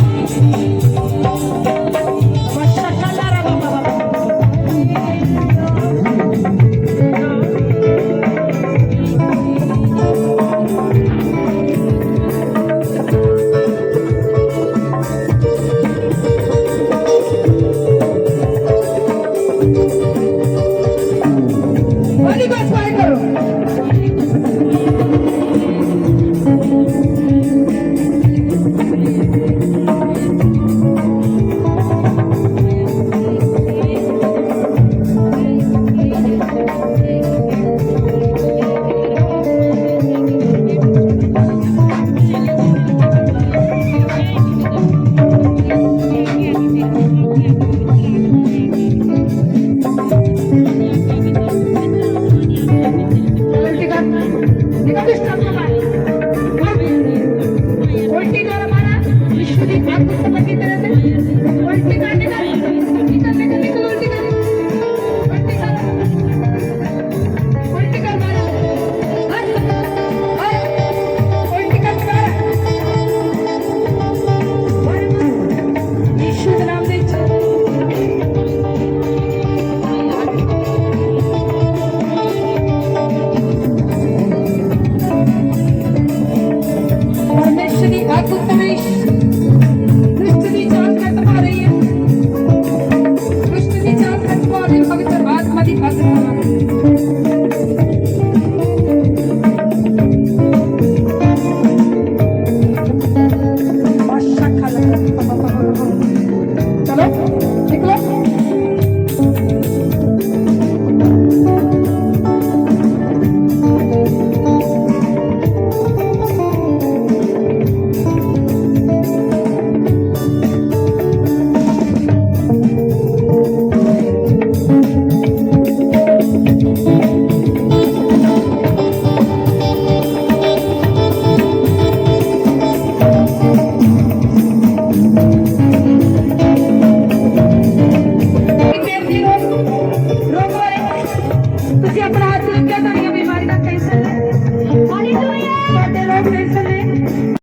ਦੇ ਪਵਿੱਤਰ ਆਤਮਾ ਦੀ ਭਗਤ